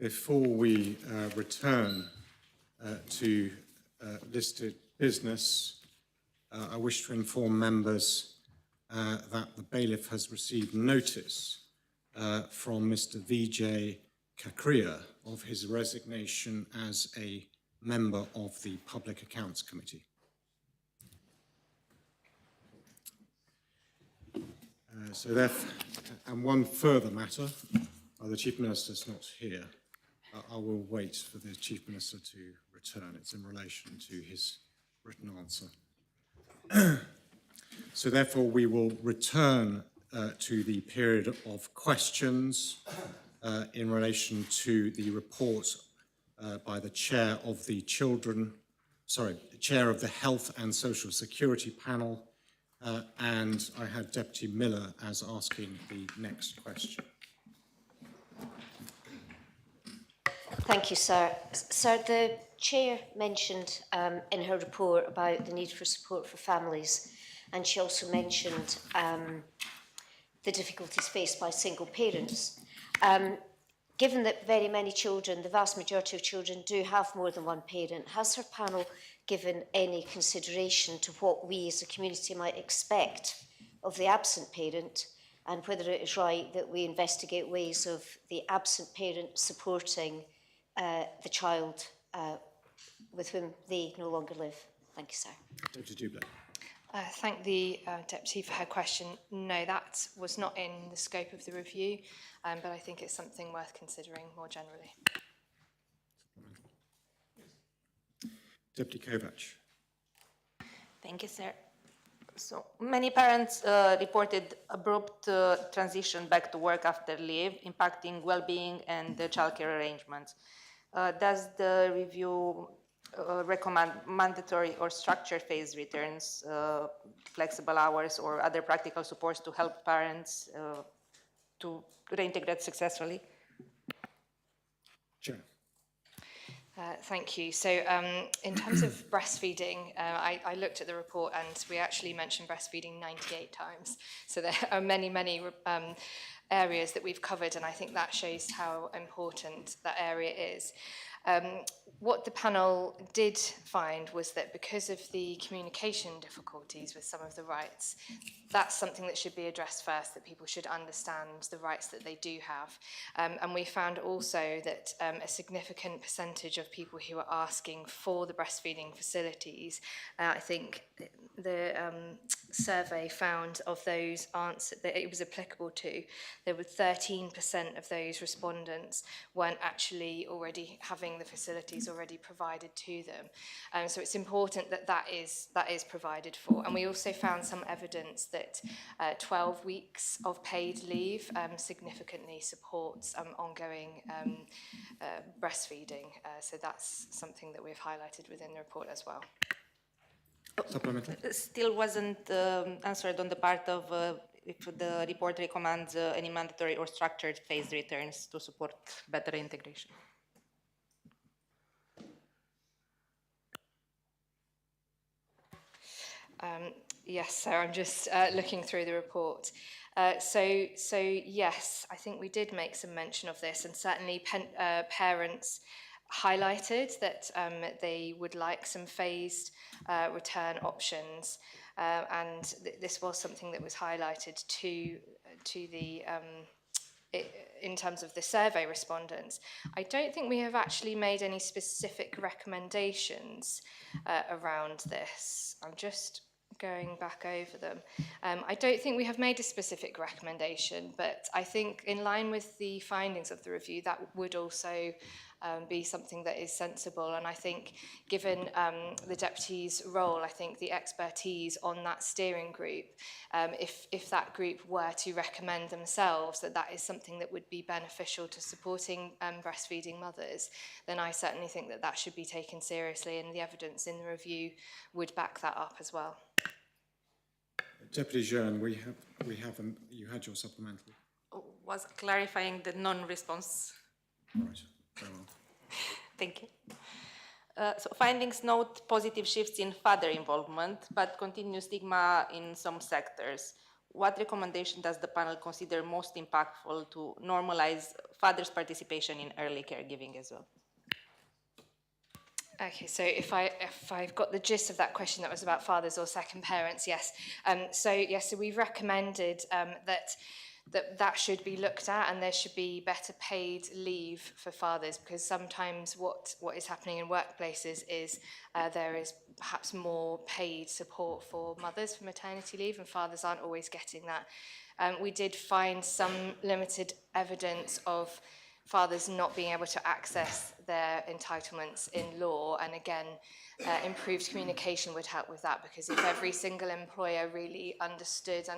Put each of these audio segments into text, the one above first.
Before we return to listed business, I wish to inform members that the bailiff has received notice from Mr. Vijay Khakhira of his resignation as a member of the Public Accounts Committee. So therefore, and one further matter, the Chief Minister's not here. I will wait for the Chief Minister to return. It's in relation to his written answer. So therefore, we will return to the period of questions in relation to the report by the Chair of the Chair of the Health and Social Security Panel, and I had Deputy Miller as asking the next question. Thank you, sir. Sir, the Chair mentioned in her report about the need for support for families, and she also mentioned the difficulties faced by single parents. Given that very many children, the vast majority of children, do have more than one parent, has her panel given any consideration to what we as a community might expect of the absent parent, and whether it is right that we investigate ways of the absent parent supporting the child with whom they no longer live? Thank you, sir. Deputy Doublet. Thank the Deputy for her question. No, that was not in the scope of the review, but I think it's something worth considering more generally. Deputy Kovac. Thank you, sir. So many parents reported abrupt transition back to work after leave, impacting well-being and the childcare arrangements. Does the review recommend mandatory or structured phase returns, flexible hours, or other practical supports to help parents to reintegrate successfully? Chair. Thank you. So in terms of breastfeeding, I looked at the report and we actually mentioned breastfeeding 98 times. So there are many areas that we've covered, and I think that shows how important that area is. What the panel did find was that because of the communication difficulties with some of the rights, that's something that should be addressed first, that people should understand the rights that they do have. And we found also that a significant percentage of people who are asking for the breastfeeding facilities, I think the survey found of those answers that it was applicable to, there were 13% of those respondents weren't actually already having the facilities already provided to them. So it's important that that is provided for. And we also found some evidence that 12 weeks of paid leave significantly supports ongoing breastfeeding. So that's something that we've highlighted within the report as well. Supplementary. Still wasn't answered on the part of if the report recommends any mandatory or structured phased returns to support better integration. Yes, so I'm just looking through the report. So yes, I think we did make some mention of this, and certainly parents highlighted that they would like some phased return options, and this was something that was highlighted to the in terms of the survey respondents. I don't think we have actually made any specific recommendations around this. I'm just going back over them. I don't think we have made a specific recommendation, but I think in line with the findings of the review, that would also be something that is sensible. And I think given the Deputy's role, I think the expertise on that steering group, if that group were to recommend themselves that that is something that would be beneficial to supporting breastfeeding mothers, then I certainly think that that should be taken seriously, and the evidence in the review would back that up as well. Deputy Jeune, you had your supplementary. Was clarifying the non-response. Right, very well. Thank you. So findings note positive shifts in father involvement, but continued stigma in some sectors. what recommendation does the panel consider most impactful to normalize fathers' participation in early caregiving as well? Okay, so if I've got the gist of that question, that was about fathers or second parents, yes. So we've recommended that should be looked at, and there should be better paid leave for fathers, because sometimes what is happening in workplaces is there is perhaps more paid support for mothers for maternity leave, and fathers aren't always getting that. We did find some limited evidence of fathers not being able to access their entitlements in law, and again, improved communication would help with that, because if every single employer really understood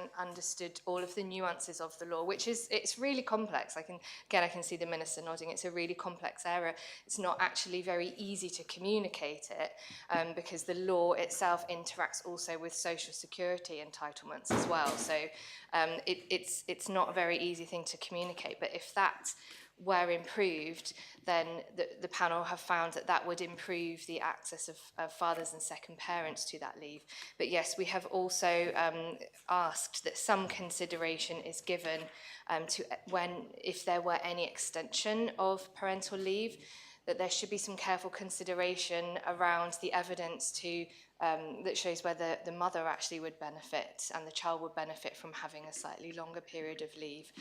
all of the nuances of the law, which is, it's really complex. I can see the minister nodding. It's a really complex area. It's not actually very easy to communicate it, because the law itself interacts also with social security entitlements as well. So it's not a very easy thing to communicate. But if that were improved, then the panel have found that would improve the access of fathers and second parents to that leave. But yes, we have also asked that some consideration is given to if there were any extension of parental leave, that there should be some careful consideration around the evidence that shows whether the mother actually would benefit and the child would benefit from having a slightly longer period of leave.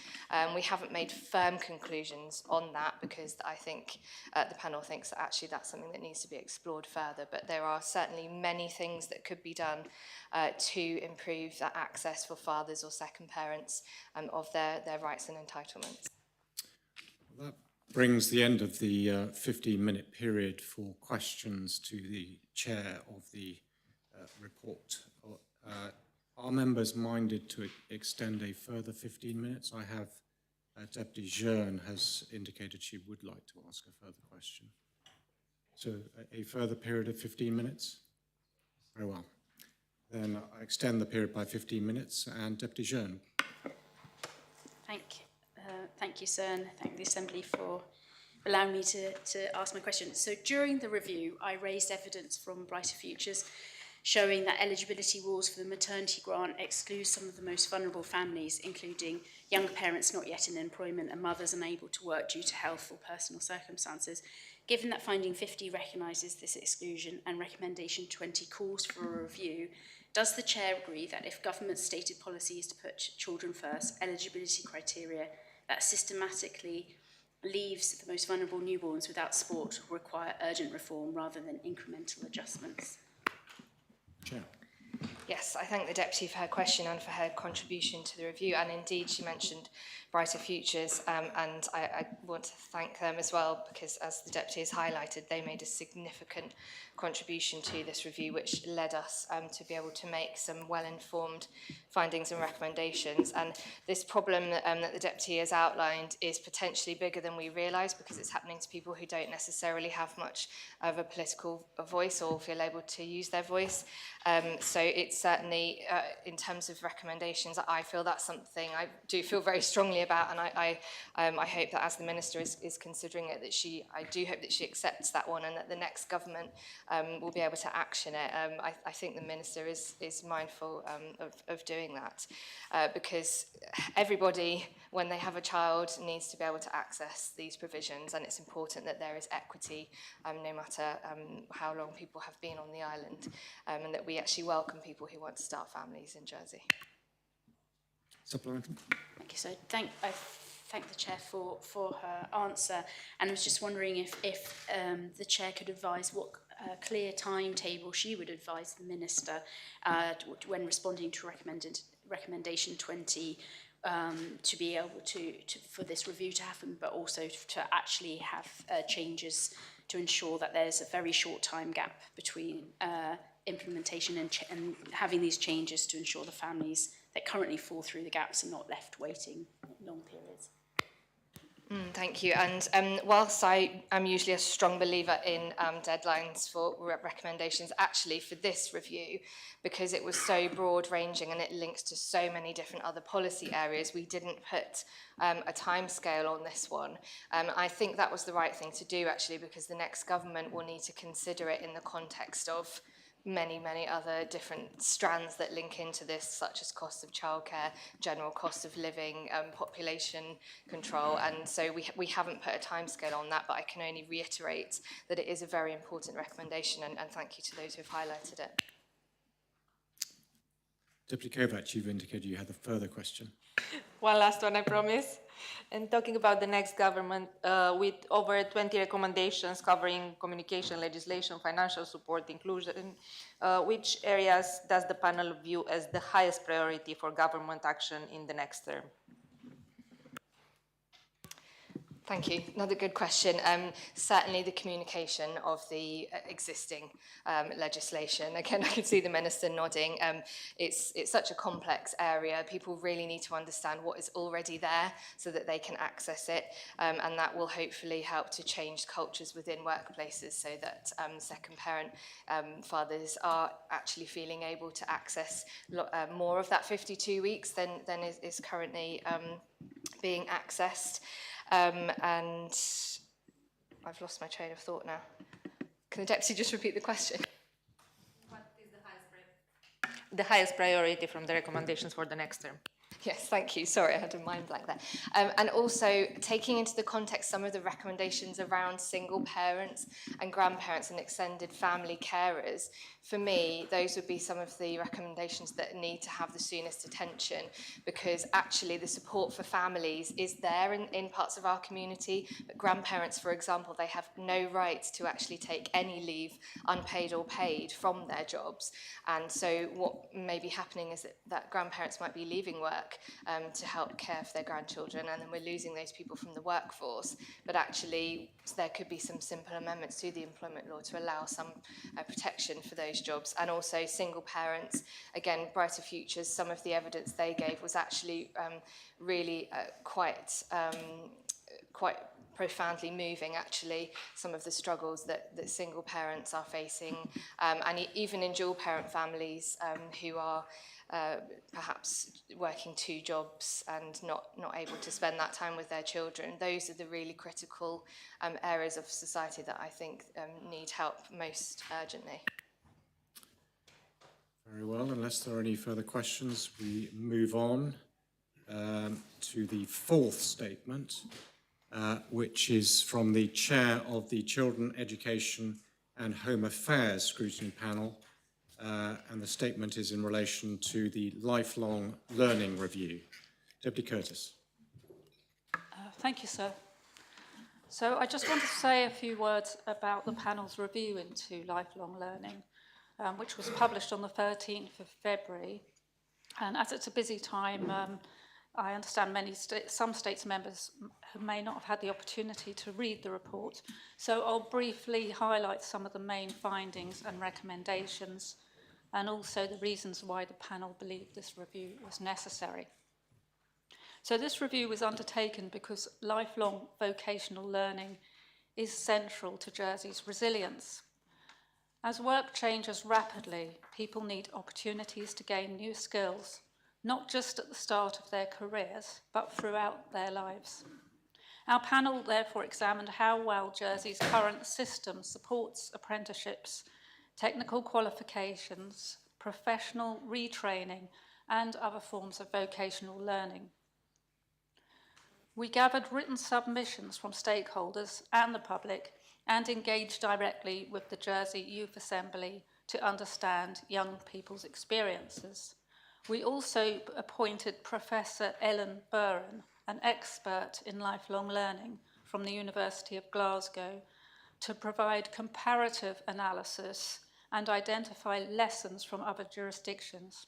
We haven't made firm conclusions on that, because I think the panel thinks that actually that's something that needs to be explored further, but there are certainly many things that could be done to improve that access for fathers or second parents of their rights and entitlements. That brings the end of the 15-minute period for questions to the chair of the report. Are members minded to extend a further 15 minutes? I have Deputy Jeune has indicated she would like to ask a further question. So a further period of 15 minutes? Very well. Then I extend the period by 15 minutes, and Deputy Jeune. Thank you, sir, and thank the Assembly for allowing me to ask my question. So during the review, I raised evidence from Brighter Futures showing that eligibility rules for the maternity grant exclude some of the most vulnerable families, including young parents not yet in employment and mothers unable to work due to health or personal circumstances. Given that finding 50 recognises this exclusion and recommendation 20 calls for a review, does the Chair agree that if government's stated policy is to put children first, eligibility criteria that systematically leaves the most vulnerable newborns without support will require urgent reform rather than incremental adjustments? Chair. Yes, I thank the Deputy for her question and for her contribution to the review, and indeed she mentioned Brighter Futures, and I want to thank them as well, because as the Deputy has highlighted, they made a significant contribution to this review, which led us to be able to make some well-informed findings and recommendations. And this problem that the Deputy has outlined is potentially bigger than we realise, because it's happening to people who don't necessarily have much of a political voice or feel able to use their voice. So it's certainly, in terms of recommendations, I feel that's something I do feel very strongly about, and I hope that as the Minister is considering it, I do hope that she accepts that one, and that the next government will be able to action it. I think the Minister is mindful of doing that, because everybody, when they have a child, needs to be able to access these provisions, and it's important that there is equity, no matter how long people have been on the island, and that we actually welcome people who want to start families in Jersey. Supplementary. Thank you. So I thank the Chair for her answer, and I was just wondering if the Chair could advise what clear timetable she would advise the Minister when responding to recommendation 20 to be able to for this review to happen, but also to actually have changes to ensure that there's a very short time gap between implementation and having these changes to ensure the families that currently fall through the gaps are not left waiting long periods. Thank you. And whilst I am usually a strong believer in deadlines for recommendations, actually for this review, because it was so broad-ranging and it links to so many different other policy areas, we didn't put a timescale on this one. I think that was the right thing to do, actually, because the next government will need to consider it in the context of many other different strands that link into this, such as cost of childcare, general cost of living, population control, and so we haven't put a timescale on that, but I can only reiterate that it is a very important recommendation, and thank you to those who have highlighted it. Deputy Kovac, you've indicated you had a further question. One last one, I promise. And talking about the next government, with over 20 recommendations covering communication, legislation, financial support, inclusion, which areas does the panel view as the highest priority for government action in the next term? Thank you. Another good question. Certainly the communication of the existing legislation. Again, I can see the Minister nodding. It's such a complex area. People really need to understand what is already there so that they can access it, and that will hopefully help to change cultures within workplaces so that second parent fathers are actually feeling able to access more of that 52 weeks than is currently being accessed. And I've lost my train of thought now. Can the Deputy just repeat the question? What is the highest priority from the recommendations for the next term? Yes, thank you. Sorry, I had a mind blank there. And also taking into the context some of the recommendations around single parents and grandparents and extended family carers, for me, those would be some of the recommendations that need to have the soonest attention, because actually the support for families is there in parts of our community. But grandparents, for example, they have no right to actually take any leave, unpaid or paid, from their jobs. And so what may be happening is that grandparents might be leaving work to help care for their grandchildren, and then we're losing those people from the workforce. But actually, there could be some simple amendments to the employment law to allow some protection for those jobs. And also single parents, again, Brighter Futures, some of the evidence they gave was actually really quite profoundly moving, actually, some of the struggles that single parents are facing, and even in dual parent families who are perhaps working 2 jobs and not able to spend that time with their children. Those are the really critical areas of society that I think need help most urgently. Very well, unless there are any further questions, we move on to the 4th statement, which is from the Chair of the Children, Education and Home Affairs Scrutiny Panel, and the statement is in relation to the lifelong learning review. Deputy Curtis. Thank you, sir. So I just want to say a few words about the panel's review into lifelong learning, which was published on the 13th of February. And as it's a busy time, I understand some states members who may not have had the opportunity to read the report. So I'll briefly highlight some of the main findings and recommendations, and also the reasons why the panel believed this review was necessary. So this review was undertaken because lifelong vocational learning is central to Jersey's resilience. As work changes rapidly, people need opportunities to gain new skills, not just at the start of their careers, but throughout their lives. Our panel therefore examined how well Jersey's current system supports apprenticeships, technical qualifications, professional retraining, and other forms of vocational learning. We gathered written submissions from stakeholders and the public and engaged directly with the Jersey Youth Assembly to understand young people's experiences. We also appointed Professor Ellen Burren, an expert in lifelong learning from the University of Glasgow, to provide comparative analysis and identify lessons from other jurisdictions.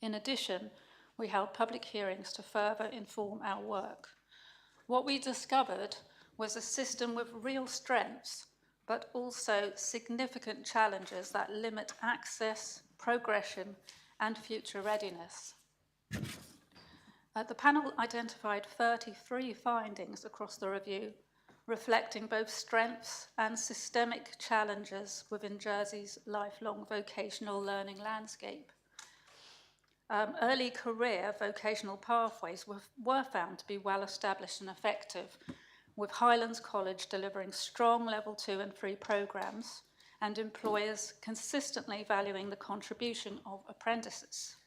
In addition, we held public hearings to further inform our work. What we discovered was a system with real strengths, but also significant challenges that limit access, progression, and future readiness. The panel identified 33 findings across the review, reflecting both strengths and systemic challenges within Jersey's lifelong vocational learning landscape. Early career vocational pathways were found to be well established and effective, with Highlands College delivering strong level 2 and 3 programs and employers consistently valuing the contribution of apprentices.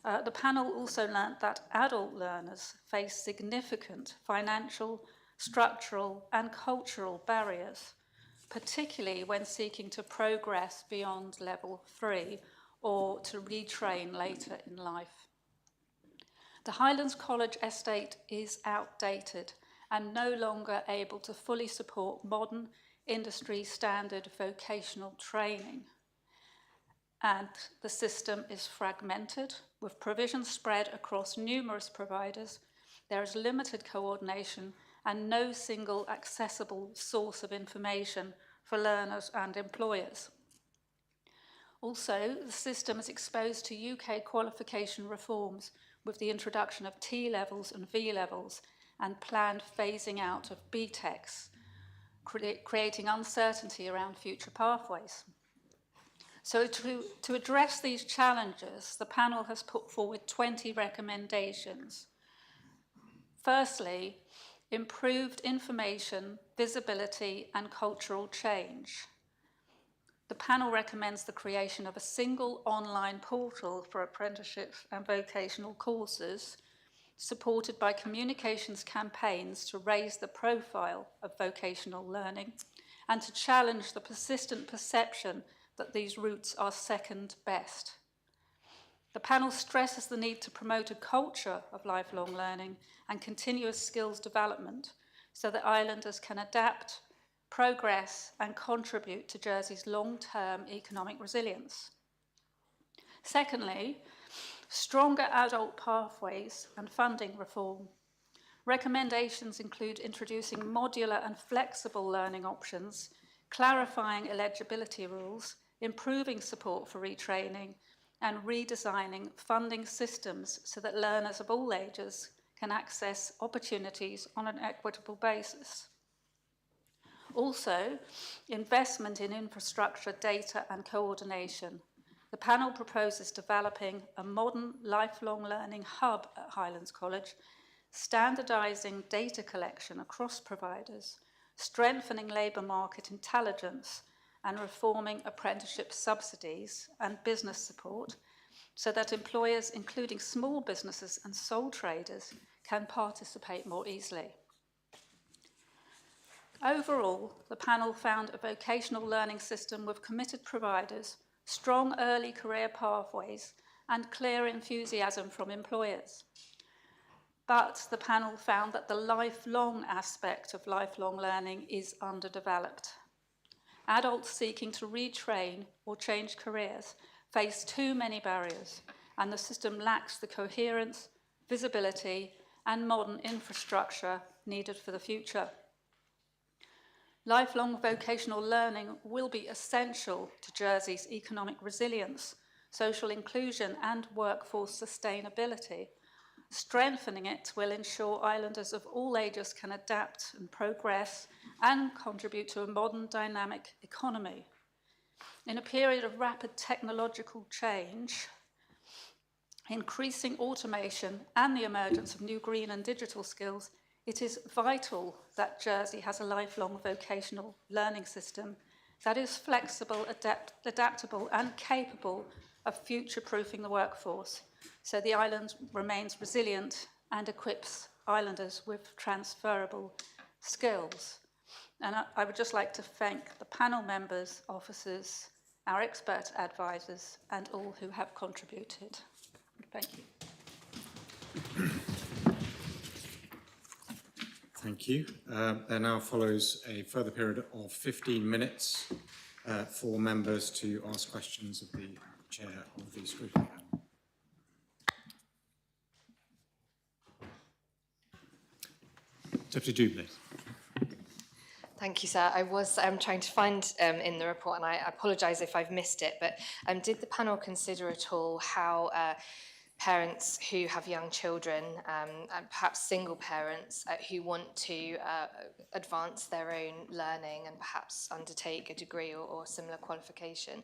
The panel also learnt that adult learners face significant financial, structural, and cultural barriers, particularly when seeking to progress beyond level 3 or to retrain later in life. The Highlands College estate is outdated and no longer able to fully support modern industry standard vocational training. And the system is fragmented, with provision spread across numerous providers. There is limited coordination and no single accessible source of information for learners and employers. Also, the system is exposed to UK qualification reforms with the introduction of T-levels and V-levels and planned phasing out of BTECs, creating uncertainty around future pathways. So to address these challenges, the panel has put forward 20 recommendations. Firstly, improved information, visibility, and cultural change. The panel recommends the creation of a single online portal for apprenticeships and vocational courses, supported by communications campaigns to raise the profile of vocational learning and to challenge the persistent perception that these routes are second best. The panel stresses the need to promote a culture of lifelong learning and continuous skills development so that islanders can adapt, progress, and contribute to Jersey's long-term economic resilience. Secondly, stronger adult pathways and funding reform. Recommendations include introducing modular and flexible learning options, clarifying eligibility rules, improving support for retraining, and redesigning funding systems so that learners of all ages can access opportunities on an equitable basis. Also, investment in infrastructure, data, and coordination. The panel proposes developing a modern lifelong learning hub at Highlands College, standardising data collection across providers, strengthening labour market intelligence, and reforming apprenticeship subsidies and business support so that employers, including small businesses and sole traders, can participate more easily. Overall, the panel found a vocational learning system with committed providers, strong early career pathways, and clear enthusiasm from employers. But the panel found that the lifelong aspect of lifelong learning is underdeveloped. Adults seeking to retrain or change careers face too many barriers, and the system lacks the coherence, visibility, and modern infrastructure needed for the future. Lifelong vocational learning will be essential to Jersey's economic resilience, social inclusion, and workforce sustainability. Strengthening it will ensure islanders of all ages can adapt and progress and contribute to a modern, dynamic economy. In a period of rapid technological change, increasing automation, and the emergence of new green and digital skills, it is vital that Jersey has a lifelong vocational learning system that is flexible, adaptable, and capable of future-proofing the workforce, so the island remains resilient and equips islanders with transferable skills. And I would just like to thank the panel members, officers, our expert advisors, and all who have contributed. Thank you. Thank you. There now follows a further period of 15 minutes for members to ask questions of the chair of the scrutiny panel. Deputy Doublet. Thank you, sir. I was trying to find in the report, and I apologise if I've missed it, but did the panel consider at all how parents who have young children, and perhaps single parents who want to advance their own learning and perhaps undertake a degree or similar qualification,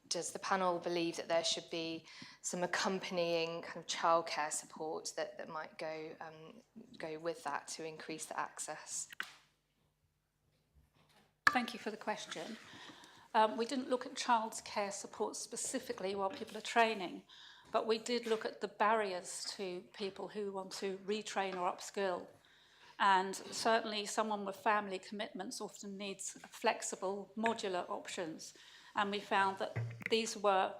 does the panel believe that there should be some accompanying kind of childcare support that might go with that to increase the access? Thank you for the question. We didn't look at childcare support specifically while people are training, but we did look at the barriers to people who want to retrain or upskill. And certainly someone with family commitments often needs flexible, modular options. And we found that these were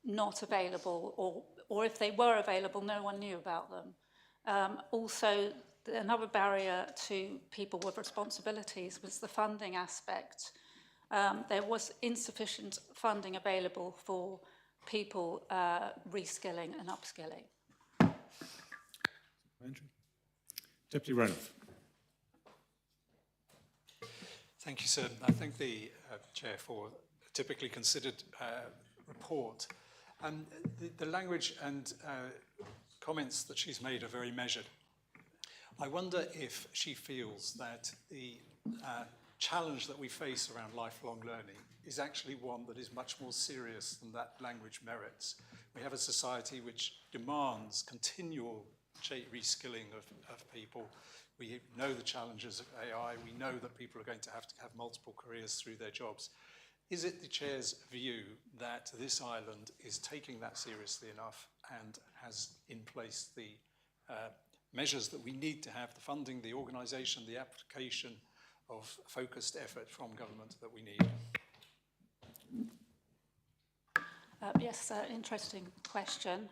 not available, or if they were available, no one knew about them. Also, another barrier to people with responsibilities was the funding aspect. There was insufficient funding available for people reskilling and upskilling. Andrew. Deputy Renouf. Thank you, sir. I thank the Chair for a typically considered report. The language and comments that she's made are very measured. I wonder if she feels that the challenge that we face around lifelong learning is actually one that is much more serious than that language merits. We have a society which demands continual reskilling of people. We know the challenges of AI. We know that people are going to have multiple careers through their jobs. Is it the Chair's view that this island is taking that seriously enough and has in place the measures that we need to have, the funding, the organisation, the application of focused effort from government that we need? Yes, interesting question.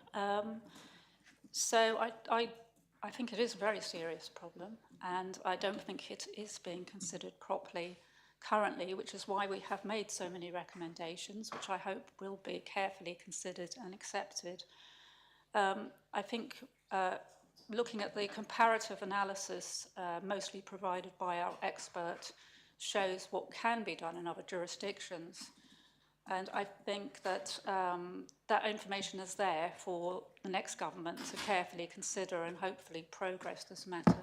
So I think it is a very serious problem, and I don't think it is being considered properly currently, which is why we have made so many recommendations, which I hope will be carefully considered and accepted. I think looking at the comparative analysis mostly provided by our expert shows what can be done in other jurisdictions. And I think that that information is there for the next government to carefully consider and hopefully progress this matter.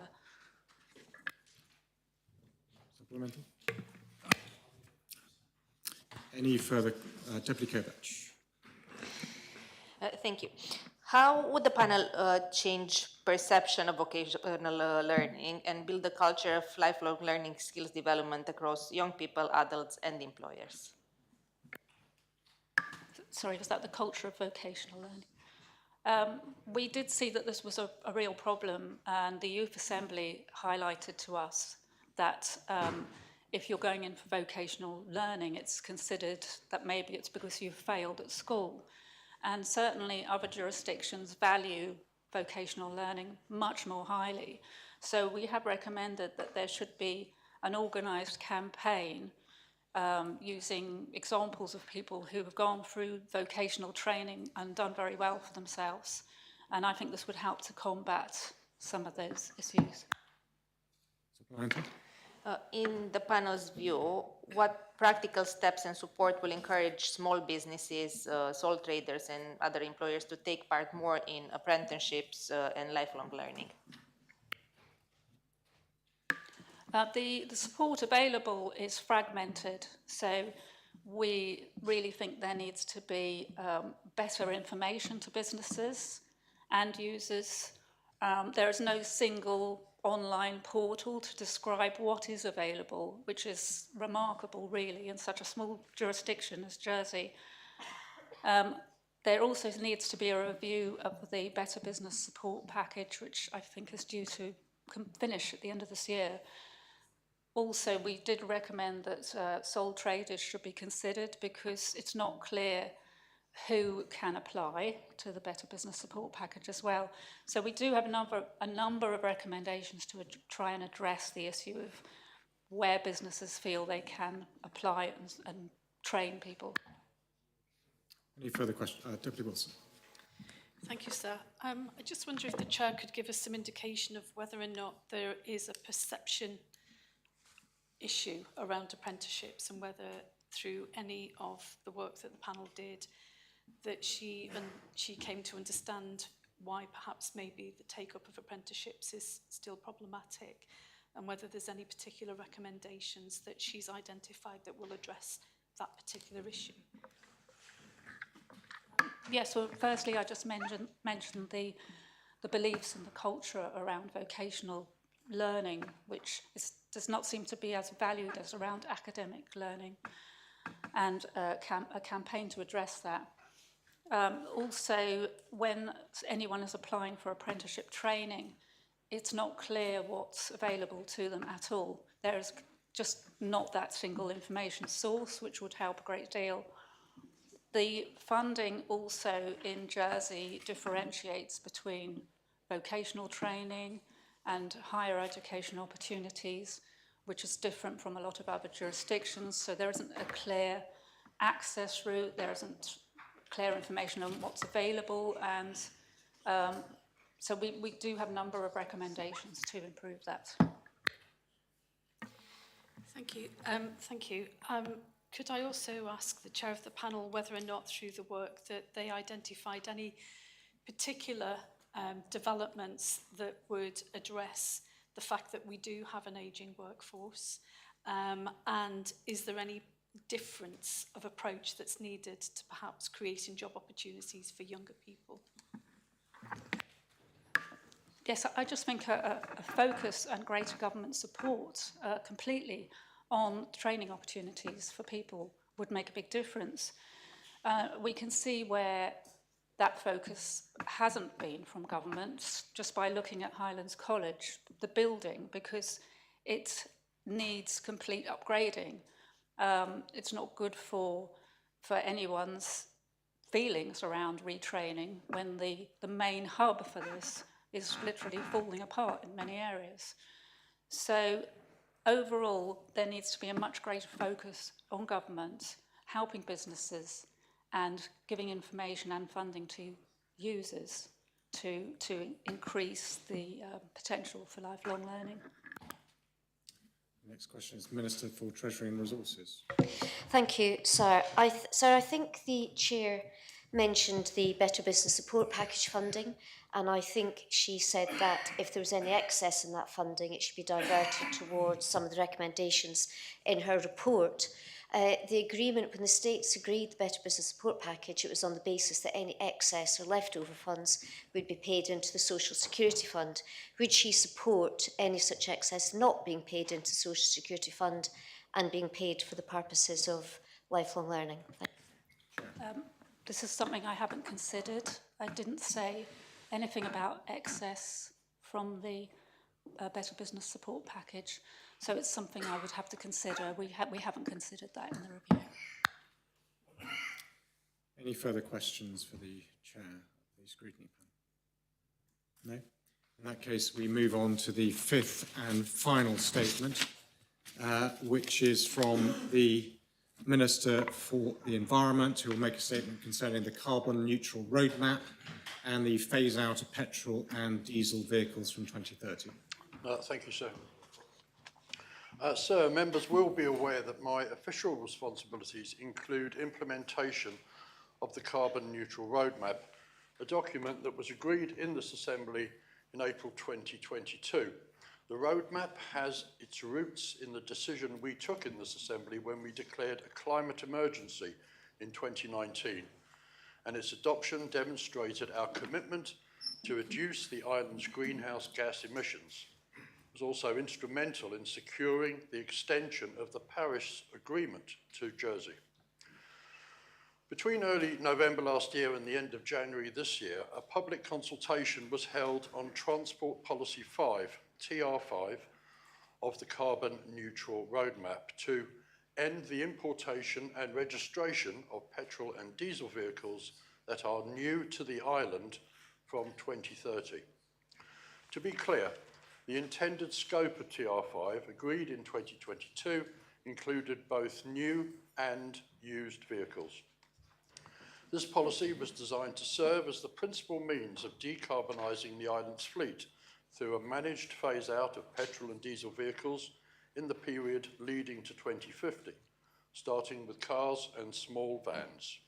Supplemental? Any further? Deputy Kovach. Thank you. How would the panel change perception of vocational learning and build a culture of lifelong learning skills development across young people, adults, and employers? Sorry, was that the culture of vocational learning? We did see that this was a real problem, and the Youth Assembly highlighted to us that if you're going in for vocational learning, it's considered that maybe it's because you've failed at school. And certainly other jurisdictions value vocational learning much more highly. So we have recommended that there should be an organised campaign using examples of people who have gone through vocational training and done very well for themselves. And I think this would help to combat some of those issues. In the panel's view, what practical steps and support will encourage small businesses, sole traders, and other employers to take part more in apprenticeships and lifelong learning? The support available is fragmented, so we really think there needs to be better information to businesses and users. There is no single online portal to describe what is available, which is remarkable really in such a small jurisdiction as Jersey. There also needs to be a review of the Better Business Support Package, which I think is due to finish at the end of this year. Also, we did recommend that sole traders should be considered because it's not clear who can apply to the Better Business Support Package as well. So we do have a number of recommendations to try and address the issue of where businesses feel they can apply and train people. Any further questions? Deputy Wilson. Thank you, sir. I just wonder if the Chair could give us some indication of whether or not there is a perception issue around apprenticeships and whether through any of the work that the panel did that she came to understand why perhaps maybe the take-up of apprenticeships is still problematic, and whether there's any particular recommendations that she's identified that will address that particular issue. Yes, well, firstly, I just mentioned the beliefs and the culture around vocational learning, which does not seem to be as valued as around academic learning, and a campaign to address that. Also, when anyone is applying for apprenticeship training, it's not clear what's available to them at all. There is just not that single information source, which would help a great deal. The funding also in Jersey differentiates between vocational training and higher education opportunities, which is different from a lot of other jurisdictions. So there isn't a clear access route, there isn't clear information on what's available, and so we do have a number of recommendations to improve that. Thank you. Thank you. Could I also ask the chair of the panel whether or not through the work that they identified any particular developments that would address the fact that we do have an ageing workforce, and is there any difference of approach that's needed to perhaps creating job opportunities for younger people? Yes, I just think a focus and greater government support completely on training opportunities for people would make a big difference. We can see where that focus hasn't been from government just by looking at Highlands College, the building, because it needs complete upgrading. It's not good for anyone's feelings around retraining when the main hub for this is literally falling apart in many areas. So overall, there needs to be a much greater focus on government, helping businesses and giving information and funding to users to increase the potential for lifelong learning. Next question is Minister for Treasury and Resources. Thank you, sir. Sir, I think the chair mentioned the Better Business Support Package funding, and I think she said that if there was any excess in that funding, it should be diverted towards some of the recommendations in her report. The agreement, when the states agreed the Better Business Support Package, it was on the basis that any excess or leftover funds would be paid into the Social Security Fund. Would she support any such excess not being paid into the Social Security Fund and being paid for the purposes of lifelong learning? This is something I haven't considered. I didn't say anything about excess from the Better Business Support Package, so it's something I would have to consider. We haven't considered that in the review. Any further questions for the chair of the scrutiny panel? No? In that case, we move on to the fifth and final statement, which is from the Minister for the Environment, who will make a statement concerning the carbon neutral roadmap and the phase out of petrol and diesel vehicles from 2030. Thank you, sir. Sir, members will be aware that my official responsibilities include implementation of the carbon neutral roadmap, a document that was agreed in this Assembly in April 2022. The roadmap has its roots in the decision we took in this Assembly when we declared a climate emergency in 2019, and its adoption demonstrated our commitment to reduce the island's greenhouse gas emissions. It was also instrumental in securing the extension of the Paris Agreement to Jersey. Between early November last year and the end of January this year, a public consultation was held on Transport Policy 5, TR5, of the carbon neutral roadmap to end the importation and registration of petrol and diesel vehicles that are new to the island from 2030. To be clear, the intended scope of TR5, agreed in 2022, included both new and used vehicles. This policy was designed to serve as the principal means of decarbonising the island's fleet through a managed phase-out of petrol and diesel vehicles in the period leading to 2050, starting with cars and small vans.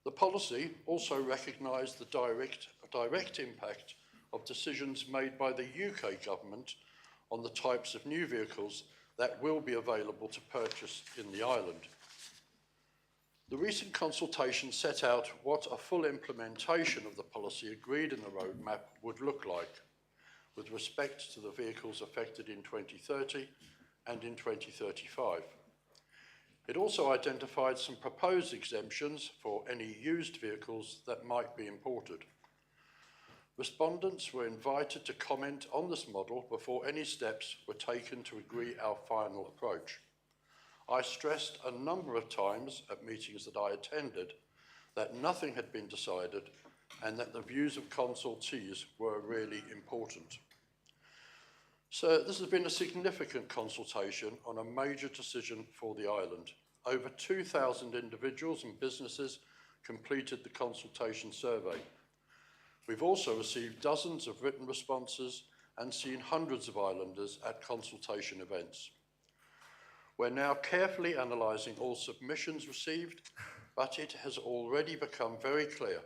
The policy also recognised the direct impact of decisions made by the UK government on the types of new vehicles that will be available to purchase in the island. The recent consultation set out what a full implementation of the policy agreed in the roadmap would look like. with respect to the vehicles affected in 2030 and in 2035. It also identified some proposed exemptions for any used vehicles that might be imported. Respondents were invited to comment on this model before any steps were taken to agree our final approach. I stressed a number of times at meetings that I attended that nothing had been decided and that the views of consultees were really important. So this has been a significant consultation on a major decision for the island. Over 2,000 individuals and businesses completed the consultation survey. We've also received dozens of written responses and seen hundreds of islanders at consultation events. We're now carefully analysing all submissions received, but it has already become very clear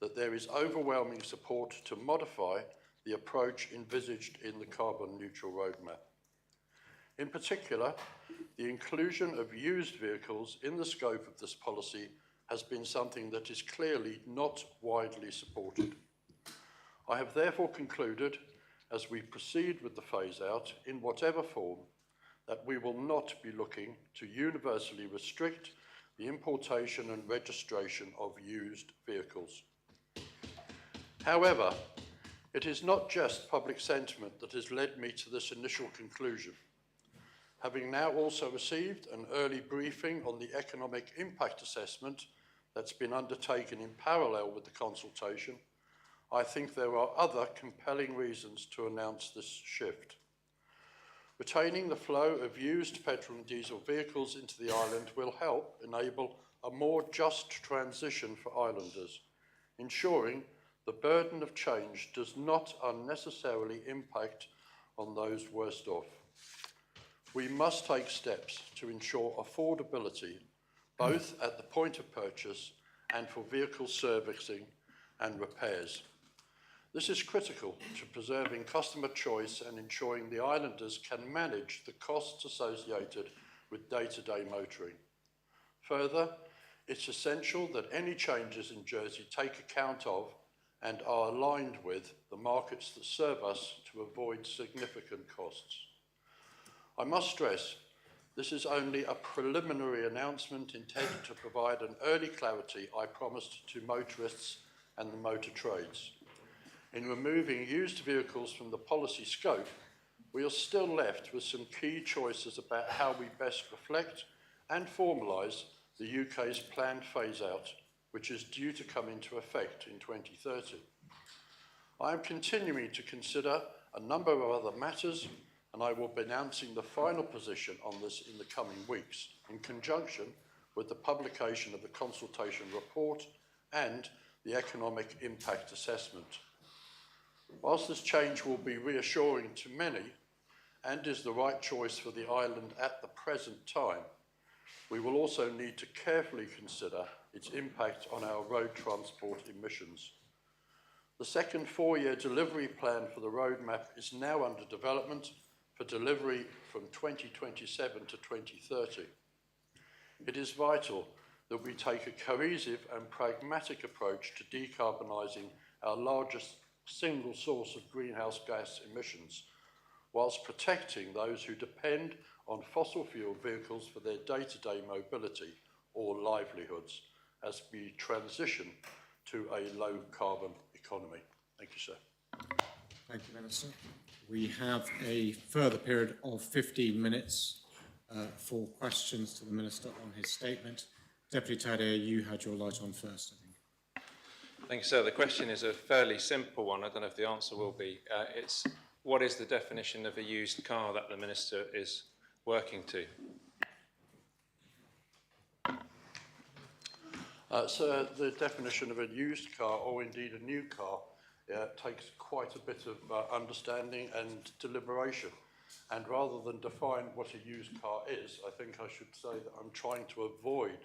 that there is overwhelming support to modify the approach envisaged in the carbon neutral roadmap. In particular, the inclusion of used vehicles in the scope of this policy has been something that is clearly not widely supported. I have therefore concluded, as we proceed with the phase-out in whatever form, that we will not be looking to universally restrict the importation and registration of used vehicles. However, it is not just public sentiment that has led me to this initial conclusion. Having now also received an early briefing on the economic impact assessment that's been undertaken in parallel with the consultation, I think there are other compelling reasons to announce this shift. Retaining the flow of used petrol and diesel vehicles into the island will help enable a more just transition for islanders, ensuring the burden of change does not unnecessarily impact on those worst off. We must take steps to ensure affordability, both at the point of purchase and for vehicle servicing and repairs. This is critical to preserving customer choice and ensuring the islanders can manage the costs associated with day-to-day motoring. Further, it's essential that any changes in Jersey take account of and are aligned with the markets that serve us to avoid significant costs. I must stress, this is only a preliminary announcement intended to provide an early clarity I promised to motorists and the motor trades. In removing used vehicles from the policy scope, we are still left with some key choices about how we best reflect and formalise the UK's planned phase-out, which is due to come into effect in 2030. I am continuing to consider a number of other matters, and I will be announcing the final position on this in the coming weeks, in conjunction with the publication of the consultation report and the economic impact assessment. Whilst this change will be reassuring to many and is the right choice for the island at the present time, we will also need to carefully consider its impact on our road transport emissions. The second 4-year delivery plan for the roadmap is now under development for delivery from 2027 to 2030. It is vital that we take a cohesive and pragmatic approach to decarbonising our largest single source of greenhouse gas emissions, whilst protecting those who depend on fossil fuel vehicles for their day-to-day mobility or livelihoods as we transition to a low-carbon economy. Thank you, sir. Thank you, Minister. We have a further period of 15 minutes for questions to the Minister on his statement. Deputy Tadeo, you had your light on first, I think. Thank you, sir. The question is a fairly simple one. I don't know if the answer will be. It's what is the definition of a used car that the Minister is working to? So the definition of a used car, or indeed a new car, takes quite a bit of understanding and deliberation. And rather than define what a used car is, I think I should say that I'm trying to avoid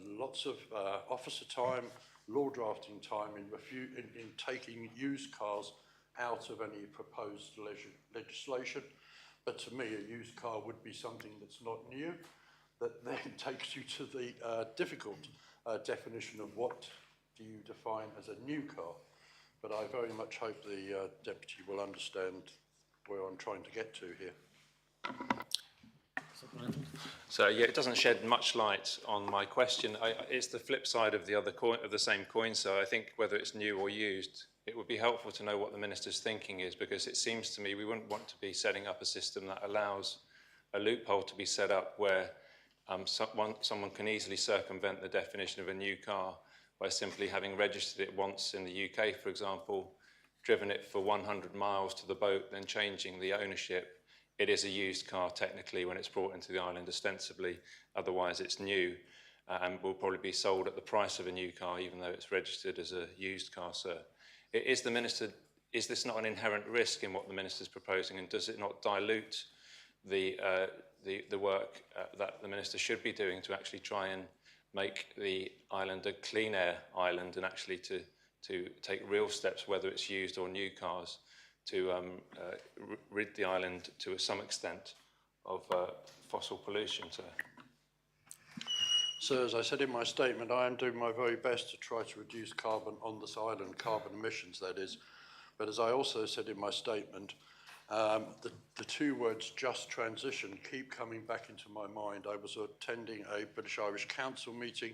lots of officer time, law drafting time in taking used cars out of any proposed legislation. But to me, a used car would be something that's not new, that then takes you to the difficult definition of what do you define as a new car. but I very much hope the Deputy will understand where I'm trying to get to here. So yeah, it doesn't shed much light on my question. It's the flip side of the other coin, of the same coin. So I think whether it's new or used, it would be helpful to know what the Minister's thinking is, because it seems to me we wouldn't want to be setting up a system that allows a loophole to be set up where someone can easily circumvent the definition of a new car by simply having registered it once in the UK, for example, driven it for 100 miles to the boat, then changing the ownership. It is a used car technically when it's brought into the island ostensibly, otherwise it's new and will probably be sold at the price of a new car even though it's registered as a used car, sir. Is this not an inherent risk in what the Minister's proposing, and does it not dilute the work that the Minister should be doing to actually try and make the island a clean air island and actually to take real steps, whether it's used or new cars, to rid the island to some extent of fossil pollution, sir? So, as I said in my statement, I am doing my very best to try to reduce carbon on this island, carbon emissions that is. But as I also said in my statement, the two words just transition keep coming back into my mind. I was attending a British-Irish Council meeting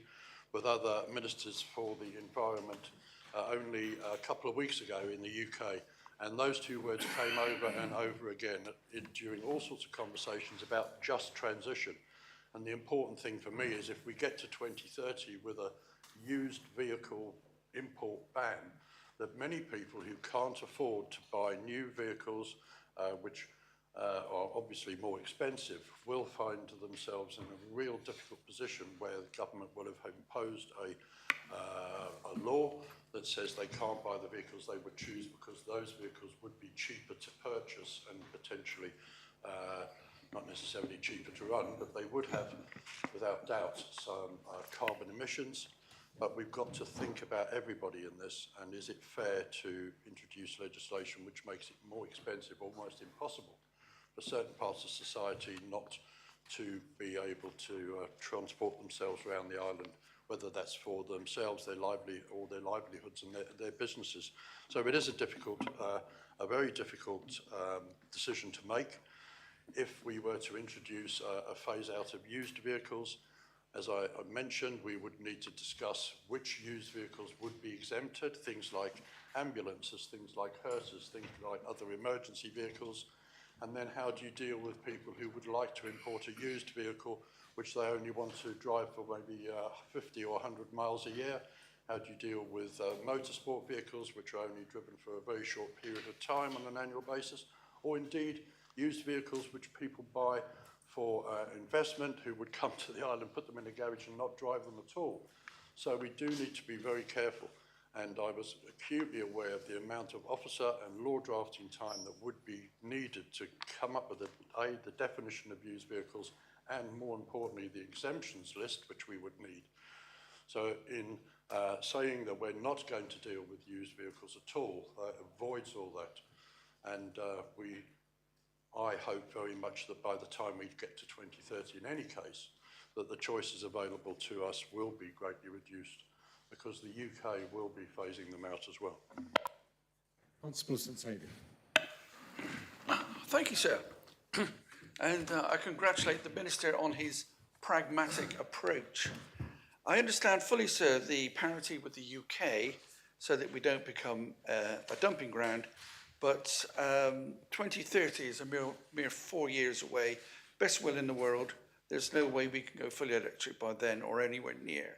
with other ministers for the environment only a couple of weeks ago in the UK. And those two words came over and over again during all sorts of conversations about just transition. And the important thing for me is if we get to 2030 with a used vehicle import ban, that many people who can't afford to buy new vehicles, which are obviously more expensive, will find themselves in a real difficult position where the government will have imposed a law that says they can't buy the vehicles they would choose because those vehicles would be cheaper to purchase and potentially not necessarily cheaper to run, but they would have, without doubt, some carbon emissions. But we've got to think about everybody in this, and is it fair to introduce legislation which makes it more expensive, almost impossible, for certain parts of society not to be able to transport themselves around the island, whether that's for themselves, their livelihoods and their businesses. So it is a very difficult decision to make. If we were to introduce a phase out of used vehicles, as I mentioned, we would need to discuss which used vehicles would be exempted, things like ambulances, things like hearses, things like other emergency vehicles. And then how do you deal with people who would like to import a used vehicle which they only want to drive for maybe 50 or 100 miles a year? How do you deal with motorsport vehicles which are only driven for a very short period of time on an annual basis? Or indeed, used vehicles which people buy for investment, who would come to the island, put them in a garage and not drive them at all. So we do need to be very careful. And I was acutely aware of the amount of officer and law drafting time that would be needed to come up with the definition of used vehicles and, more importantly, the exemptions list, which we would need. So in saying that we're not going to deal with used vehicles at all, avoids all that. And I hope very much that by the time we get to 2030, in any case, that the choices available to us will be greatly reduced, because the UK will be phasing them out as well. Constable St Saviour. Thank you, sir. And I congratulate the Minister on his pragmatic approach. I understand fully, sir, the parity with the UK so that we don't become a dumping ground, but 2030 is a mere 4 years away. Best will in the world. There's no way we can go fully electric by then or anywhere near.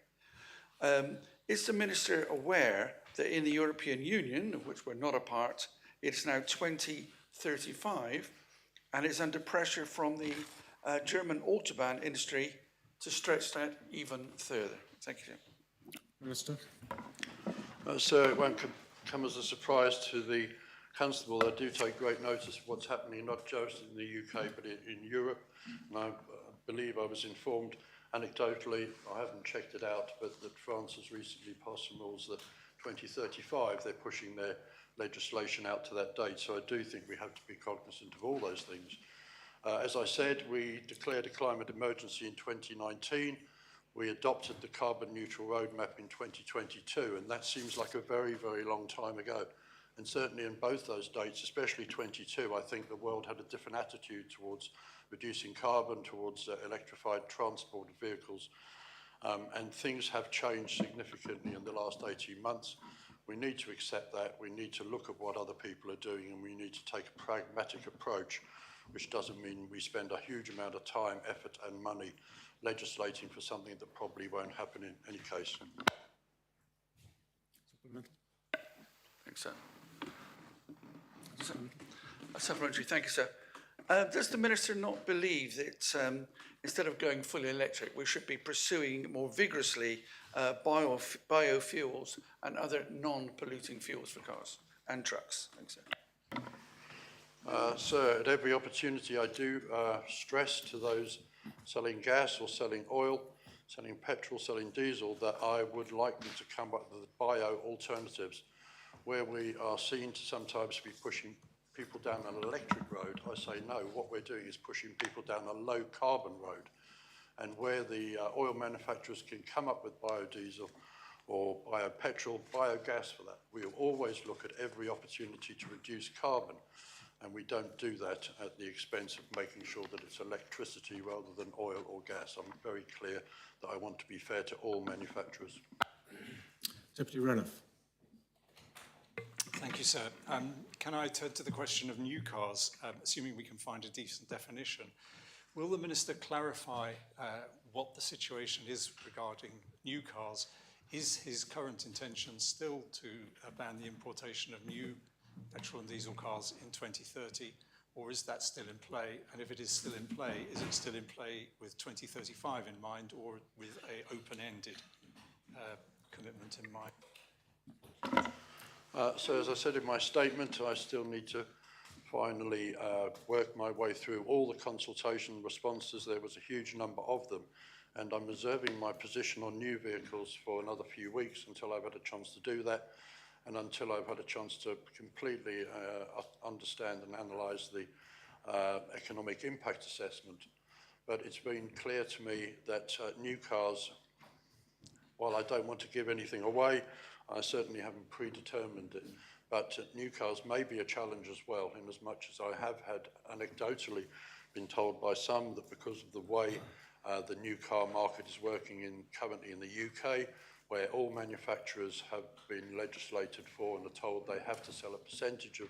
Is the Minister aware that in the European Union, of which we're not a part, it's now 2035 and it's under pressure from the German Autobahn industry to stretch that even further? Thank you, sir. Minister. So it won't come as a surprise to the Constable. I do take great notice of what's happening, not just in the UK, but in Europe. And I believe I was informed anecdotally, I haven't checked it out, but that France has recently passed some rules that 2035, they're pushing their legislation out to that date. So I do think we have to be cognizant of all those things. As I said, we declared a climate emergency in 2019. We adopted the carbon neutral roadmap in 2022, and that seems like a very, very long time ago. And certainly in both those dates, especially 22, I think the world had a different attitude towards reducing carbon, towards electrified transport vehicles. And things have changed significantly in the last 18 months. We need to accept that. We need to look at what other people are doing, and we need to take a pragmatic approach, which doesn't mean we spend a huge amount of time, effort and money legislating for something that probably won't happen in any case. Thanks, sir. Supplementary, thank you, sir. Does the Minister not believe that instead of going fully electric, we should be pursuing more vigorously biofuels and other non-polluting fuels for cars and trucks? Thanks, sir. Sir, at every opportunity I do stress to those selling gas or selling oil, selling petrol, selling diesel, that I would like them to come up with bio alternatives. Where we are seen to sometimes be pushing people down an electric road, I say no, what we're doing is pushing people down a low carbon road. And where the oil manufacturers can come up with biodiesel or biopetrol, biogas for that, we'll always look at every opportunity to reduce carbon. And we don't do that at the expense of making sure that it's electricity rather than oil or gas. I'm very clear that I want to be fair to all manufacturers. Deputy Renouf. Thank you, sir. Can I turn to the question of new cars, assuming we can find a decent definition? Will the Minister clarify what the situation is regarding new cars? Is his current intention still to ban the importation of new petrol and diesel cars in 2030, or is that still in play? And if it is still in play, is it still in play with 2035 in mind, or with an open-ended commitment in mind? So as I said in my statement, I still need to finally work my way through all the consultation responses. There was a huge number of them, and I'm reserving my position on new vehicles for another few weeks until I've had a chance to do that, and until I've had a chance to completely understand and analyse the economic impact assessment. But it's been clear to me that new cars, while I don't want to give anything away, I certainly haven't predetermined it, but new cars may be a challenge as well, in as much as I have had anecdotally been told by some that because of the way the new car market is working currently in the UK, where all manufacturers have been legislated for and are told they have to sell a percentage of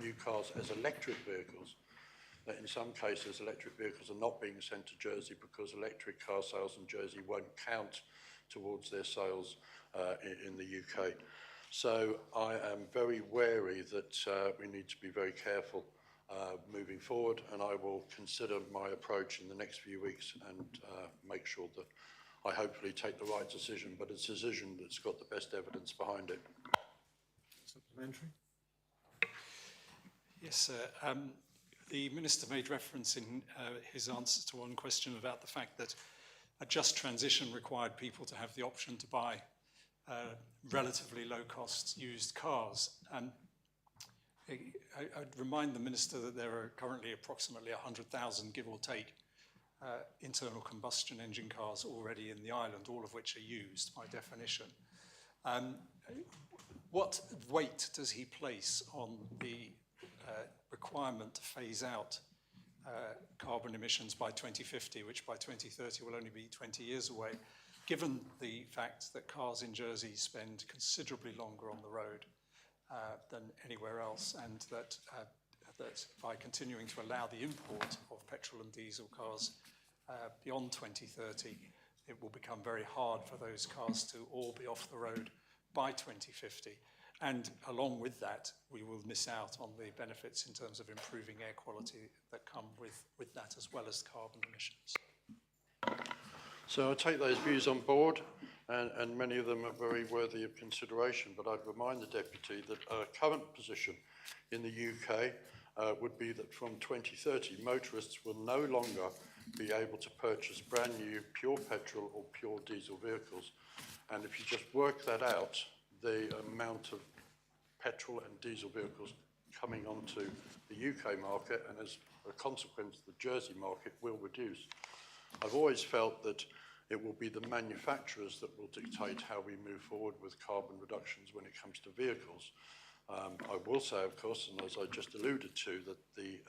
new cars as electric vehicles, that in some cases electric vehicles are not being sent to Jersey because electric car sales in Jersey won't count towards their sales in the UK. So I am very wary that we need to be very careful moving forward, and I will consider my approach in the next few weeks and make sure that I hopefully take the right decision, but a decision that's got the best evidence behind it. Supplementary? Yes, sir. The Minister made reference in his answer to one question about the fact that a just transition required people to have the option to buy relatively low-cost used cars. I'd remind the Minister that there are currently approximately 100,000, give or take, internal combustion engine cars already in the island, all of which are used by definition. What weight does he place on the requirement to phase out carbon emissions by 2050, which by 2030 will only be 20 years away, given the fact that cars in Jersey spend considerably longer on the road than anywhere else, and that by continuing to allow the import of petrol and diesel cars beyond 2030, it will become very hard for those cars to all be off the road by 2050. And along with that, we will miss out on the benefits in terms of improving air quality that come with that, as well as carbon emissions. So I take those views on board, and many of them are very worthy of consideration, but I'd remind the Deputy that our current position in the UK would be that from 2030, motorists will no longer be able to purchase brand new pure petrol or pure diesel vehicles. And if you just work that out, the amount of petrol and diesel vehicles coming onto the UK market, and as a consequence, the Jersey market will reduce. I've always felt that It will be the manufacturers that will dictate how we move forward with carbon reductions when it comes to vehicles. I will say, of course, and as I just alluded to, that the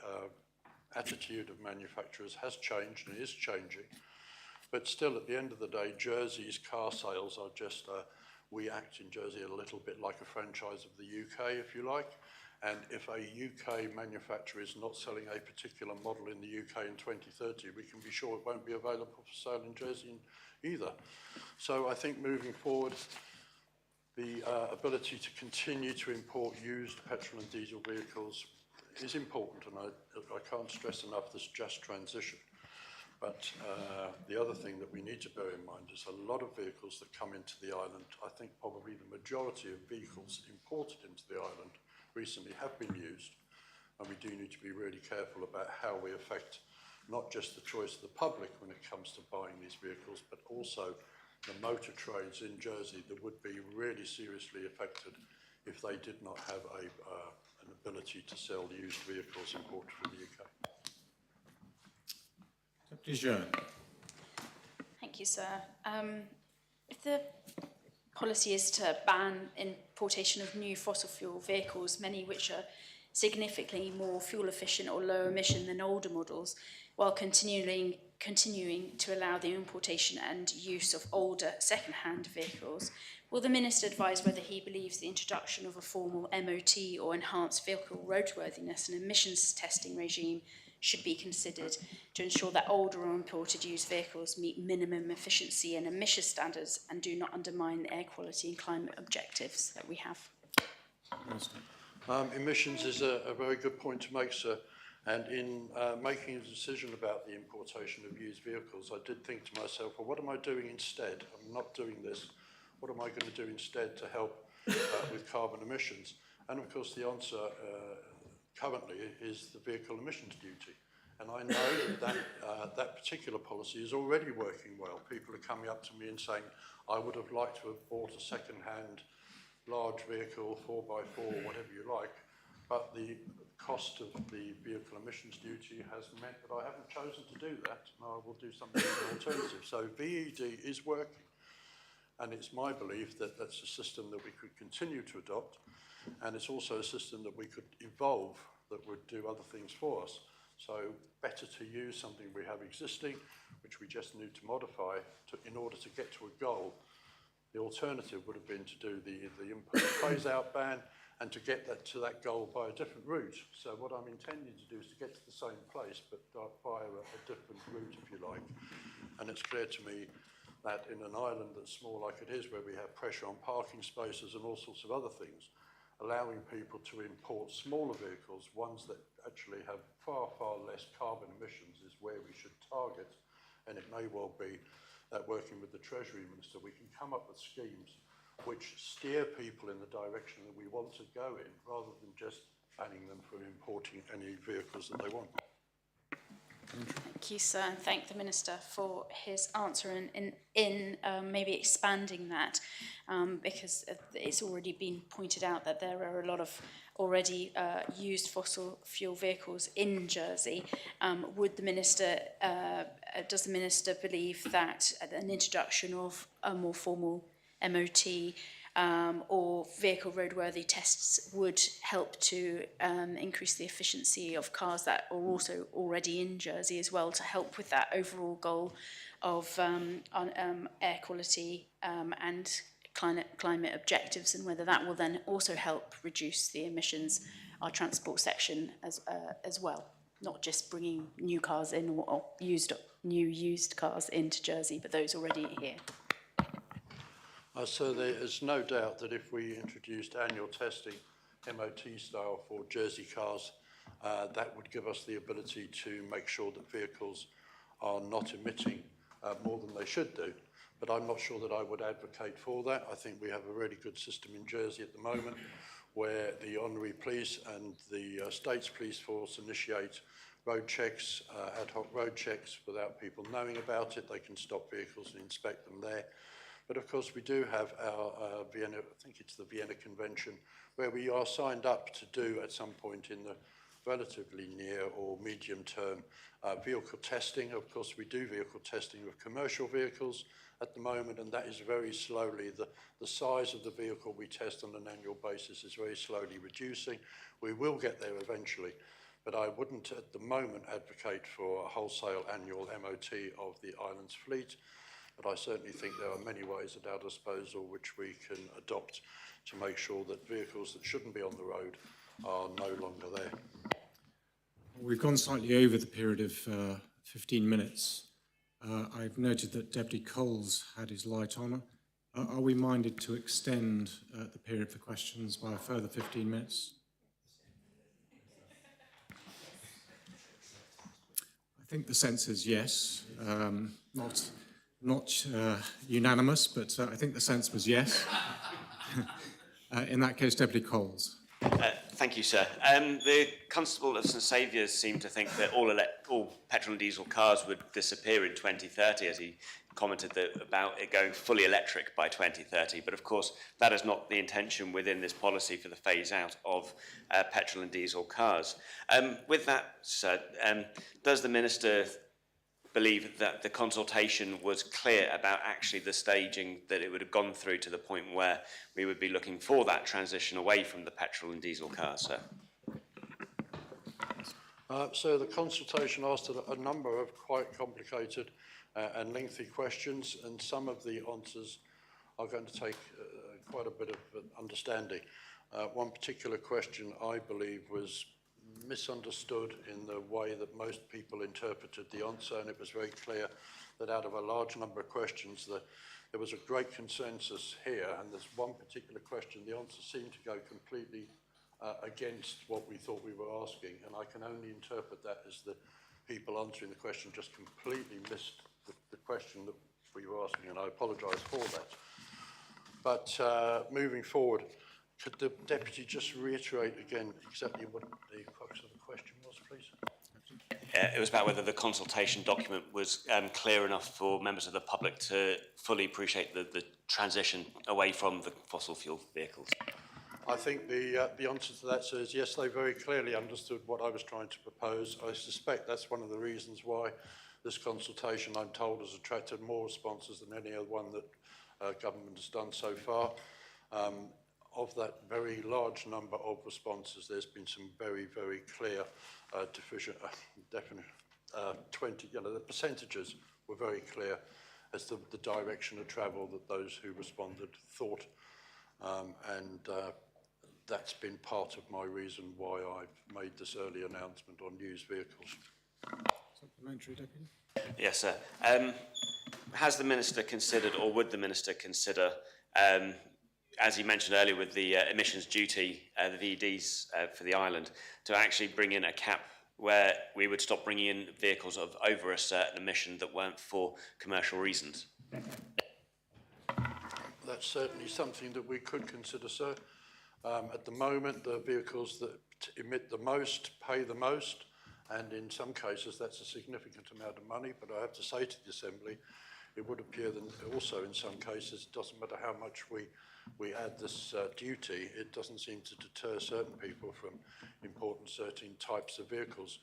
attitude of manufacturers has changed and is changing. But still, at the end of the day, Jersey's car sales are just, we act in Jersey a little bit like a franchise of the UK, if you like. And if a UK manufacturer is not selling a particular model in the UK in 2030, we can be sure it won't be available for sale in Jersey either. So I think moving forward, the ability to continue to import used petrol and diesel vehicles is important, and I can't stress enough this just transition. But the other thing that we need to bear in mind is a lot of vehicles that come into the island, I think probably the majority of vehicles imported into the island recently have been used, and we do need to be really careful about how we affect not just the choice of the public when it comes to buying these vehicles, but also the motor trades in Jersey that would be really seriously affected if they did not have an ability to sell used vehicles imported from the UK. Deputy Jean. Thank you, sir. If the policy is to ban importation of new fossil fuel vehicles, many which are significantly more fuel efficient or low emission than older models, while continuing to allow the importation and use of older second-hand vehicles, will the Minister advise whether he believes the introduction of a formal MOT or enhanced vehicle roadworthiness and emissions testing regime should be considered to ensure that older or imported used vehicles meet minimum efficiency and emission standards and do not undermine the air quality and climate objectives that we have? Emissions is a very good point to make, sir. And in making a decision about the importation of used vehicles, I did think to myself, well, what am I doing instead? I'm not doing this. What am I going to do instead to help with carbon emissions? And of course, the answer currently is the vehicle emissions duty. And I know that particular policy is already working well. People are coming up to me and saying, I would have liked to have bought a second-hand large vehicle, 4x4, whatever you like, but the cost of the vehicle emissions duty has meant that I haven't chosen to do that, and I will do something alternative. So VED is working, and it's my belief that that's a system that we could continue to adopt, and it's also a system that we could evolve that would do other things for us. So better to use something we have existing, which we just need to modify in order to get to a goal. The alternative would have been to do the import phase-out ban and to get to that goal by a different route. So what I'm intending to do is to get to the same place, but via a different route, if you like. And it's clear to me that in an island that's small like it is, where we have pressure on parking spaces and all sorts of other things, allowing people to import smaller vehicles, ones that actually have far, far less carbon emissions, is where we should target. And it may well be that working with the Treasury Minister, we can come up with schemes which steer people in the direction that we want to go in, rather than just banning them from importing any vehicles that they want. Thank you, sir, and thank the Minister for his answer in maybe expanding that, because it's already been pointed out that there are a lot of already used fossil fuel vehicles in Jersey. Does the Minister believe that an introduction of a more formal MOT or vehicle roadworthy tests would help to increase the efficiency of cars that are also already in Jersey as well, to help with that overall goal of air quality and climate objectives, and whether that will then also help reduce the emissions, our transport section as well, not just bringing new cars in or used cars into Jersey, but those already here. So there is no doubt that if we introduced annual testing, MOT style, for Jersey cars, that would give us the ability to make sure that vehicles are not emitting more than they should do. But I'm not sure that I would advocate for that. I think we have a really good system in Jersey at the moment, where the honorary police and the State's police force initiate road checks, ad hoc road checks, without people knowing about it. They can stop vehicles and inspect them there. But of course, we do have our Vienna, I think it's the Vienna Convention, where we are signed up to do at some point in the relatively near or medium term vehicle testing. Of course, we do vehicle testing of commercial vehicles at the moment, and that is very slowly, the size of the vehicle we test on an annual basis is very slowly reducing. We will get there eventually, but I wouldn't at the moment advocate for a wholesale annual MOT of the island's fleet. But I certainly think there are many ways at our disposal which we can adopt to make sure that vehicles that shouldn't be on the road are no longer there. We've gone slightly over the period of 15 minutes. I've noted that Deputy Coles had his light on. Are we minded to extend the period for questions by a further 15 minutes? I think the sense is yes. Not unanimous, but I think the sense was yes. In that case, Deputy Coles. Thank you, sir. The Constable of St Saviour seemed to think that all petrol and diesel cars would disappear in 2030, as he commented about it going fully electric by 2030. But of course, that is not the intention within this policy for the phase out of petrol and diesel cars. With that, sir, does the Minister believe that the consultation was clear about actually the staging that it would have gone through to the point where we would be looking for that transition away from the petrol and diesel cars, sir? So the consultation asked a number of quite complicated and lengthy questions, and some of the answers are going to take quite a bit of understanding. One particular question, I believe, was misunderstood in the way that most people interpreted the answer, and it was very clear that out of a large number of questions there was a great consensus here, and there's one particular question, the answer seemed to go completely against what we thought we were asking, and I can only interpret that as the people answering the question just completely missed the question that we were asking, and I apologise for that. But moving forward, could the Deputy just reiterate again exactly what the crux of the question was, please? It was about whether the consultation document was clear enough for members of the public to fully appreciate the transition away from the fossil fuel vehicles. I think the answer to that is yes, they very clearly understood what I was trying to propose. I suspect that's one of the reasons why this consultation, I'm told, has attracted more responses than any other one that government has done so far. Of that very large number of responses, there's been some very, very clear definite 20, the percentages were very clear as to the direction of travel that those who responded thought. And that's been part of my reason why I've made this early announcement on used vehicles. Supplementary, Deputy? Yes, sir. Has the Minister considered, or would the Minister consider, as you mentioned earlier with the emissions duty, the VEDs for the island, to actually bring in a cap where we would stop bringing in vehicles of over a certain emission that weren't for commercial reasons? That's certainly something that we could consider, sir. At the moment, the vehicles that emit the most pay the most, and in some cases that's a significant amount of money, but I have to say to the Assembly, it would appear that also in some cases, it doesn't matter how much we add this duty, it doesn't seem to deter certain people from importing certain types of vehicles.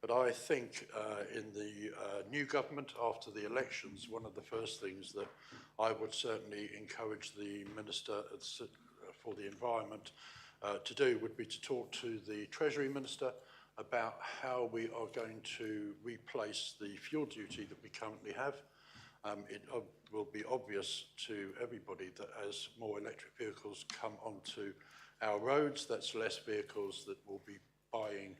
But I think in the new government after the elections, one of the first things that I would certainly encourage the Minister for the Environment to do would be to talk to the Treasury Minister about how we are going to replace the fuel duty that we currently have. It will be obvious to everybody that as more electric vehicles come onto our roads, that's less vehicles that will be buying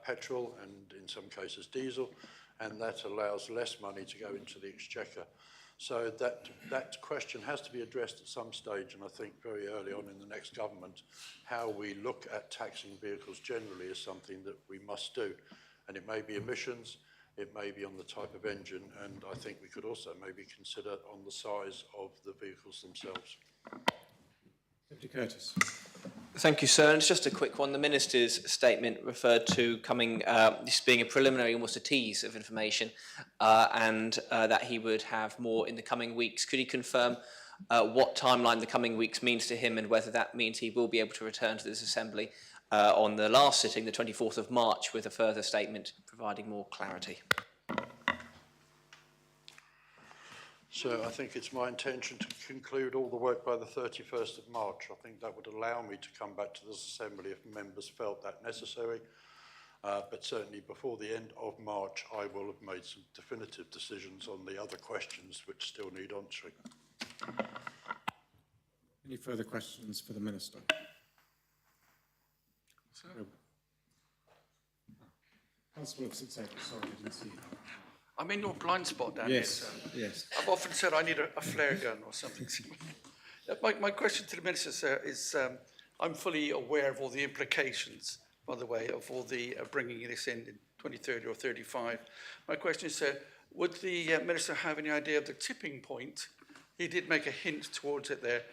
petrol and in some cases diesel, and that allows less money to go into the exchequer. So that question has to be addressed at some stage, and I think very early on in the next government, how we look at taxing vehicles generally is something that we must do. And it may be emissions, it may be on the type of engine, and I think we could also maybe consider on the size of the vehicles themselves. Deputy Curtis. Thank you, sir. And it's just a quick one. The Minister's statement referred to this being a preliminary, almost a tease of information, and that he would have more in the coming weeks. Could he confirm what timeline the coming weeks means to him and whether that means he will be able to return to this Assembly on the last sitting, the 24th of March, with a further statement providing more clarity. So I think it's my intention to conclude all the work by the 31st of March. I think that would allow me to come back to this Assembly if members felt that necessary. But certainly before the end of March, I will have made some definitive decisions on the other questions which still need answering. Any further questions for the Minister? Councillor Wilson, sorry, I didn't see you. I'm in your blind spot, Dan. Yes, yes. I've often said I need a flare gun or something. My question to the Minister, sir, is I'm fully aware of all the implications, by the way, of all the bringing this in 2030 or 35. My question is, sir, would the Minister have any idea of the tipping point? He did make a hint towards it there,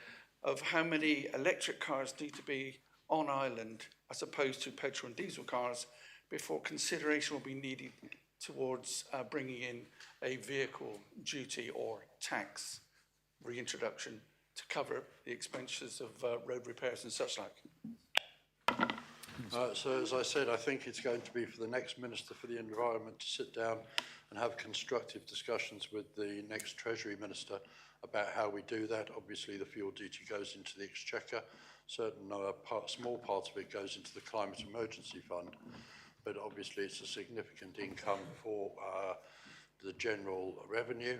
of how many electric cars need to be on island as opposed to petrol and diesel cars before consideration will be needed towards bringing in a vehicle duty or tax reintroduction to cover the expenses of road repairs and such like. So as I said, I think it's going to be for the next Minister for the Environment to sit down and have constructive discussions with the next Treasury Minister about how we do that. Obviously the fuel duty goes into the Exchequer, certain small part of it goes into the Climate Emergency Fund, but obviously it's a significant income for the general revenue,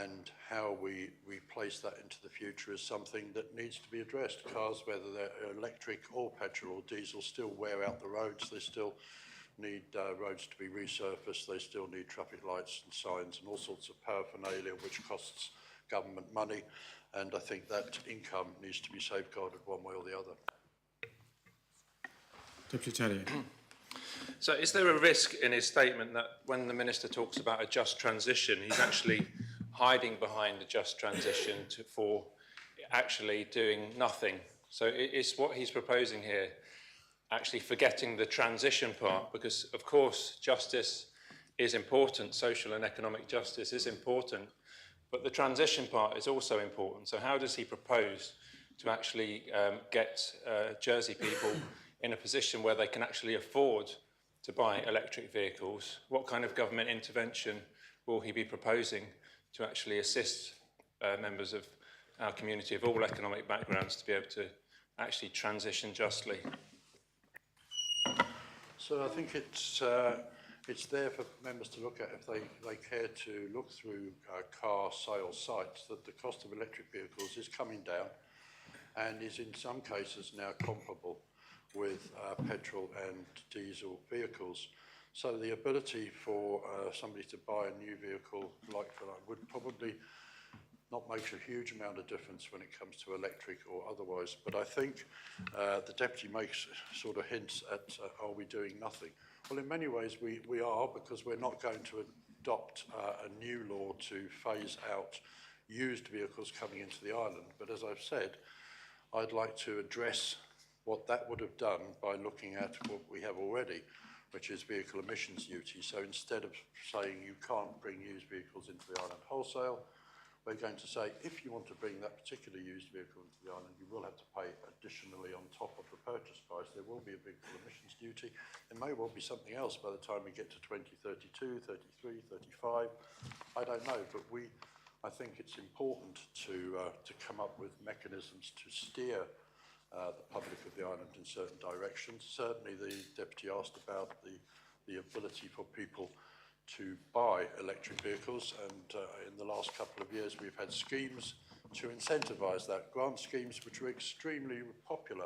and how we place that into the future is something that needs to be addressed. Cars, whether they're electric or petrol or diesel, still wear out the roads. They still need roads to be resurfaced. They still need traffic lights and signs and all sorts of paraphernalia, which costs government money. And I think that income needs to be safeguarded one way or the other. Deputy Tellier. So is there a risk in his statement that when the Minister talks about a just transition, he's actually hiding behind a just transition for actually doing nothing? So is what he's proposing here actually forgetting the transition part? Because, of course, justice is important, social and economic justice is important, but the transition part is also important. So how does he propose to actually get Jersey people in a position where they can actually afford to buy electric vehicles? What kind of government intervention will he be proposing to actually assist members of our community of all economic backgrounds to be able to actually transition justly? So I think it's there for members to look at if they care to look through car sales sites, that the cost of electric vehicles is coming down and is in some cases now comparable with petrol and diesel vehicles. So the ability for somebody to buy a new vehicle like for like would probably not make a huge amount of difference when it comes to electric or otherwise. But I think the Deputy makes sort of hints at are we doing nothing? Well, in many ways we are, because we're not going to adopt a new law to phase out used vehicles coming into the island. But as I've said, I'd like to address what that would have done by looking at what we have already, which is vehicle emissions duty. So instead of saying you can't bring used vehicles into the island wholesale, we're going to say if you want to bring that particular used vehicle into the island, you will have to pay additionally on top of the purchase price. There will be a vehicle emissions duty. There may well be something else by the time we get to 2032, 33, 35. I don't know, but I think it's important to come up with mechanisms to steer the public of the island in certain directions. Certainly the Deputy asked about the ability for people to buy electric vehicles, and in the last couple of years we've had schemes to incentivise that, grant schemes which were extremely popular,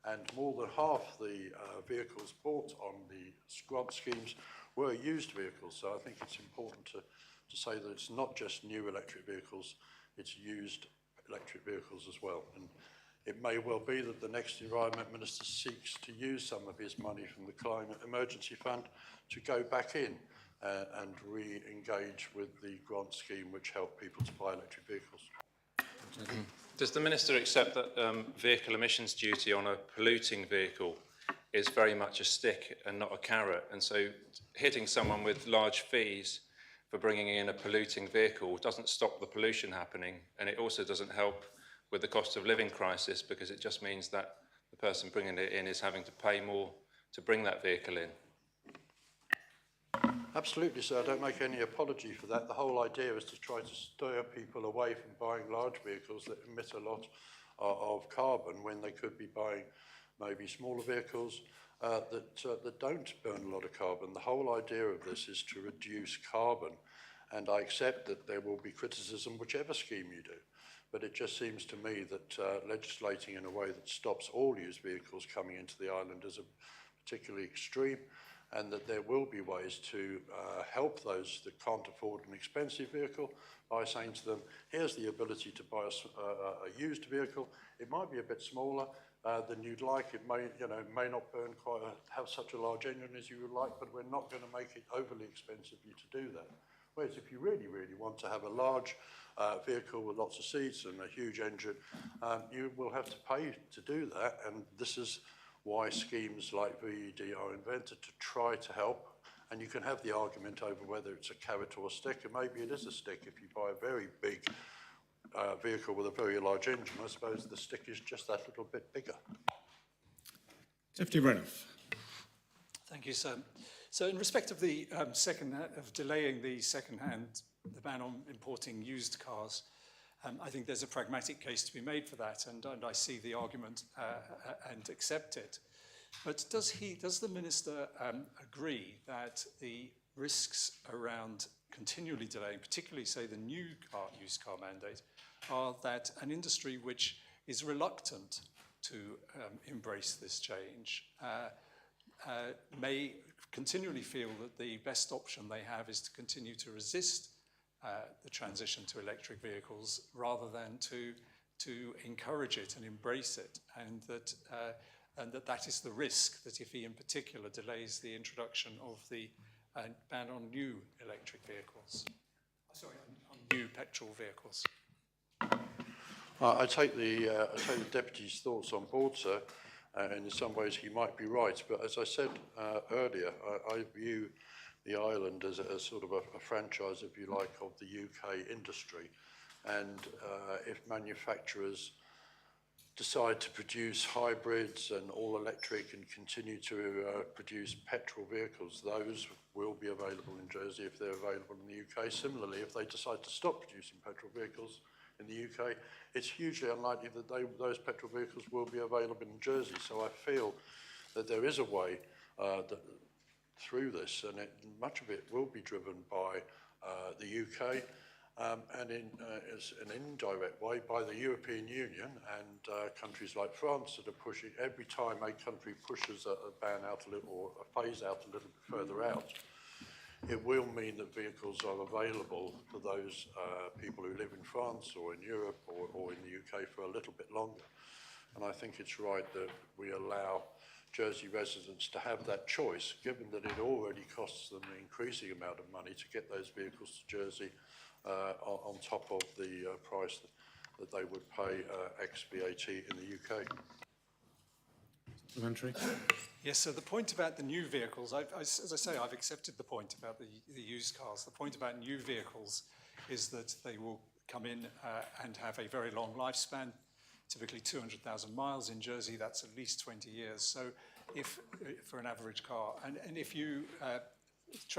and more than half the vehicles bought on the grant schemes were used vehicles. So I think it's important to say that it's not just new electric vehicles, it's used electric vehicles as well. And it may well be that the next Environment Minister seeks to use some of his money from the Climate Emergency Fund to go back in and re-engage with the grant scheme which help people to buy electric vehicles. Does the Minister accept that vehicle emissions duty on a polluting vehicle is very much a stick and not a carrot? And so hitting someone with large fees for bringing in a polluting vehicle doesn't stop the pollution happening, and it also doesn't help with the cost of living crisis, because it just means that the person bringing it in is having to pay more to bring that vehicle in. Absolutely, sir. I don't make any apology for that. The whole idea is to try to steer people away from buying large vehicles that emit a lot of carbon when they could be buying maybe smaller vehicles that don't burn a lot of carbon. The whole idea of this is to reduce carbon, and I accept that there will be criticism whichever scheme you do. But it just seems to me that legislating in a way that stops all used vehicles coming into the island is particularly extreme, and that there will be ways to help those that can't afford an expensive vehicle by saying to them, here's the ability to buy a used vehicle. It might be a bit smaller than you'd like. It may not burn have such a large engine as you would like, but we're not going to make it overly expensive for you to do that. Whereas if you really, really want to have a large vehicle with lots of seats and a huge engine, you will have to pay to do that, and this is why schemes like VED are invented, to try to help. And you can have the argument over whether it's a carrot or a stick, and maybe it is a stick if you buy a very big vehicle with a very large engine. I suppose the stick is just that little bit bigger. Deputy Renouf. Thank you, sir. So in respect of the delaying the ban on importing used cars, I think there's a pragmatic case to be made for that, and I see the argument and accept it. But does the Minister agree that the risks around continually delaying, particularly, say, the new used car mandate, are that an industry which is reluctant to embrace this change may continually feel that the best option they have is to continue to resist the transition to electric vehicles rather than to encourage it and embrace it, and that is the risk, that if he in particular delays the introduction of the ban on new electric vehicles, on new petrol vehicles. I take the Deputy's thoughts on board, sir, and in some ways he might be right, but as I said earlier, I view the island as sort of a franchise, if you like, of the UK industry. And if manufacturers decide to produce hybrids and all electric and continue to produce petrol vehicles, those will be available in Jersey if they're available in the UK. Similarly, if they decide to stop producing petrol vehicles in the UK, it's hugely unlikely that those petrol vehicles will be available in Jersey. So I feel that there is a way through this, and much of it will be driven by the UK, and in an indirect way by the European Union and countries like France that are pushing. Every time a country pushes a ban out a little, or a phase out a little bit further out, it will mean that vehicles are available for those people who live in France or in Europe or in the UK for a little bit longer. And I think it's right that we allow Jersey residents to have that choice, given that it already costs them an increasing amount of money to get those vehicles to Jersey on top of the price that they would pay ex-VAT in the UK. Supplementary. Yes, so the point about the new vehicles, as I say, I've accepted the point about the used cars. The point about new vehicles is that they will come in and have a very long lifespan, typically 200,000 miles. In Jersey, that's at least 20 years. So if for an average car, and if you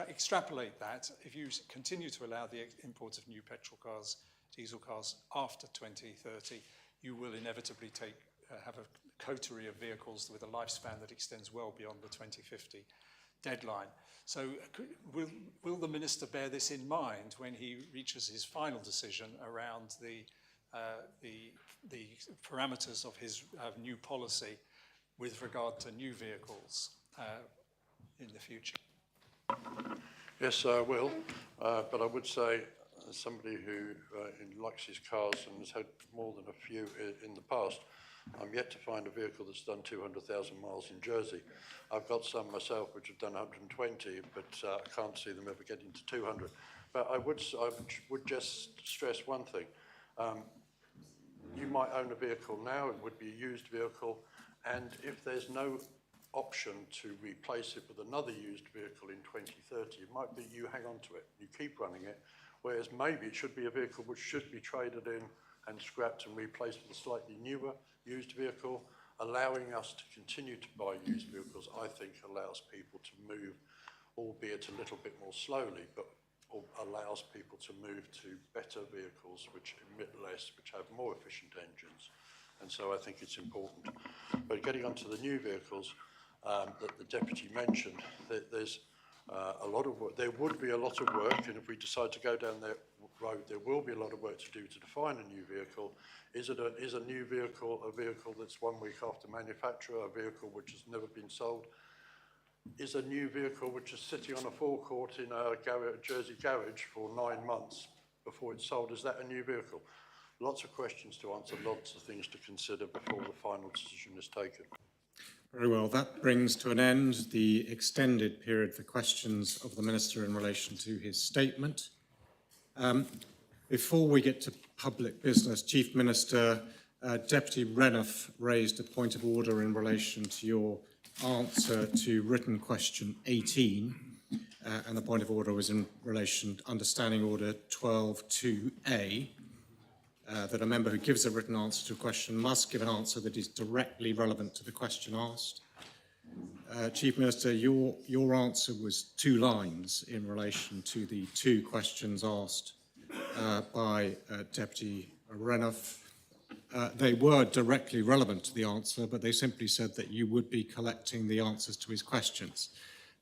extrapolate that, if you continue to allow the import of new petrol cars, diesel cars after 2030, you will inevitably have a coterie of vehicles with a lifespan that extends well beyond the 2050 deadline. So will the Minister bear this in mind when he reaches his final decision around the parameters of his new policy with regard to new vehicles in the future? Yes, I will, but I would say, as somebody who likes his cars and has had more than a few in the past, I'm yet to find a vehicle that's done 200,000 miles in Jersey. I've got some myself which have done 120, but I can't see them ever getting to 200. But I would just stress one thing. You might own a vehicle now, it would be a used vehicle, and if there's no option to replace it with another used vehicle in 2030. It might be you hang on to it, you keep running it, whereas maybe it should be a vehicle which should be traded in and scrapped and replaced with a slightly newer used vehicle. Allowing us to continue to buy used vehicles, I think, allows people to move, albeit a little bit more slowly, but allows people to move to better vehicles which emit less, which have more efficient engines. And so I think it's important. But getting onto the new vehicles that the Deputy mentioned, there's a lot of work. There would be a lot of work, and if we decide to go down that road, there will be a lot of work to do to define a new vehicle. Is a new vehicle a vehicle that's 1 week after manufacture, a vehicle which has never been sold? Is a new vehicle which is sitting on a forecourt in a Jersey garage for 9 months before it's sold, is that a new vehicle? Lots of questions to answer, lots of things to consider before the final decision is taken. Very well. That brings to an end the extended period for questions of the Minister in relation to his statement. Before we get to public business, Chief Minister, Deputy Renouf raised a point of order in relation to your answer to written question 18, and the point of order was in relation to Understanding Order 12.2a, that a member who gives a written answer to a question must give an answer that is directly relevant to the question asked. Chief Minister, your answer was 2 lines in relation to the 2 questions asked by Deputy Renouf. They were directly relevant to the answer, but they simply said that you would be collecting the answers to his questions.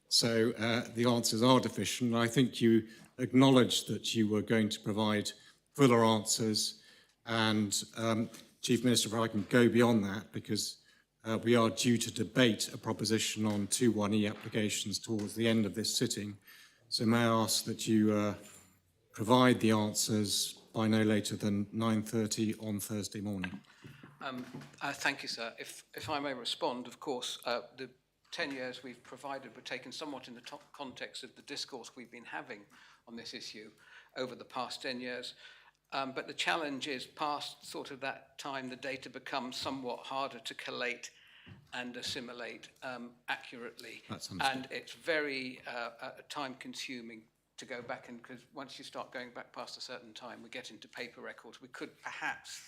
So the answers are deficient. I think you acknowledged that you were going to provide fuller answers. And Chief Minister, if I can go beyond that, because we are due to debate a proposition on 2.1e applications towards the end of this sitting. So may I ask that you provide the answers by no later than 9:30 on Thursday morning? Thank you, sir. If I may respond, of course, the 10 years we've provided were taken somewhat in the context of the discourse we've been having on this issue over the past 10 years. But the challenge is, past sort of that time, the data becomes somewhat harder to collate and assimilate accurately. And it's very time-consuming to go back, and because once you start going back past a certain time, we get into paper records. We could perhaps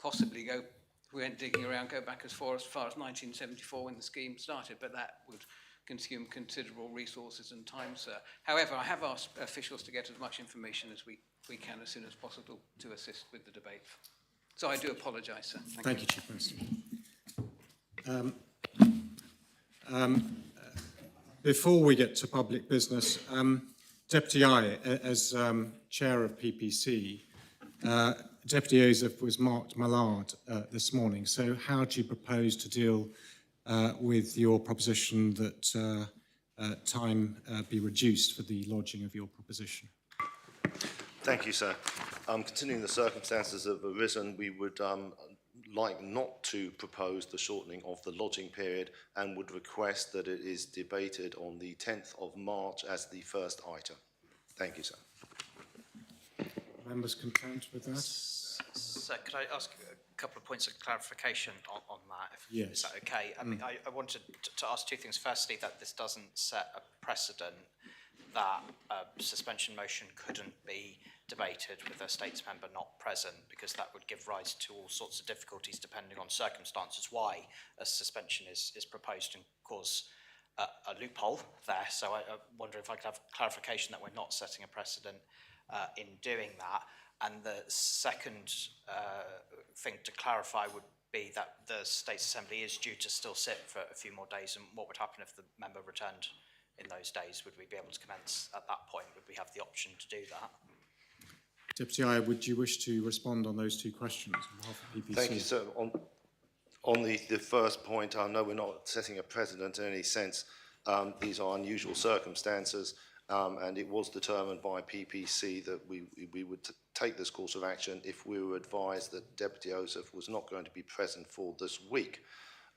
possibly go, if we went digging around, go back as far as 1974 when the scheme started, but that would consume considerable resources and time, sir. However, I have asked officials to get as much information as we can as soon as possible to assist with the debate. So I do apologise, sir. Thank you, Chief Minister. Before we get to public business, Deputy I, as Chair of PPC, Deputy Ozouf was marked Mallard this morning. So how do you propose to deal with your proposition that time be reduced for the lodging of your proposition? Thank you, sir. Considering the circumstances that have arisen, we would like not to propose the shortening of the lodging period and would request that it is debated on the 10th of March as the first item. Thank you, sir. Members content with that? Sir, could I ask a couple of points of clarification on that? Yes. Is that okay? I mean, I wanted to ask 2 things. Firstly, that this doesn't set a precedent that a suspension motion couldn't be debated with a states member not present, because that would give rise to all sorts of difficulties depending on circumstances why a suspension is proposed and cause a loophole there. So I wonder if I could have clarification that we're not setting a precedent in doing that. And the second thing to clarify would be that the States Assembly is due to still sit for a few more days, and what would happen if the member returned in those days? Would we be able to commence at that point? Would we have the option to do that? Deputy I, would you wish to respond on those 2 questions on behalf of PPC? Thank you, sir. On the first point, I know we're not setting a precedent in any sense. These are unusual circumstances, and it was determined by PPC that we would take this course of action if we were advised that Deputy Ozouf was not going to be present for this week.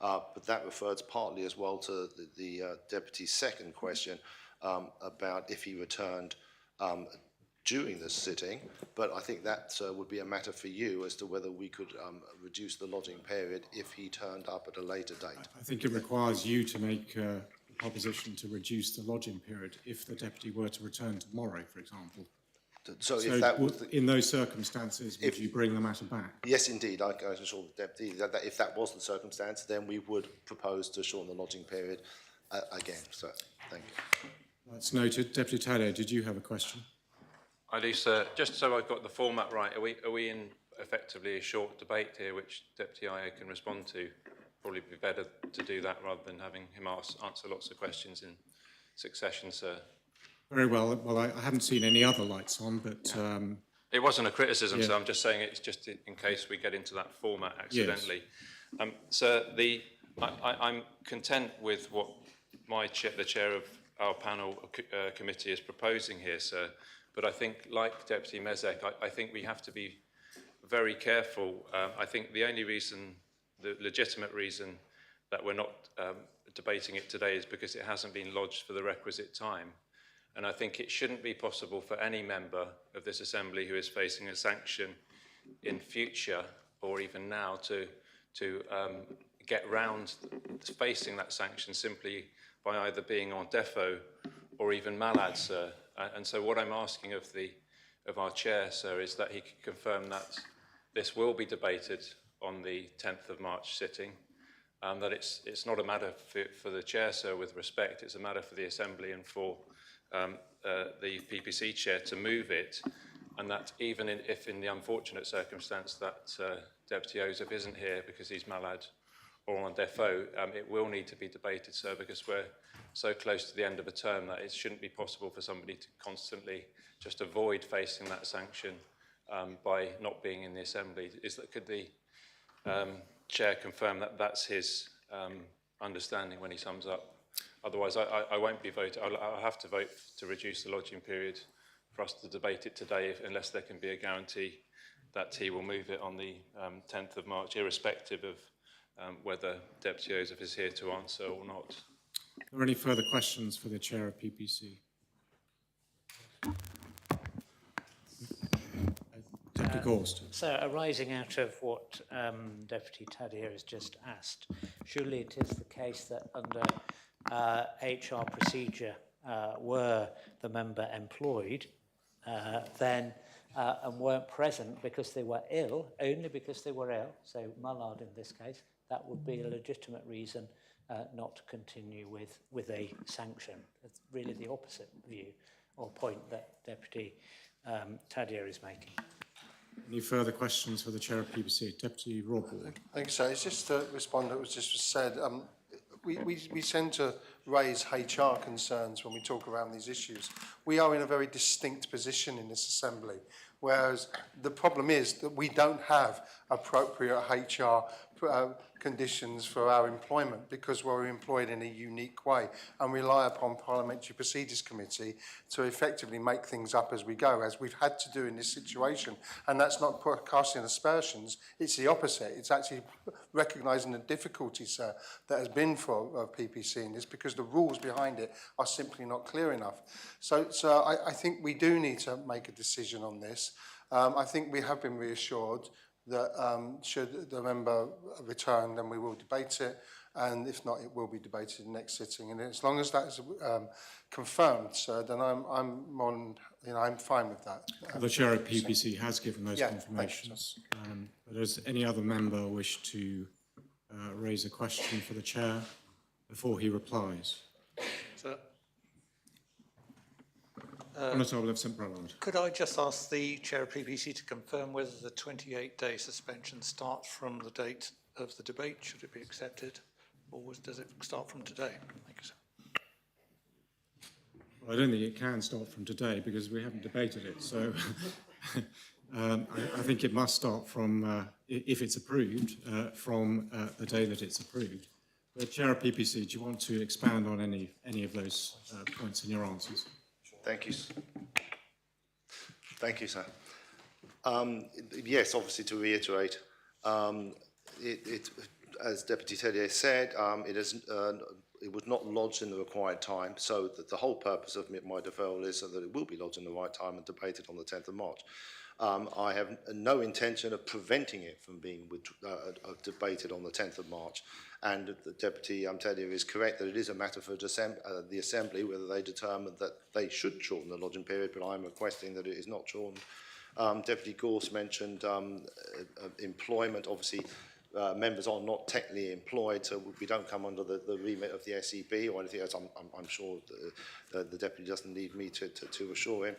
But that refers partly as well to the Deputy's second question about if he returned during this sitting, but I think that would be a matter for you as to whether we could reduce the lodging period if he turned up at a later date. I think it requires you to make a proposition to reduce the lodging period if the deputy were to return tomorrow, for example. So if that was in those circumstances, would you bring the matter back? Yes, indeed. I assure the deputy that if that was the circumstance, then we would propose to shorten the lodging period again. So, thank you. That's noted. Deputy Taddeo, did you have a question? I do, sir. Just so I've got the format right, are we in effectively a short debate here, which Deputy IO can respond to? Probably be better to do that rather than having him answer lots of questions in succession, sir. Very well. Well, I haven't seen any other lights on, but... It wasn't a criticism, yeah. So I'm just saying it's just in case we get into that format accidentally. Yes. Sir, I'm content with what the chair of our panel committee is proposing here, sir. But I think, like Deputy Mezek, I think we have to be very careful. I think the only reason, the legitimate reason that we're not debating it today is because it hasn't been lodged for the requisite time. And I think it shouldn't be possible for any member of this Assembly who is facing a sanction in future or even now to get round facing that sanction simply by either being on defo or even malad, sir. And so what I'm asking of our chair, sir, is that he can confirm that this will be debated on the 10th of March sitting, that it's not a matter for the chair, sir, with respect, it's a matter for the Assembly and for the PPC chair to move it, and that even if in the unfortunate circumstance that Deputy Ozouf isn't here because he's malad or on defo, it will need to be debated, sir, because we're so close to the end of a term that it shouldn't be possible for somebody to constantly just avoid facing that sanction by not being in the Assembly. Could the chair confirm that that's his understanding when he sums up? Otherwise, I won't be voting. I'll have to vote to reduce the lodging period for us to debate it today, unless there can be a guarantee that he will move it on the 10th of March, irrespective of whether Deputy Ozouf is here to answer or not. Are there any further questions for the chair of PPC? Deputy Gorst. So, arising out of what Deputy Taddeo has just asked, surely it is the case that under HR procedure, were the member employed, then and weren't present because they were ill, only because they were ill, so malad in this case, that would be a legitimate reason not to continue with a sanction. It's really the opposite view or point that Deputy Taddeo is making. Any further questions for the chair of PPC? Deputy Rawball. Thank you, sir. It's just to respond to what was just said. We tend to raise HR concerns when we talk around these issues. We are in a very distinct position in this Assembly, whereas the problem is that we don't have appropriate HR conditions for our employment because we're employed in a unique way and rely upon Parliamentary Procedures Committee to effectively make things up as we go, as we've had to do in this situation. And that's not casting aspersions, it's the opposite. It's actually recognising the difficulty, sir, that has been for PPC in this because the rules behind it are simply not clear enough. So I think we do need to make a decision on this. I think we have been reassured that should the member return, then we will debate it, and if not, it will be debated in the next sitting. And as long as that is confirmed, sir, then I'm fine with that. The chair of PPC has given those yeah, confirmations. But does any other member wish to raise a question for the chair before he replies? Sir, Honourable of St Brevard. could I just ask the chair of PPC to confirm whether the 28-day suspension starts from the date of the debate, should it be accepted, or does it start from today? Thank you, sir. Well, I don't think it can start from today because we haven't debated it. So I think it must start from, if it's approved, from the day that it's approved. But Chair of PPC, do you want to expand on any of those points in your answers? Thank you. Thank you, sir. Yes, obviously, to reiterate, as Deputy Tellier said, it was not lodged in the required time, so that the whole purpose of my deferral is so that it will be lodged in the right time and debated on the 10th of March. I have no intention of preventing it from being debated on the 10th of March, and the Deputy Tellier is correct that it is a matter for the Assembly whether they determine that they should shorten the lodging period, but I'm requesting that it is not shortened. Deputy Gorse mentioned employment. Obviously, members are not technically employed, so we don't come under the remit of the SEB or anything else. I'm sure the Deputy doesn't need me to assure him.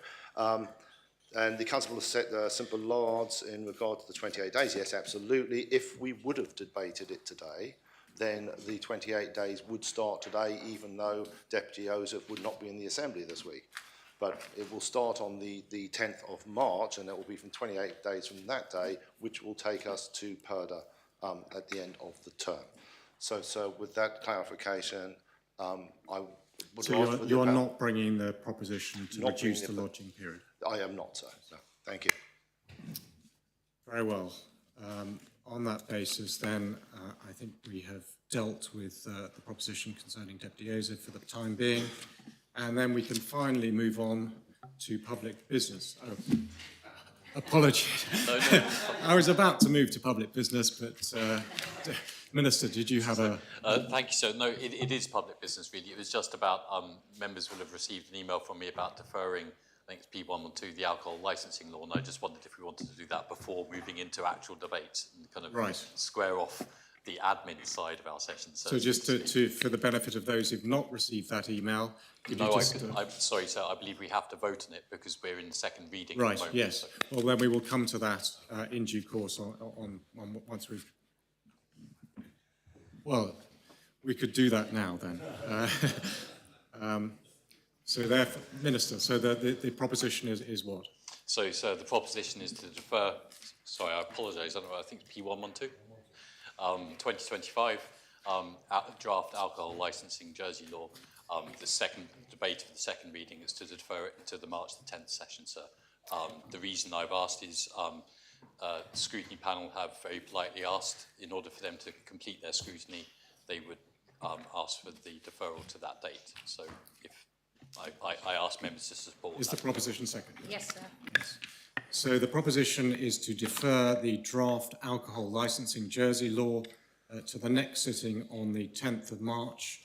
And the Constable has set simple lards in regard to the 28 days. Yes, absolutely. If we would have debated it today, then the 28 days would start today, even though Deputy Ozouf would not be in the Assembly this week. But it will start on the 10th of March, and it will be from 28 days from that day, which will take us to Purda at the end of the term. So with that clarification, I would So you are not bringing the proposition to reduce the lodging period? I am not, sir. No. Thank you. Very well. On that basis, then, I think we have dealt with the proposition concerning Deputy Ozouf for the time being, and then we can finally move on to public business. Oh, apologies. No. I was about to move to public business, but Minister, did you have a... Thank you, sir. No, it is public business, really. It was just about members will have received an email from me about deferring, I think it's P112, the alcohol licensing law, and I just wondered if we wanted to do that before moving into actual debate and kind of square off the admin side of our session. So just for the benefit of those who've not received that email, could you just... I'm sorry, sir, I believe we have to vote on it because we're in the second reading Right, at the moment. yes. So. Well, then we will come to that in due course on once we've... Well, we could do that now then. So therefore, Minister, so the proposition is what? So, sir, the proposition is to defer, sorry, I apologise, I don't know, I think it's P112, 2025, draft alcohol licensing Jersey law. The second debate of the second reading is to defer it to the March the 10th session, sir. The reason I've asked is the scrutiny panel have very politely asked, in order for them to complete their scrutiny, they would ask for the deferral to that date. So if I ask members to support. Is the proposition seconded? Yes, sir. Yes. So the proposition is to defer the draft alcohol licensing Jersey law to the next sitting on the 10th of March.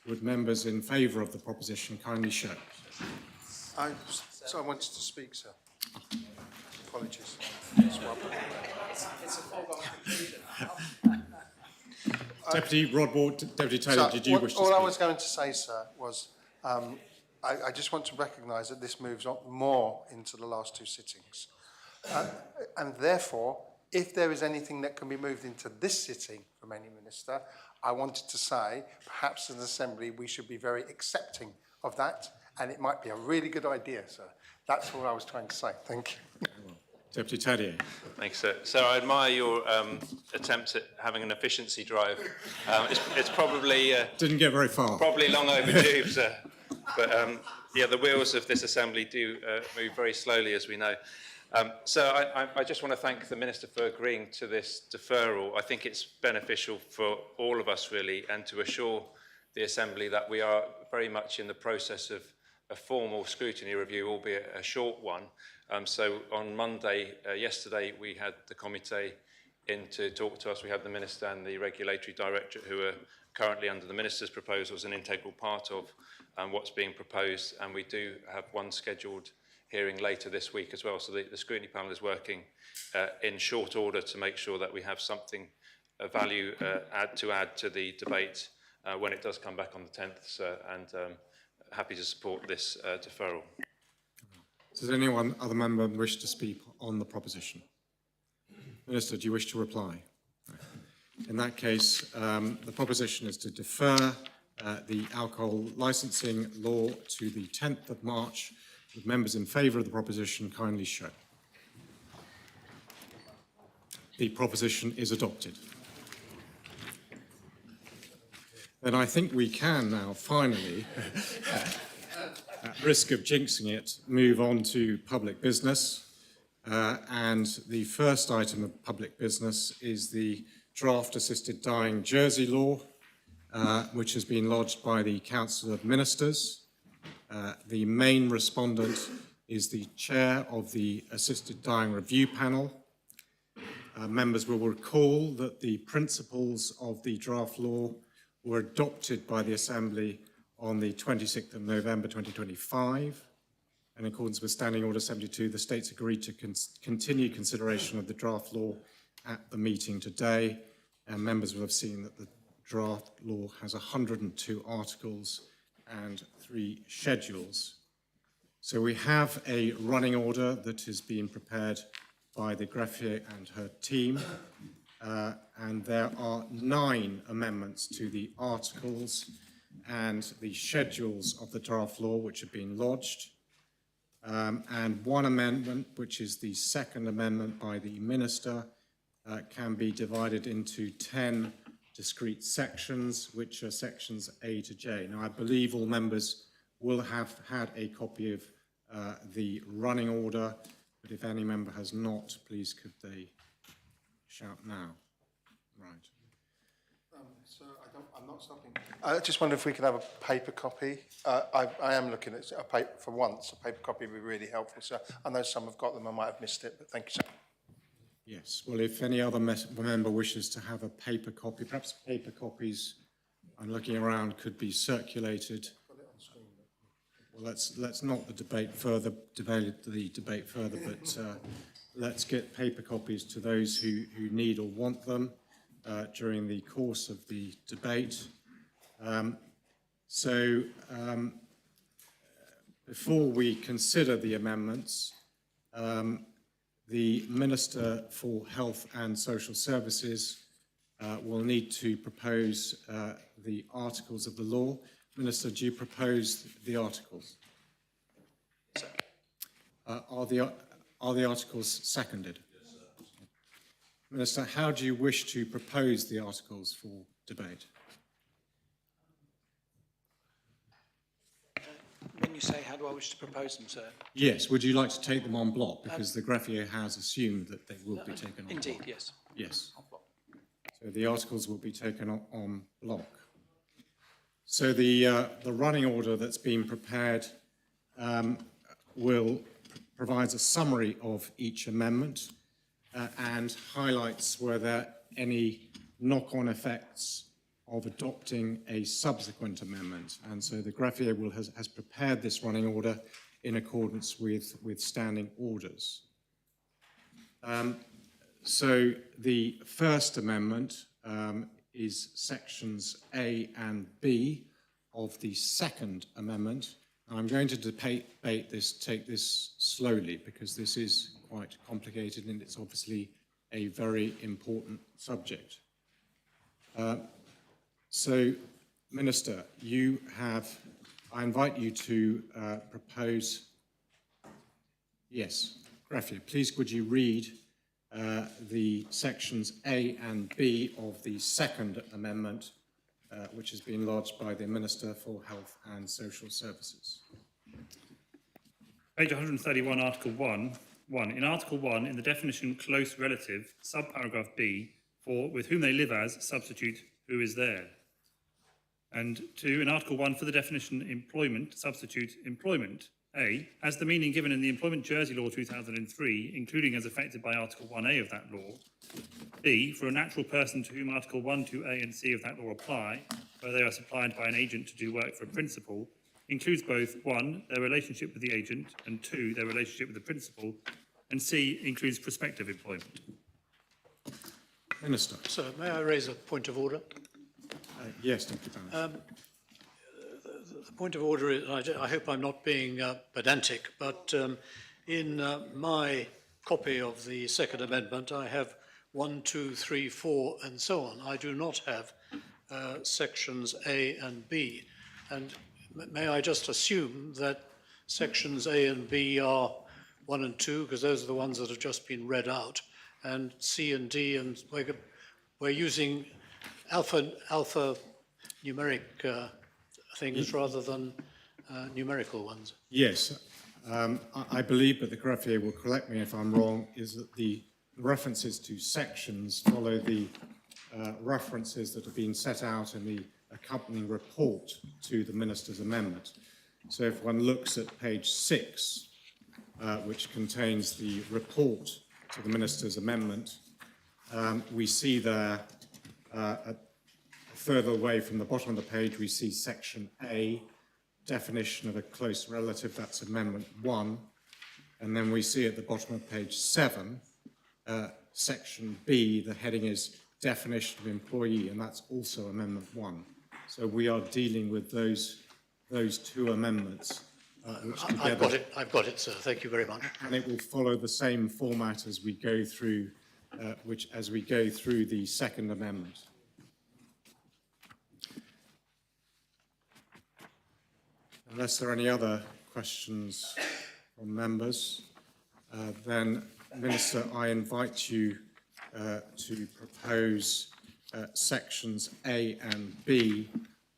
Would members in favour of the proposition kindly show? I wanted to speak, sir. Apologies. It's a foregone conclusion. Deputy Rodward, Deputy Taylor, did you wish to speak? All I was going to say, sir, was I just want to recognise that this moves on more into the last two sittings. And therefore, if there is anything that can be moved into this sitting from any minister, I wanted to say, perhaps as an Assembly, we should be very accepting of that, and it might be a really good idea, sir. That's what I was trying to say. Thank you. Deputy Tadier. Thanks, sir. So I admire your attempts at having an efficiency drive. It's probably... Didn't get very far. Probably long overdue, sir. But yeah, the wheels of this Assembly do move very slowly, as we know. So I just want to thank the Minister for agreeing to this deferral. I think it's beneficial for all of us, really, and to assure the Assembly that we are very much in the process of a formal scrutiny review, albeit a short one. So on Monday, yesterday, we had the committee in to talk to us. We had the Minister and the Regulatory Directorate, who are currently under the Minister's proposals, an integral part of what's being proposed. And we do have one scheduled hearing later this week as well. So the scrutiny panel is working in short order to make sure that we have something of value add to the debate when it does come back on the 10th, and happy to support this deferral. Does anyone, other member, wish to speak on the proposition? Minister, do you wish to reply? In that case, the proposition is to defer the alcohol licensing law to the 10th of March. Would members in favour of the proposition kindly show? The proposition is adopted. Then I think we can now finally, at risk of jinxing it, move on to public business. And the first item of public business is the Draft Assisted Dying Jersey law, which has been lodged by the Council of Ministers. The main respondent is the chair of the Assisted Dying Review Panel. Members will recall that the principles of the draft law were adopted by the Assembly on the 26th of November 2025. In accordance with Standing Order 72, the States agreed to continue consideration of the draft law at the meeting today, and members will have seen that the draft law has 102 articles and 3 schedules. So we have a running order that has been prepared by the greffier and her team, and there are 9 amendments to the articles and the schedules of the draft law which have been lodged, and 1 amendment, which is the second amendment by the Minister, can be divided into 10 discrete sections, which are sections A to J. Now, I believe all members will have had a copy of the running order, but if any member has not, please could they shout now? Right. So I'm not stopping. I just wonder if we could have a paper copy. I am looking at a paper for once. A paper copy would be really helpful. So I know some have got them. I might have missed it, but thank you, sir. Yes. Well, if any other member wishes to have a paper copy, perhaps paper copies, I'm looking around, could be circulated. Well, let's not debate further, but let's get paper copies to those who need or want them during the course of the debate. Before we consider the amendments, the Minister for Health and Social Services will need to propose the articles of the law. Minister, do you propose the articles? Are the articles seconded? Yes, sir. Minister, how do you wish to propose the articles for debate? When you say, how do I wish to propose them, sir? Yes, would you like to take them en bloc? Because the greffier has assumed that they will be taken en bloc. Indeed, yes. Yes. So the articles will be taken en bloc. So the running order that's been prepared provides a summary of each amendment and highlights were there any knock-on effects of adopting a subsequent amendment. And so the greffier has prepared this running order in accordance with standing orders. So the first amendment is sections A and B of the second amendment. I'm going to take this slowly because this is quite complicated and it's obviously a very important subject. So, Minister, I invite you to propose, yes, greffier, please would you read the sections A and B of the second amendment, which has been lodged by the Minister for Health and Social Services. Page 131, Article 1. In Article 1, in the definition close relative, subparagraph B, for with whom they live as, substitute who is there. And 2, in Article 1, for the definition employment, substitute employment. A, as the meaning given in the Employment Jersey Law 2003, including as affected by Article 1A of that law. B, for a natural person to whom Article 1, 2A and C of that law apply, where they are supplied by an agent to do work for a principal, includes both 1, their relationship with the agent, and 2, their relationship with the principal, and C includes prospective employment. Minister. Sir, may I raise a point of order? Yes, Deputy Barrett. The point of order is, I hope I'm not being pedantic, but in my copy of the Second Amendment, I have 1, 2, 3, 4, and so on. I do not have sections A and B. And may I just assume that sections A and B are 1 and 2, because those are the ones that have just been read out, and C and D, and we're using alpha numeric things rather than numerical ones. Yes, I believe, but the greffier will correct me if I'm wrong, is that the references to sections follow the references that have been set out in the accompanying report to the Minister's amendment. So if one looks at page 6, which contains the report to the Minister's amendment, we see there, further away from the bottom of the page, we see section A, definition of a close relative, that's Amendment 1. And then we see at the bottom of page 7, section B, the heading is definition of employee, and that's also Amendment 1. So we are dealing with those two amendments, which together... I've got it, sir. Thank you very much. And it will follow the same format as we go through, the second amendment. Unless there are any other questions from members, then, Minister, I invite you to propose sections A and B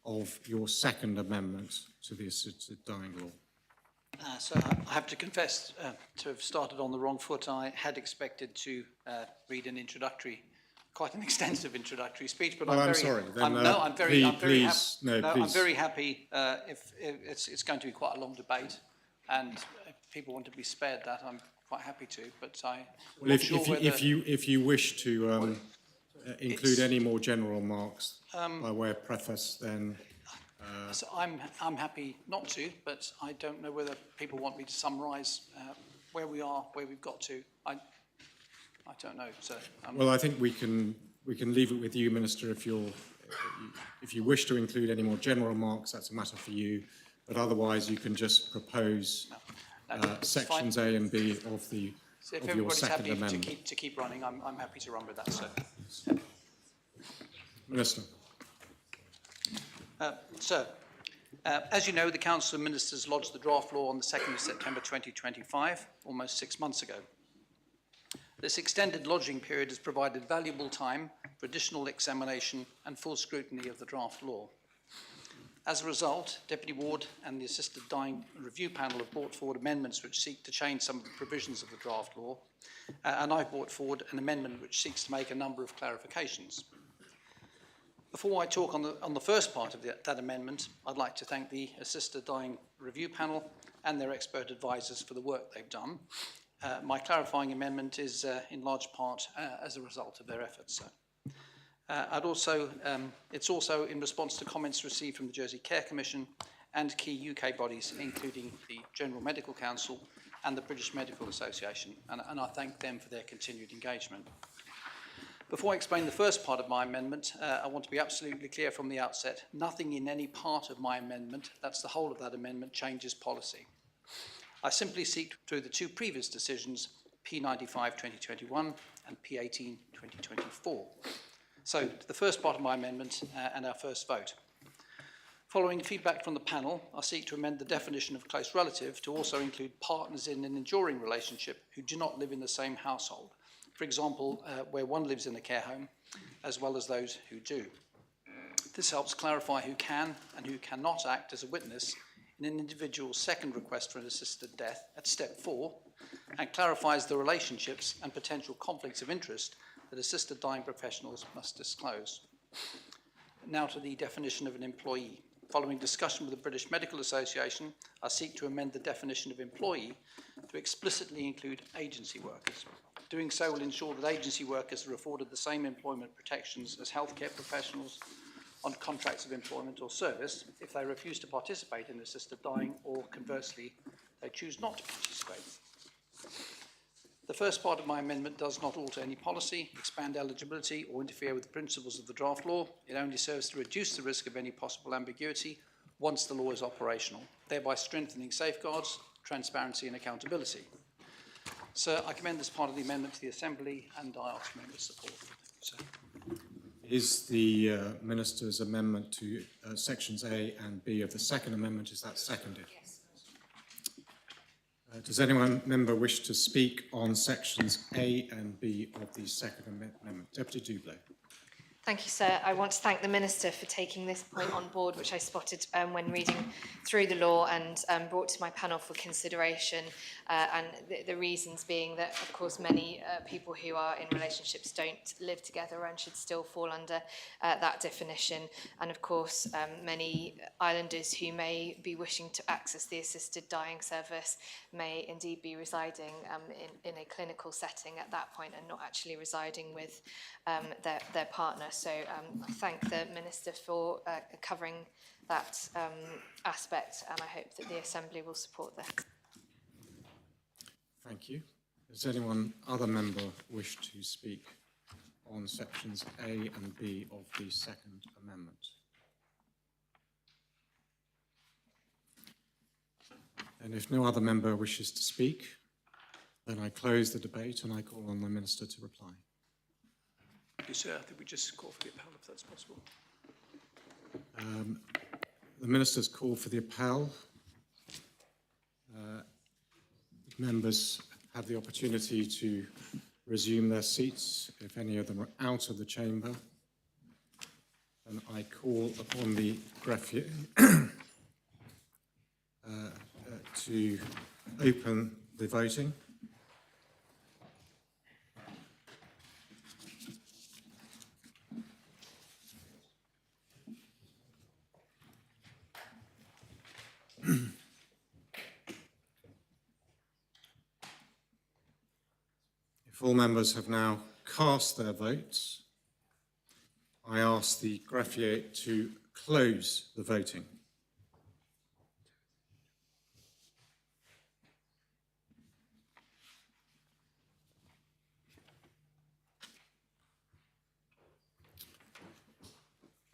of your second amendment to the Assisted Dying Law. So I have to confess to have started on the wrong foot. I had expected to read an introductory, quite an extensive introductory speech, but well, I'm sorry. Then, I'm very happy if it's going to be quite a long debate, and if people want to be spared that, I'm quite happy to. But well, if you wish to include any more general remarks by way of preface, then. So I'm happy not to, but I don't know whether people want me to summarise where we are, where we've got to. I don't know. So well, I think we can leave it with you, Minister. If you wish to include any more general remarks, that's a matter for you. But otherwise, you can just propose sections A and B of the so if of your second happy amendment. to keep running, I'm happy to run with that, sir. Minister. Sir, as you know, the Council of Ministers lodged the draft law on the 2nd of September 2025, almost 6 months ago. This extended lodging period has provided valuable time for additional examination and full scrutiny of the draft law. As a result, Deputy Ward and the Assisted Dying Review Panel have brought forward amendments which seek to change some of the provisions of the draft law, and I've brought forward an amendment which seeks to make a number of clarifications. Before I talk on the first part of that amendment, I'd like to thank the Assisted Dying Review Panel and their expert advisors for the work they've done. My clarifying amendment is in large part as a result of their efforts. It's also in response to comments received from the Jersey Care Commission and key UK bodies, including the General Medical Council and the British Medical Association, and I thank them for their continued engagement. Before I explain the first part of my amendment, I want to be absolutely clear from the outset, nothing in any part of my amendment, that's the whole of that amendment, changes policy. I simply seek, through the two previous decisions, P.65 2021 and P.18 2024. So, to the first part of my amendment and our first vote. Following feedback from the panel, I seek to amend the definition of close relative to also include partners in an enduring relationship who do not live in the same household. For example, where one lives in a care home, as well as those who do. This helps clarify who can and who cannot act as a witness in an individual's second request for an assisted death at step 4, and clarifies the relationships and potential conflicts of interest that assisted dying professionals must disclose. Now to the definition of an employee. Following discussion with the British Medical Association, I seek to amend the definition of employee to explicitly include agency workers. Doing so will ensure that agency workers are afforded the same employment protections as healthcare professionals on contracts of employment or service if they refuse to participate in assisted dying or, conversely, they choose not to participate. The first part of my amendment does not alter any policy, expand eligibility, or interfere with the principles of the draft law. It only serves to reduce the risk of any possible ambiguity once the law is operational, thereby strengthening safeguards, transparency, and accountability. Sir, I commend this part of the amendment to the Assembly, and I ask members' support. Sir. Is the Minister's amendment to sections A and B of the second amendment, is that seconded? Yes. Does anyone member wish to speak on sections A and B of the second amendment? Deputy Doublet. Thank you, sir. I want to thank the Minister for taking this point on board, which I spotted when reading through the law and brought to my panel for consideration. And the reasons being that, of course, many people who are in relationships don't live together and should still fall under that definition. And, of course, many islanders who may be wishing to access the assisted dying service may indeed be residing in a clinical setting at that point and not actually residing with their partner. So I thank the Minister for covering that aspect, and I hope that the Assembly will support that. Thank you. Does anyone, other member, wish to speak on sections A and B of the Second Amendment? And if no other member wishes to speak, then I close the debate and I call on the Minister to reply. Thank you, sir. I think we just call for the appel, if that's possible. The Minister's call for the appel. Members have the opportunity to resume their seats if any of them are out of the chamber. And I call upon the greffier to open the voting. If all members have now cast their votes, I ask the greffier to close the voting.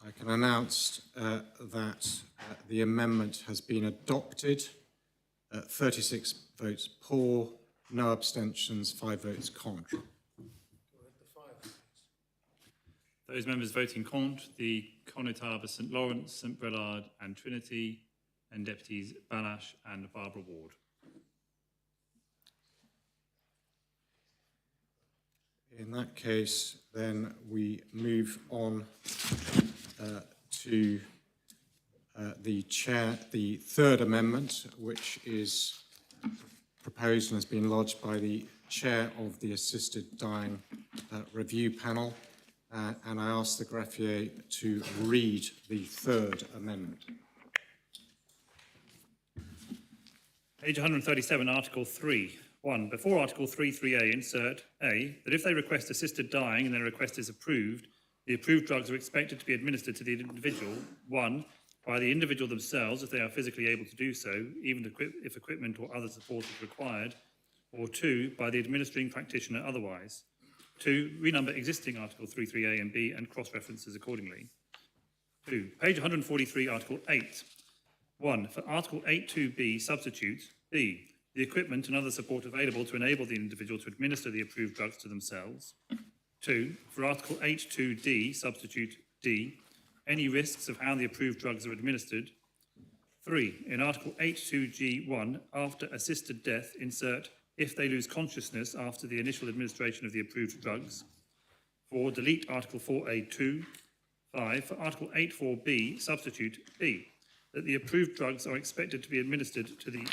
I can announce that the amendment has been adopted. 36 votes pour, no abstentions, 5 votes contre. Those members voting contre, the Connétables St Lawrence, St Brelard and Trinity, and Deputies Balash and Barbara Ward. In that case, then we move on to the third amendment, which is proposed and has been lodged by the Chair of the Assisted Dying Review Panel. And I ask the greffier to read the third amendment. Page 137, Article 3. 1. Before Article 3.3a, insert A, that if they request assisted dying and their request is approved, the approved drugs are expected to be administered to the individual, 1, by the individual themselves if they are physically able to do so, even if equipment or other support is required, or 2, by the administering practitioner otherwise. 2, renumber existing Article 3.3a and b and cross-references accordingly. 2. Page 143, Article 8. 1. For Article 8.2b, substitute B. The equipment and other support available to enable the individual to administer the approved drugs to themselves. 2. For Article 8.2d, substitute D. Any risks of how the approved drugs are administered. 3. In Article 8.2g1, after assisted death, insert if they lose consciousness after the initial administration of the approved drugs. 4. Delete Article 4a2. 5. For Article 8.4b, substitute B. That the approved drugs are expected to be administered to the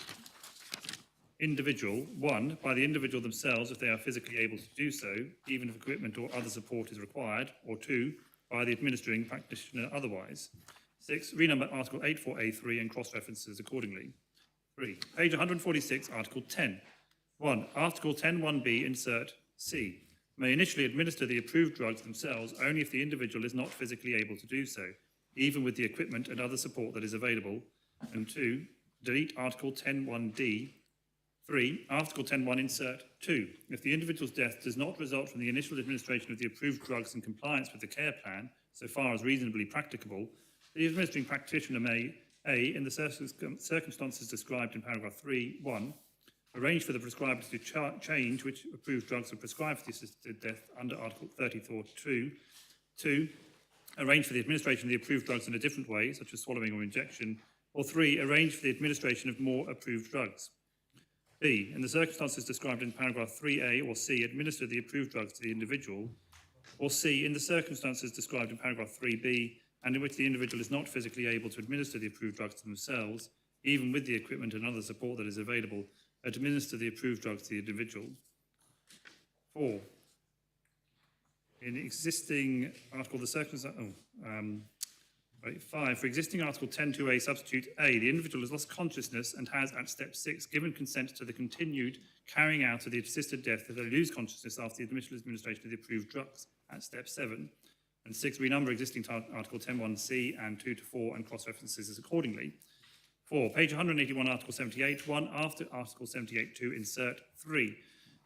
individual, 1, by the individual themselves if they are physically able to do so, even if equipment or other support is required, or 2, by the administering practitioner otherwise. 6, renumber Article 8.4a3 and cross-references accordingly. 3, page 146, Article 10. 1, Article 10.1b, insert C, may initially administer the approved drugs themselves only if the individual is not physically able to do so, even with the equipment and other support that is available. And 2, delete Article 10.1d. 3, Article 10.1, insert 2. If the individual's death does not result from the initial administration of the approved drugs in compliance with the care plan, so far as reasonably practicable, the administering practitioner may, A, in the circumstances described in paragraph 3.1, arrange for the prescriber to change which approved drugs are prescribed for the assisted death under Article 34.2. 2, arrange for the administration of the approved drugs in a different way, such as swallowing or injection. Or 3, arrange for the administration of more approved drugs. B, in the circumstances described in paragraph 3a or c, administer the approved drugs to the individual. Or C, in the circumstances described in paragraph 3b, and in which the individual is not physically able to administer the approved drugs to themselves, even with the equipment and other support that is available, administer the approved drugs to the individual. 4. In existing article, the circumstance. 5. For existing Article 10.2a, substitute A, the individual has lost consciousness and has, at step 6, given consent to the continued carrying out of the assisted death if they lose consciousness after the initial administration of the approved drugs, at step 7. And 6. Renumber existing Article 10.1c and 2 to 4 and cross-references as accordingly. 4. Page 181, Article 78. 1. After Article 78.2, insert 3.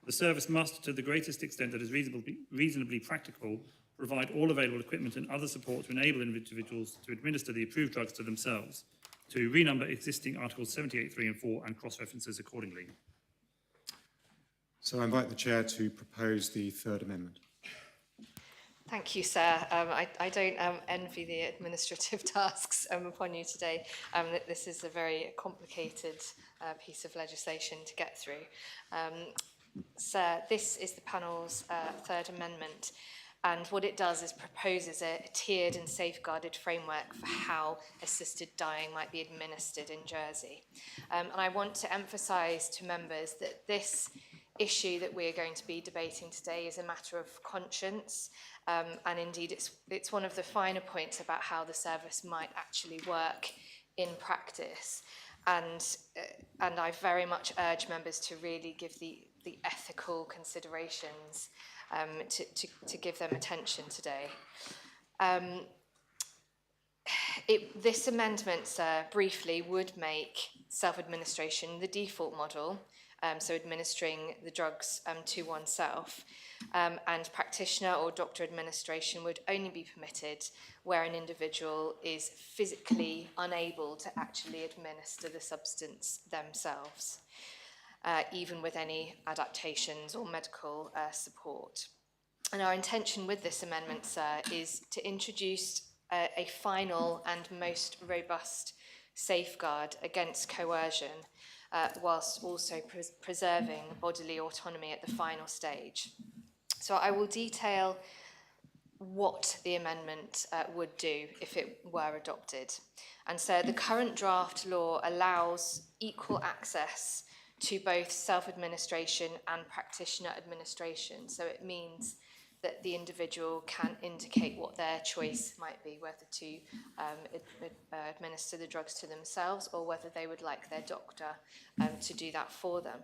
The service must, to the greatest extent that is reasonably practicable, provide all available equipment and other support to enable individuals to administer the approved drugs to themselves. To renumber existing Articles 78.3 and 4 and cross-references accordingly. So I invite the Chair to propose the third amendment. Thank you, sir. I don't envy the administrative tasks upon you today. This is a very complicated piece of legislation to get through. Sir, this is the panel's third amendment. And what it does is proposes a tiered and safeguarded framework for how assisted dying might be administered in Jersey. And I want to emphasise to members that this issue that we are going to be debating today is a matter of conscience. And indeed, it's one of the finer points about how the service might actually work in practice. And I very much urge members to really give the ethical considerations to give them attention today. This amendment, sir, briefly would make self-administration the default model, so administering the drugs to oneself, and practitioner or doctor administration would only be permitted where an individual is physically unable to actually administer the substance themselves. Even with any adaptations or medical support. And our intention with this amendment, sir, is to introduce a final and most robust safeguard against coercion, whilst also preserving bodily autonomy at the final stage. So I will detail what the amendment would do if it were adopted. And so the current draft law allows equal access to both self-administration and practitioner administration. So it means that the individual can indicate what their choice might be, whether to administer the drugs to themselves or whether they would like their doctor to do that for them.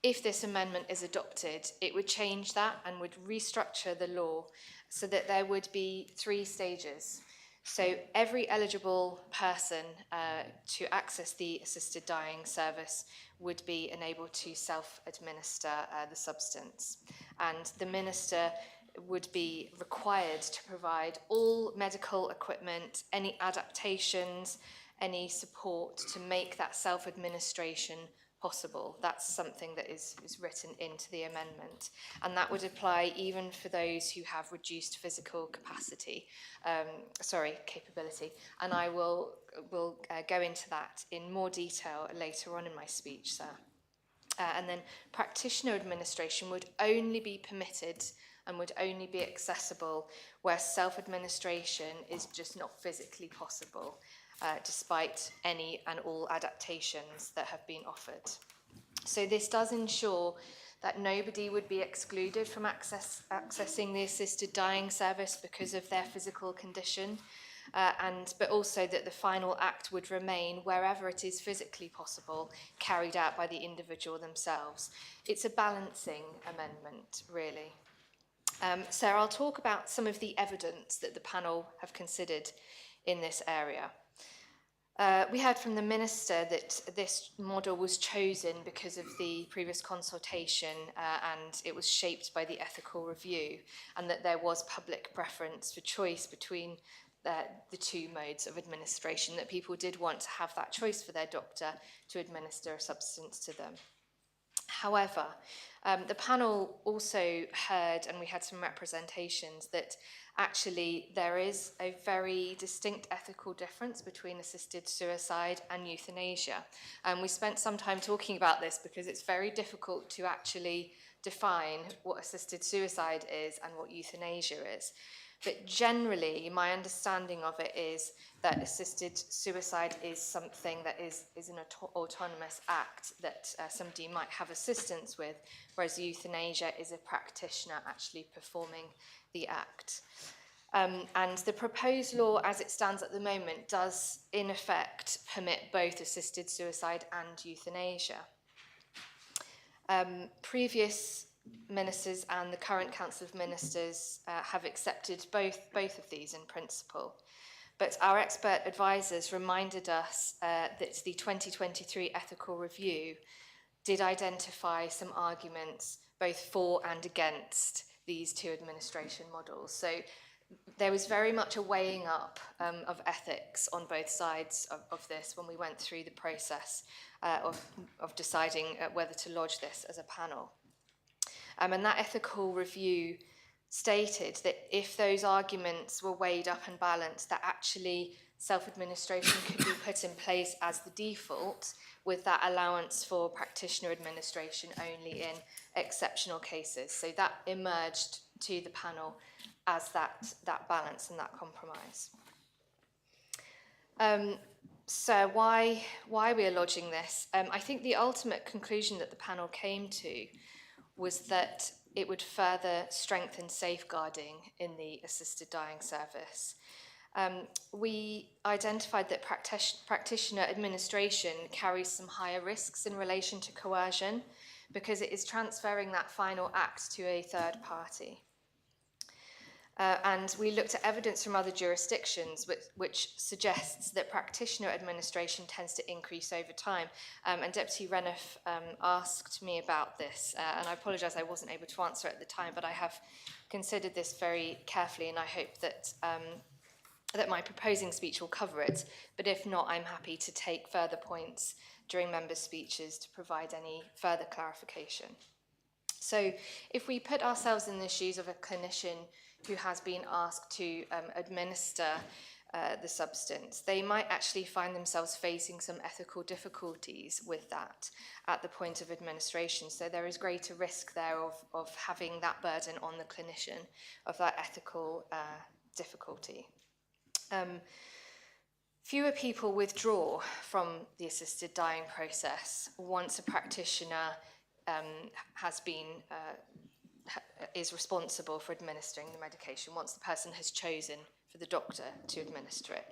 If this amendment is adopted, it would change that and would restructure the law so that there would be 3 stages. So every eligible person to access the assisted dying service would be enabled to self-administer the substance. And the minister would be required to provide all medical equipment, any adaptations, any support to make that self-administration possible. That's something that is written into the amendment. And that would apply even for those who have reduced physical capability. And I will go into that in more detail later on in my speech, sir. And then practitioner administration would only be permitted and would only be accessible where self-administration is just not physically possible. Despite any and all adaptations that have been offered. So this does ensure that nobody would be excluded from accessing the assisted dying service because of their physical condition, but also that the final act would remain wherever it is physically possible, carried out by the individual themselves. It's a balancing amendment, really. So I'll talk about some of the evidence that the panel have considered in this area. We heard from the Minister that this model was chosen because of the previous consultation and it was shaped by the ethical review, and that there was public preference for choice between the 2 modes of administration, that people did want to have that choice for their doctor to administer a substance to them. However, the panel also heard, and we had some representations, that actually there is a very distinct ethical difference between assisted suicide and euthanasia. And we spent some time talking about this because it's very difficult to actually define what assisted suicide is and what euthanasia is. But generally, my understanding of it is that assisted suicide is something that is an autonomous act that somebody might have assistance with, whereas euthanasia is a practitioner actually performing the act. And the proposed law, as it stands at the moment, does in effect permit both assisted suicide and euthanasia. Previous ministers and the current Council of Ministers have accepted both of these in principle. But our expert advisors reminded us that the 2023 ethical review did identify some arguments both for and against these two administration models. So there was very much a weighing up of ethics on both sides of this when we went through the process of deciding whether to lodge this as a panel. And that ethical review stated that if those arguments were weighed up and balanced, that actually self-administration could be put in place as the default, with that allowance for practitioner administration only in exceptional cases. So that emerged to the panel as that balance and that compromise. So why we are lodging this? I think the ultimate conclusion that the panel came to was that it would further strengthen safeguarding in the assisted dying service. We identified that practitioner administration carries some higher risks in relation to coercion because it is transferring that final act to a third party. And we looked at evidence from other jurisdictions which suggests that practitioner administration tends to increase over time. And Deputy Renouf asked me about this, and I apologise I wasn't able to answer at the time, but I have considered this very carefully, and I hope that that my proposing speech will cover it. But if not, I'm happy to take further points during members' speeches to provide any further clarification. So if we put ourselves in the shoes of a clinician who has been asked to administer the substance, they might actually find themselves facing some ethical difficulties with that at the point of administration. So there is greater risk there of having that burden on the clinician of that ethical difficulty. Fewer people withdraw from the assisted dying process once a practitioner is responsible for administering the medication, once the person has chosen for the doctor to administer it.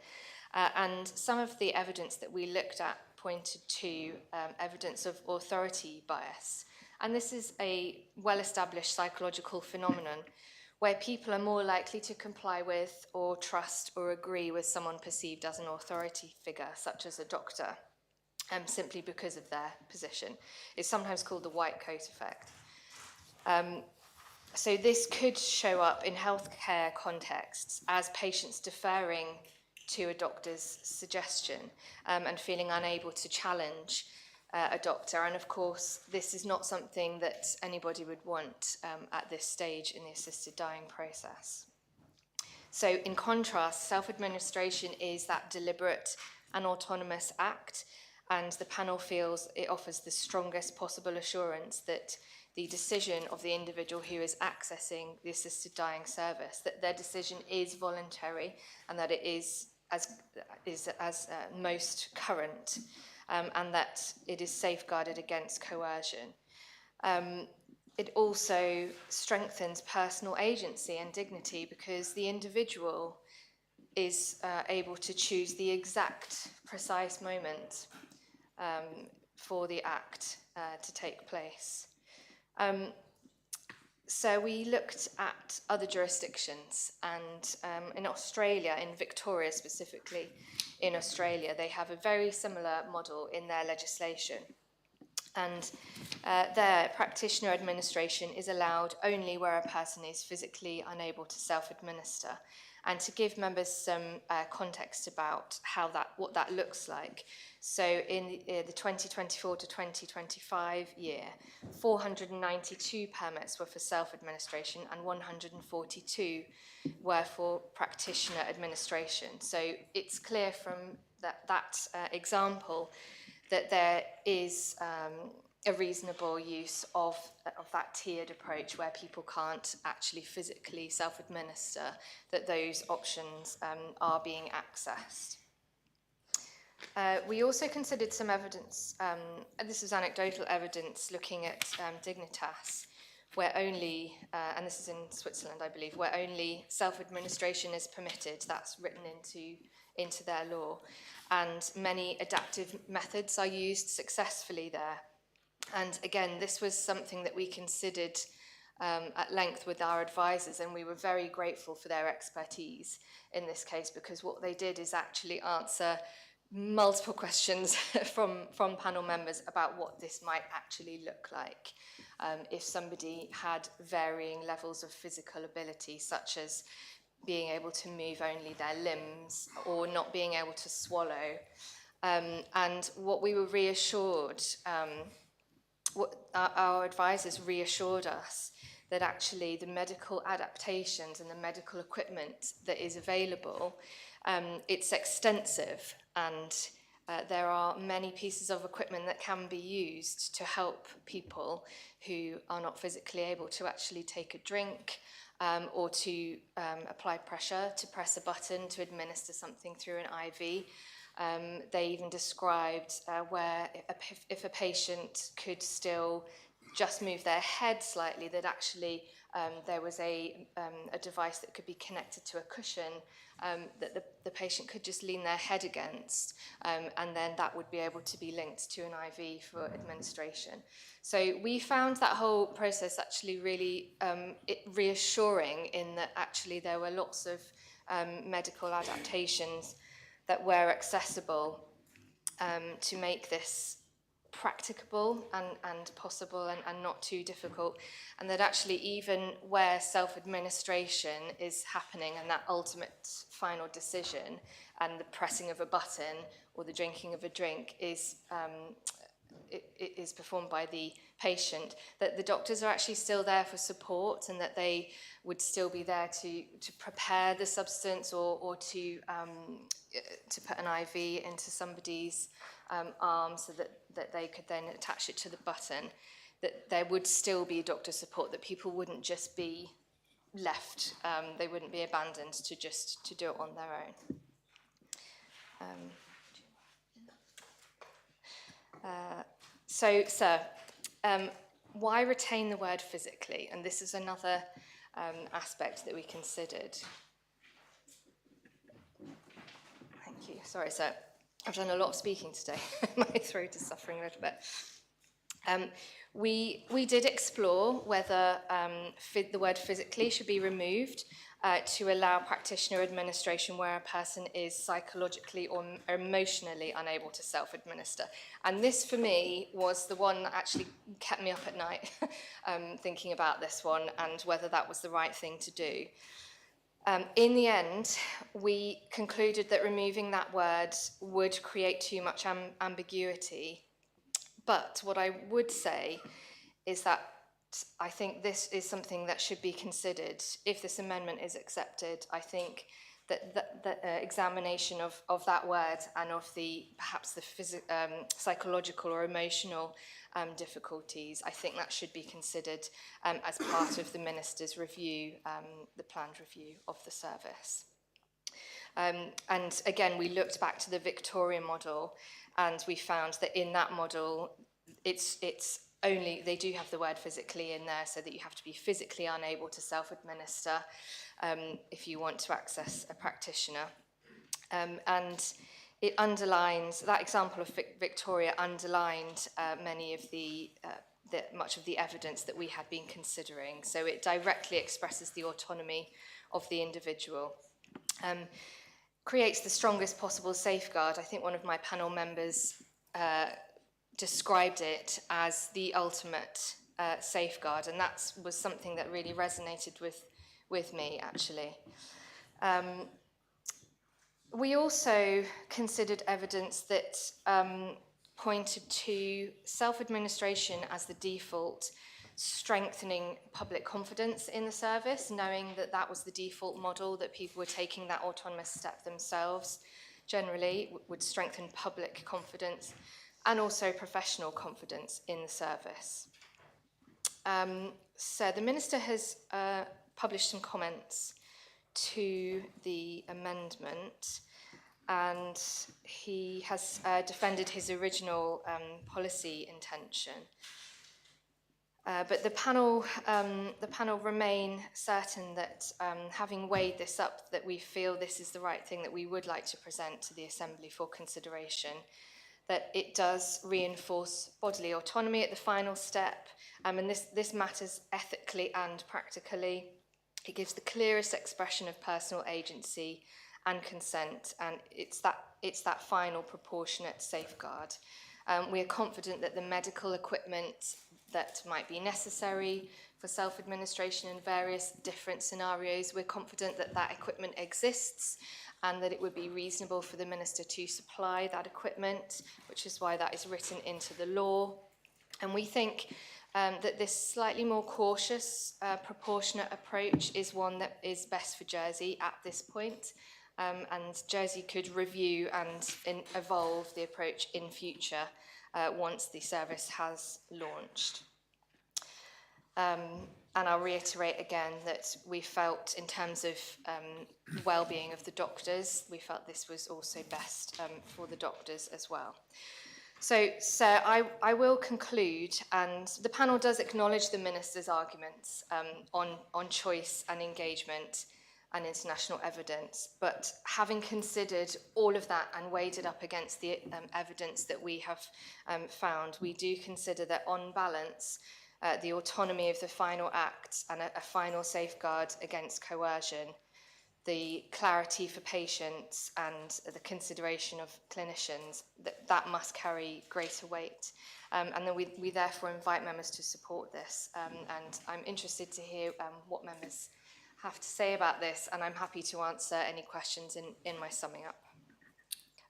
And some of the evidence that we looked at pointed to evidence of authority bias. And this is a well-established psychological phenomenon where people are more likely to comply with or trust or agree with someone perceived as an authority figure, such as a doctor, simply because of their position. It's sometimes called the white coat effect. So this could show up in healthcare contexts as patients deferring to a doctor's suggestion and feeling unable to challenge a doctor. And of course, this is not something that anybody would want at this stage in the assisted dying process. So in contrast, self-administration is that deliberate and autonomous act, and the panel feels it offers the strongest possible assurance that the decision of the individual who is accessing the assisted dying service, that their decision is voluntary and that it is as most current, and that it is safeguarded against coercion. It also strengthens personal agency and dignity because the individual is able to choose the exact, precise moment for the act to take place. So we looked at other jurisdictions, and in Australia, in Victoria specifically, in Australia, they have a very similar model in their legislation. And their practitioner administration is allowed only where a person is physically unable to self-administer. And to give members some context about what that looks like. So in the 2024 to 2025 year, 492 permits were for self-administration and 142 were for practitioner administration. So it's clear from that example that there is a reasonable use of that tiered approach where people can't actually physically self-administer, that those options are being accessed. We also considered some evidence, and this is anecdotal evidence, looking at Dignitas, where only, and this is in Switzerland, I believe, where only self-administration is permitted. That's written into their law. And many adaptive methods are used successfully there. And again, this was something that we considered at length with our advisors, and we were very grateful for their expertise in this case, because what they did is actually answer multiple questions from panel members about what this might actually look like if somebody had varying levels of physical ability, such as being able to move only their limbs or not being able to swallow. And what we were reassured, what our advisors reassured us, that actually the medical adaptations and the medical equipment that is available, it's extensive, and there are many pieces of equipment that can be used to help people who are not physically able to actually take a drink, or to apply pressure, to press a button, to administer something through an IV. They even described where if a patient could still just move their head slightly, that actually there was a device that could be connected to a cushion that the patient could just lean their head against, and then that would be able to be linked to an IV for administration. So we found that whole process actually really reassuring, in that actually there were lots of medical adaptations that were accessible to make this practicable and possible and not too difficult, and that actually even where self-administration is happening and that ultimate final decision and the pressing of a button or the drinking of a drink is performed by the patient, that the doctors are actually still there for support, and that they would still be there to prepare the substance or to put an IV into somebody's arm so that they could then attach it to the button, that there would still be doctor support, that people wouldn't just be left, they wouldn't be abandoned to do it on their own. So, sir, why retain the word physically? And this is another aspect that we considered. Thank you. Sorry, sir. I've done a lot of speaking today. My throat is suffering a little bit. We did explore whether the word physically should be removed to allow practitioner administration where a person is psychologically or emotionally unable to self-administer. And this, for me, was the one that actually kept me up at night thinking about this one and whether that was the right thing to do. In the end, we concluded that removing that word would create too much ambiguity. But what I would say is that I think this is something that should be considered. If this amendment is accepted, I think that the examination of that word and of perhaps the psychological or emotional difficulties, I think that should be considered as part of the Minister's review, the planned review of the service. And again, we looked back to the Victorian model, and we found that in that model, it's only, they do have the word physically in there, so that you have to be physically unable to self-administer if you want to access a practitioner. And it underlines, that example of Victoria underlined many of much of the evidence that we had been considering. So it directly expresses the autonomy of the individual. Creates the strongest possible safeguard. I think one of my panel members described it as the ultimate safeguard, and that was something that really resonated with me, actually. We also considered evidence that pointed to self-administration as the default, strengthening public confidence in the service, knowing that that was the default model, that people were taking that autonomous step themselves, generally would strengthen public confidence. and also professional confidence in the service. So the Minister has published some comments to the amendment, and he has defended his original policy intention. But the panel remain certain that, having weighed this up, that we feel this is the right thing that we would like to present to the Assembly for consideration, that it does reinforce bodily autonomy at the final step, and this matters ethically and practically. It gives the clearest expression of personal agency and consent, and it's that final proportionate safeguard. We are confident that the medical equipment that might be necessary for self-administration in various different scenarios, we're confident that that equipment exists and that it would be reasonable for the Minister to supply that equipment, which is why that is written into the law. And we think that this slightly more cautious, proportionate approach is one that is best for Jersey at this point. And Jersey could review and evolve the approach in future once the service has launched. And I'll reiterate again that we felt, in terms of well-being of the doctors, we felt this was also best for the doctors as well. So I will conclude, and the panel does acknowledge the Minister's arguments on choice and engagement and international evidence, but having considered all of that and weighed it up against the evidence that we have found, we do consider that on balance, the autonomy of the final act and a final safeguard against coercion, the clarity for patients and the consideration of clinicians, that must carry greater weight. And then we therefore invite members to support this. And I'm interested to hear what members have to say about this, and I'm happy to answer any questions in my summing up.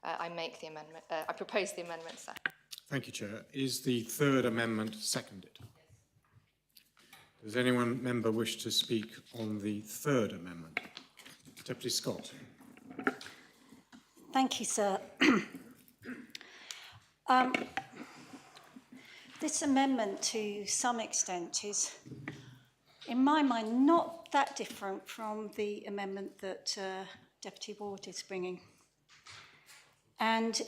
I propose the amendment, sir. Thank you, Chair. Is the third amendment seconded? Does anyone member wish to speak on the third amendment? Deputy Scott. Thank you, sir. This amendment, to some extent, is, in my mind, not that different from the amendment that Deputy Ward is bringing. And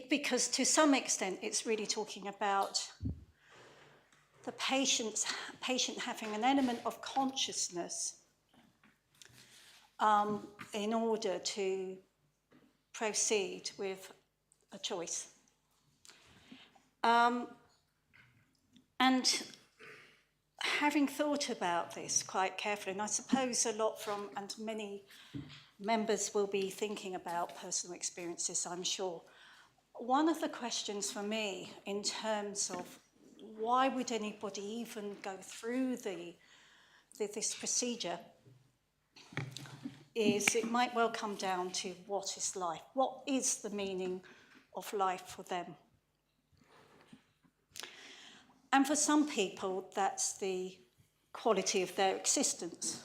because to some extent, it's really talking about the patient having an element of consciousness in order to proceed with a choice. And having thought about this quite carefully, and I suppose a lot and many members will be thinking about personal experiences, I'm sure. One of the questions for me in terms of why would anybody even go through this procedure is it might well come down to what is life? What is the meaning of life for them? And for some people, that's the quality of their existence.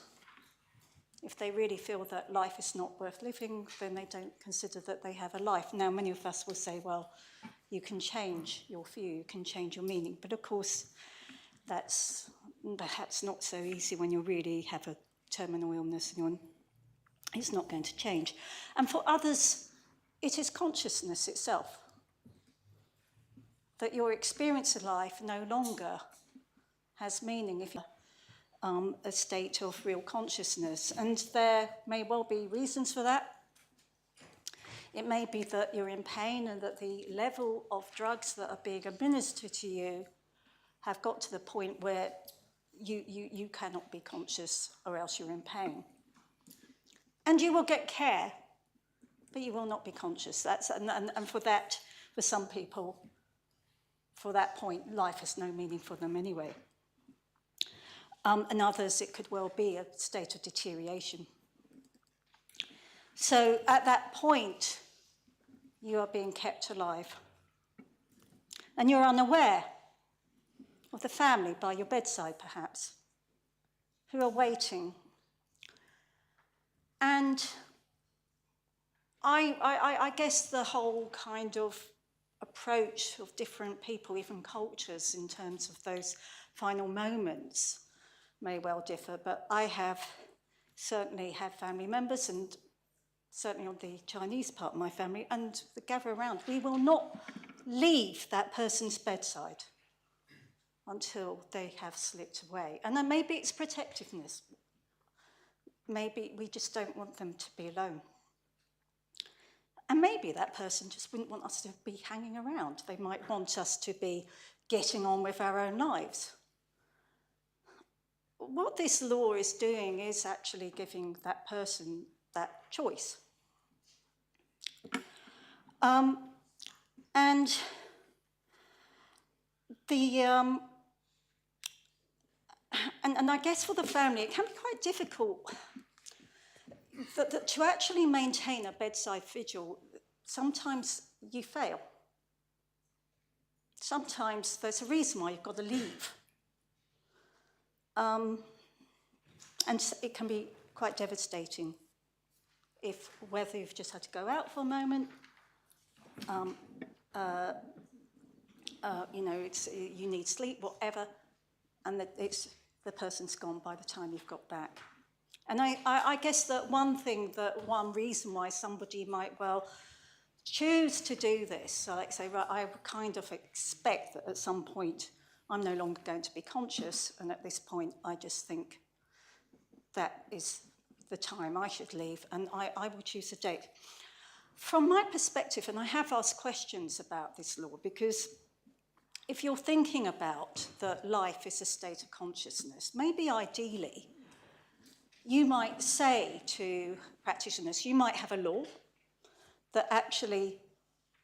If they really feel that life is not worth living, then they don't consider that they have a life. Now, many of us will say, well, you can change your view, you can change your meaning. But of course, that's perhaps not so easy when you really have a terminal illness and it's not going to change. And for others, it is consciousness itself. That your experience of life no longer has meaning if you a state of real consciousness. And there may well be reasons for that. It may be that you're in pain and that the level of drugs that are being administered to you have got to the point where you cannot be conscious or else you're in pain. And you will get care, but you will not be conscious. And for that, for some people, for that point, life has no meaning for them anyway. And others, it could well be a state of deterioration. So at that point, you are being kept alive. And you're unaware of the family by your bedside, perhaps, who are waiting. And I guess the whole kind of approach of different people, even cultures, in terms of those final moments may well differ, but I have certainly had family members, and certainly on the Chinese part of my family, and the gather around. We will not leave that person's bedside until they have slipped away. And then maybe it's protectiveness. Maybe we just don't want them to be alone. And maybe that person just wouldn't want us to be hanging around. They might want us to be getting on with our own lives. What this law is doing is actually giving that person that choice. And I guess for the family, it can be quite difficult to actually maintain a bedside vigil. Sometimes you fail. Sometimes there's a reason why you've got to leave. And it can be quite devastating whether you've just had to go out for a moment, you know, you need sleep, whatever, and the person's gone by the time you've got back. And I guess that one reason why somebody might well choose to do this, so like say, right, I kind of expect that at some point I'm no longer going to be conscious, and at this point I just think that is the time I should leave, and I will choose a date. From my perspective, and I have asked questions about this law, because if you're thinking about that life is a state of consciousness, maybe ideally you might say to practitioners, you might have a law that actually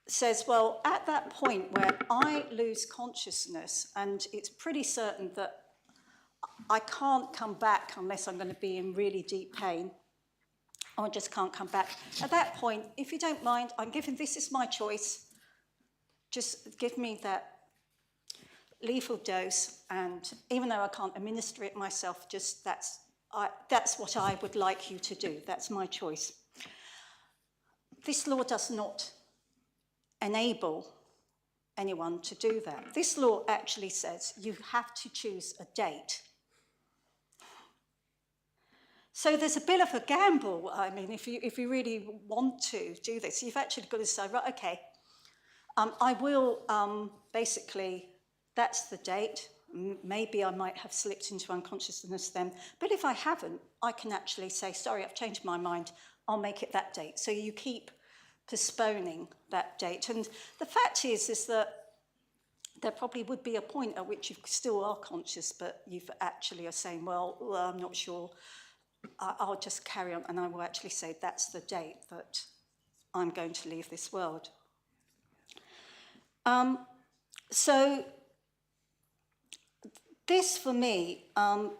says, well, at that point where I lose consciousness and it's pretty certain that I can't come back unless I'm going to be in really deep pain, I just can't come back. At that point, if you don't mind, this is my choice. Just give me that lethal dose, and even though I can't administer it myself, just that's what I would like you to do. That's my choice. This law does not enable anyone to do that. This law actually says you have to choose a date. So there's a bit of a gamble. I mean, if you really want to do this, you've actually got to say, right, okay, I will basically, that's the date. Maybe I might have slipped into unconsciousness then. But if I haven't, I can actually say, sorry, I've changed my mind. I'll make it that date. So you keep postponing that date. And the fact is that there probably would be a point at which you still are conscious, but you actually are saying, well, I'm not sure. I'll just carry on, and I will actually say that's the date that I'm going to leave this world. So this, for me, and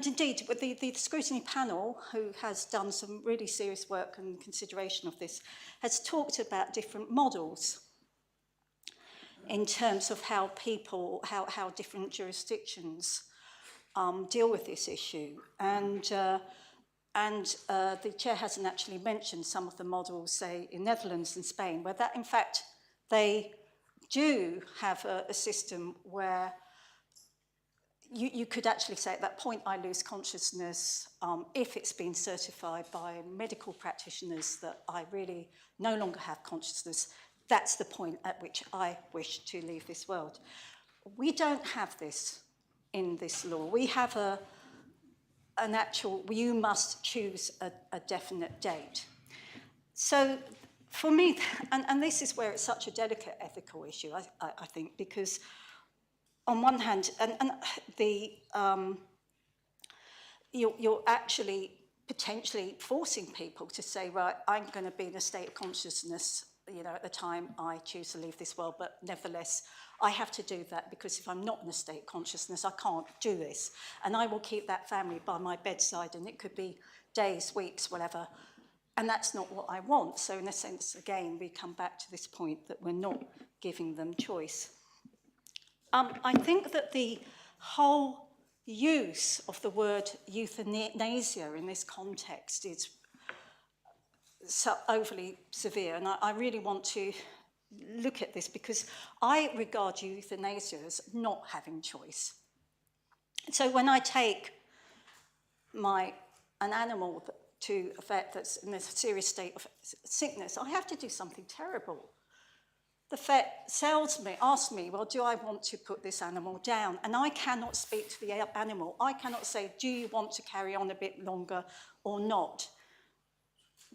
indeed, with the scrutiny panel, who has done some really serious work and consideration of this, has talked about different models in terms of how different jurisdictions deal with this issue. And the chair hasn't actually mentioned some of the models, say, in Netherlands and Spain, where that, in fact, they do have a system where you could actually say at that point I lose consciousness if it's been certified by medical practitioners that I really no longer have consciousness. That's the point at which I wish to leave this world. We don't have this in this law. We have an actual, you must choose a definite date. So for me, and this is where it's such a delicate ethical issue, I think, because on one hand, you're actually potentially forcing people to say, right, I'm going to be in a state of consciousness, you know, at the time I choose to leave this world, but nevertheless, I have to do that because if I'm not in a state of consciousness, I can't do this. And I will keep that family by my bedside, and it could be days, weeks, whatever. And that's not what I want. So in a sense, again, we come back to this point that we're not giving them choice. I think that the whole use of the word euthanasia in this context is overly severe, and I really want to look at this because I regard euthanasia as not having choice. So when I take an animal to a vet that's in a serious state of sickness, I have to do something terrible. The vet asks me, well, do I want to put this animal down? And I cannot speak to the animal. I cannot say, do you want to carry on a bit longer or not?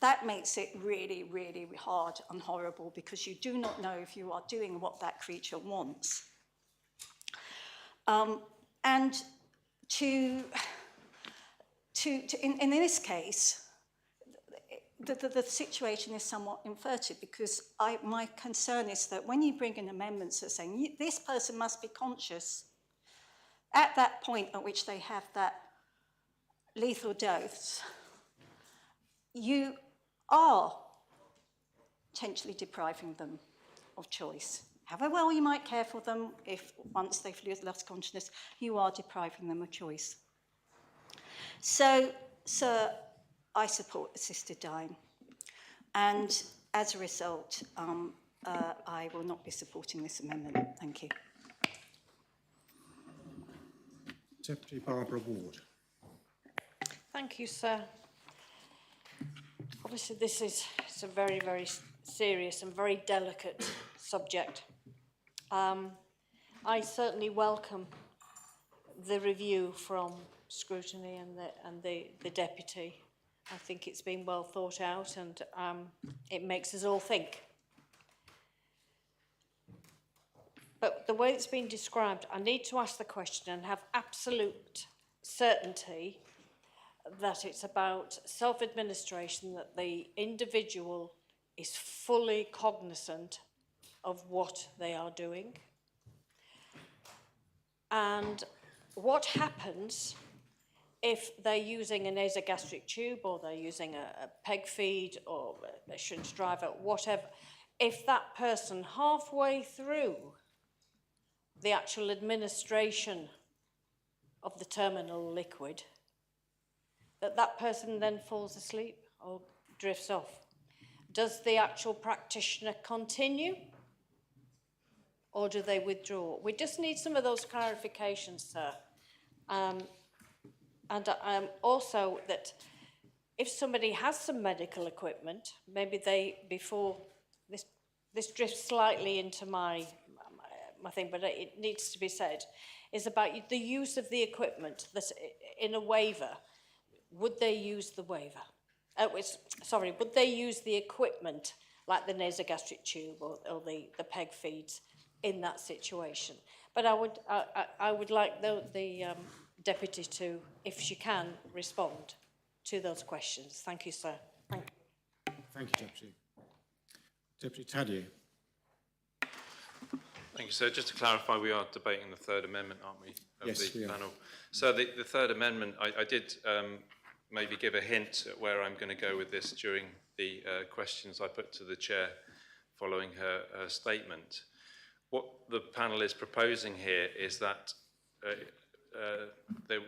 That makes it really, really hard and horrible because you do not know if you are doing what that creature wants. And in this case, the situation is somewhat inverted because my concern is that when you bring in amendments that are saying this person must be conscious at that point at which they have that lethal dose, you are potentially depriving them of choice. However well you might care for them, if once they've lost consciousness, you are depriving them of choice. So, sir, I support assisted dying. And as a result, I will not be supporting this amendment. Thank you. Deputy Barbara Ward. Thank you, sir. Obviously, this is a very, very serious and very delicate subject. I certainly welcome the review from Scrutiny and the Deputy. I think it's been well thought out and it makes us all think. But the way it's been described, I need to ask the question and have absolute certainty that it's about self-administration, that the individual is fully cognizant of what they are doing. And what happens if they're using a nasogastric tube or they're using a peg feed or a shunt driver, whatever, if that person halfway through the actual administration of the terminal liquid, that person then falls asleep or drifts off. Does the actual practitioner continue or do they withdraw? We just need some of those clarifications, sir. And also that if somebody has some medical equipment, maybe they, before, this drifts slightly into my thing, but it needs to be said, is about the use of the equipment that in a waiver. Would they use the waiver? Would they use the equipment like the nasogastric tube or the peg feeds in that situation? But I would like the Deputy to, if she can, respond to those questions. Thank you, sir. Thank you, Deputy. Deputy Tadier. Thank you, sir. Just to clarify, we are debating the third amendment, aren't we, of yes, the we panel? Are. So the third amendment, I did maybe give a hint at where I'm going to go with this during the questions I put to the chair following her statement. What the panel is proposing here is that the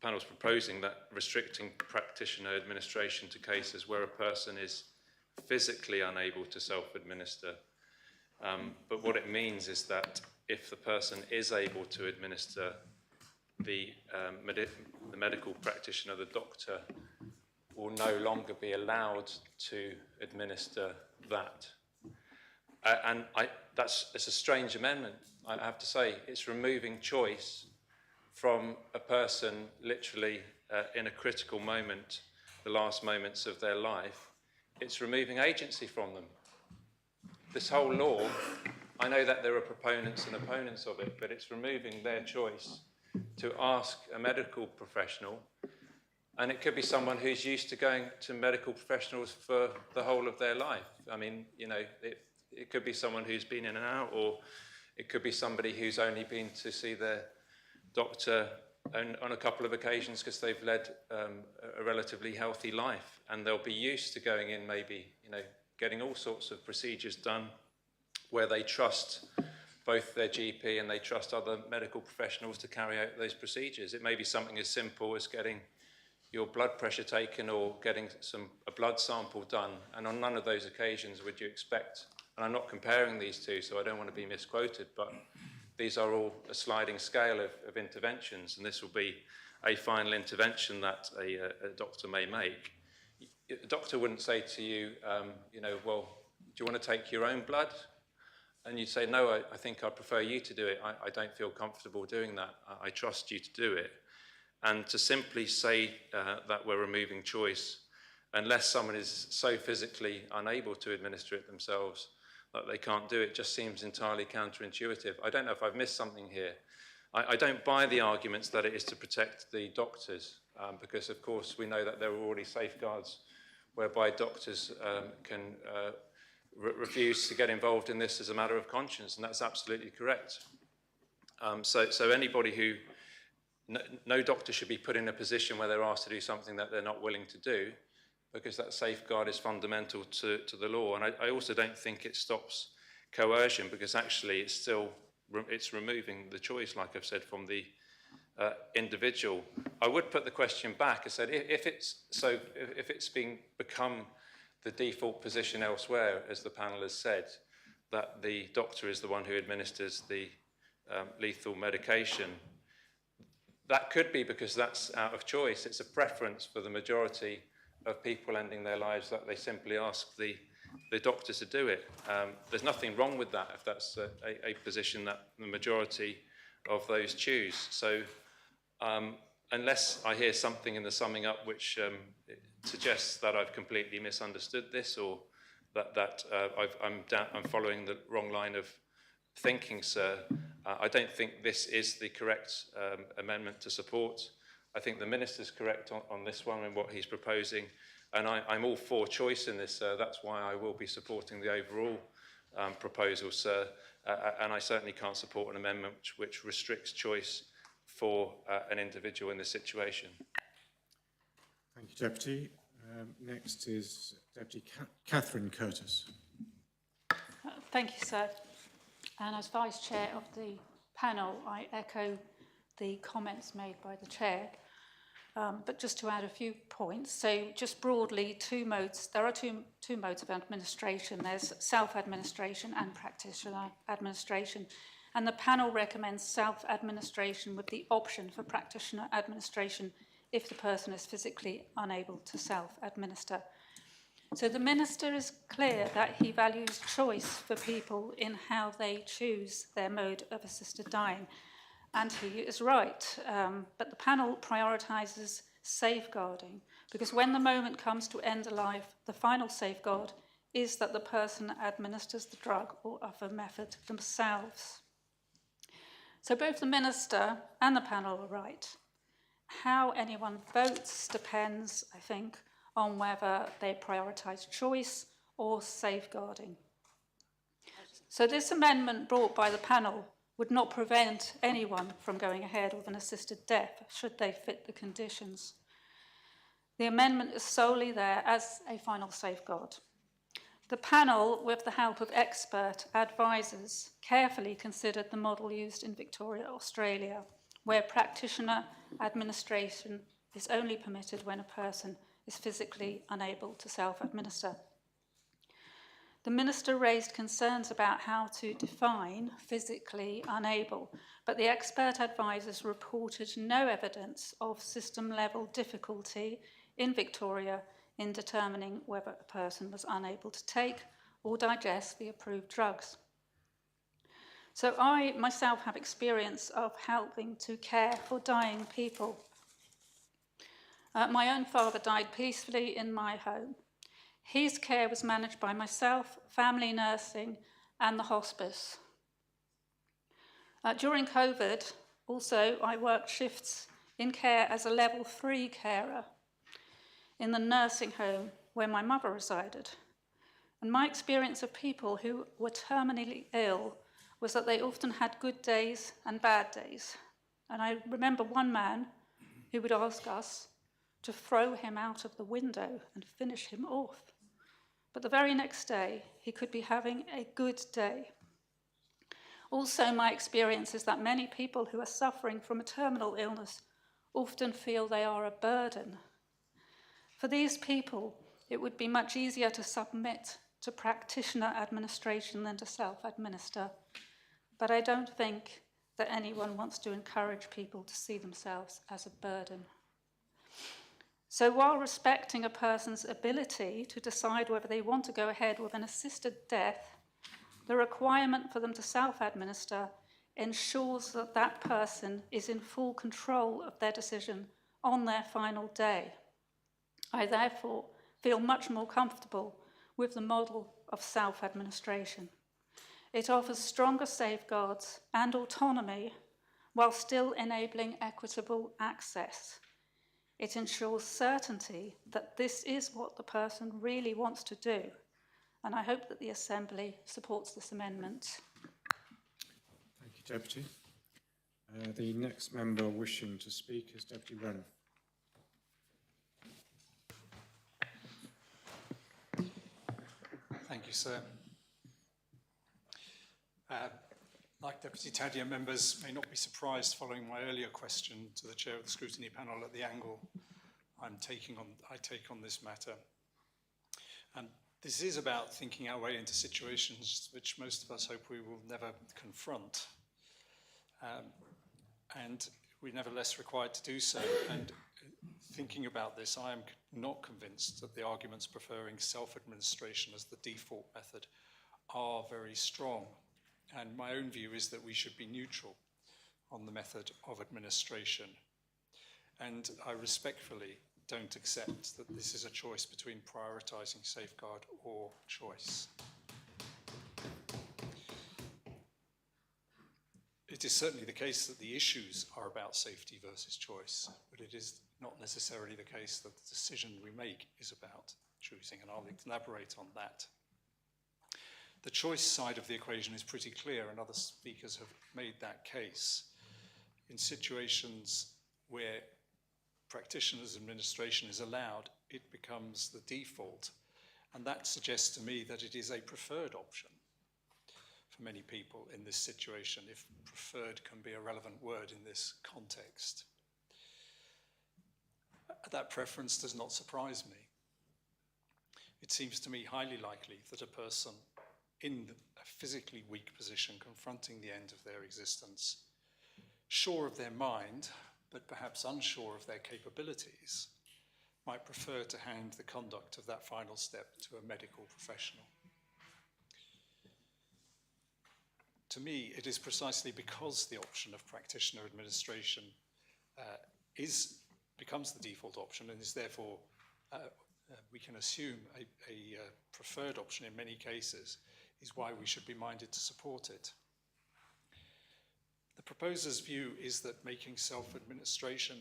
panel is proposing that restricting practitioner administration to cases where a person is physically unable to self-administer. But what it means is that if the person is able to administer, the medical practitioner, the doctor, will no longer be allowed to administer that. It's a strange amendment, I have to say. It's removing choice from a person literally in a critical moment, the last moments of their life. It's removing agency from them. This whole law, I know that there are proponents and opponents of it, but it's removing their choice to ask a medical professional, and it could be someone who's used to going to medical professionals for the whole of their life. I mean, you know, it could be someone who's been in and out, or it could be somebody who's only been to see their doctor on a couple of occasions because they've led a relatively healthy life, and they'll be used to going in, maybe, you know, getting all sorts of procedures done where they trust both their GP and they trust other medical professionals to carry out those procedures. It may be something as simple as getting your blood pressure taken or getting a blood sample done, and on none of those occasions would you expect, and I'm not comparing these two, so I don't want to be misquoted, but these are all a sliding scale of interventions, and this will be a final intervention that a doctor may make. A doctor wouldn't say to you, you know, well, do you want to take your own blood? And you'd say, no, I think I prefer you to do it. I don't feel comfortable doing that. I trust you to do it. And to simply say that we're removing choice, unless someone is so physically unable to administer it themselves that they can't do it, just seems entirely counterintuitive. I don't know if I've missed something here. I don't buy the arguments that it is to protect the doctors, because of course we know that there are already safeguards whereby doctors can refuse to get involved in this as a matter of conscience, and that's absolutely correct. So anybody who, no doctor should be put in a position where they're asked to do something that they're not willing to do, because that safeguard is fundamental to the law. And I also don't think it stops coercion, because actually it's removing the choice, like I've said, from the individual. I would put the question back. I said, if it's become the default position elsewhere, as the panel has said, that the doctor is the one who administers the lethal medication, that could be because that's out of choice. It's a preference for the majority of people ending their lives that they simply ask the doctor to do it. There's nothing wrong with that if that's a position that the majority of those choose. So unless I hear something in the summing up which suggests that I've completely misunderstood this, or that I'm following the wrong line of thinking, sir, I don't think this is the correct amendment to support. I think the Minister's correct on this one and what he's proposing, and I'm all for choice in this, sir. That's why I will be supporting the overall proposal, sir, and I certainly can't support an amendment which restricts choice for an individual in this situation. Thank you, Deputy. Next is Deputy Catherine Curtis. Thank you, sir. And as Vice Chair of the panel, I echo the comments made by the Chair, but just to add a few points. So just broadly, there are two modes of administration. There's self-administration and practitioner administration. And the panel recommends self-administration with the option for practitioner administration if the person is physically unable to self-administer. So the Minister is clear that he values choice for people in how they choose their mode of assisted dying. And he is right, but the panel prioritises safeguarding, because when the moment comes to end a life, the final safeguard is that the person administers the drug or other method themselves. So both the Minister and the panel are right. How anyone votes depends, I think, on whether they prioritise choice or safeguarding. So this amendment brought by the panel would not prevent anyone from going ahead with an assisted death should they fit the conditions. The amendment is solely there as a final safeguard. The panel, with the help of expert advisors, carefully considered the model used in Victoria, Australia, where practitioner administration is only permitted when a person is physically unable to self-administer. The Minister raised concerns about how to define physically unable, but the expert advisors reported no evidence of system-level difficulty in Victoria in determining whether a person was unable to take or digest the approved drugs. So I myself have experience of helping to care for dying people. My own father died peacefully in my home. His care was managed by myself, family nursing, and the hospice. During COVID, also, I worked shifts in care as a level 3 carer in the nursing home where my mother resided. And my experience of people who were terminally ill was that they often had good days and bad days. And I remember one man who would ask us to throw him out of the window and finish him off. But the very next day, he could be having a good day. Also, my experience is that many people who are suffering from a terminal illness often feel they are a burden For these people, it would be much easier to submit to practitioner administration than to self-administer, but I don't think that anyone wants to encourage people to see themselves as a burden. So while respecting a person's ability to decide whether they want to go ahead with an assisted death, the requirement for them to self-administer ensures that that person is in full control of their decision on their final day. I therefore feel much more comfortable with the model of self-administration. It offers stronger safeguards and autonomy while still enabling equitable access. It ensures certainty that this is what the person really wants to do, and I hope that the Assembly supports this amendment. Thank you, Deputy. The next member wishing to speak is Deputy Wren. Thank you, sir. Like Deputy Taddier, members may not be surprised following my earlier question to the Chair of the Scrutiny Panel at the angle I take on this matter. And this is about thinking our way into situations which most of us hope we will never confront. And we're nevertheless required to do so. And thinking about this, I am not convinced that the arguments preferring self-administration as the default method are very strong. And my own view is that we should be neutral on the method of administration. And I respectfully don't accept that this is a choice between prioritising safeguard or choice. It is certainly the case that the issues are about safety versus choice, but it is not necessarily the case that the decision we make is about choosing, and I'll elaborate on that. The choice side of the equation is pretty clear, and other speakers have made that case. In situations where practitioners' administration is allowed, it becomes the default, and that suggests to me that it is a preferred option for many people in this situation, if preferred can be a relevant word in this context. That preference does not surprise me. It seems to me highly likely that a person in a physically weak position confronting the end of their existence, sure of their mind, but perhaps unsure of their capabilities, might prefer to hand the conduct of that final step to a medical professional. To me, it is precisely because the option of practitioner administration becomes the default option and is therefore, we can assume, a preferred option in many cases, is why we should be minded to support it. The proposer's view is that making self-administration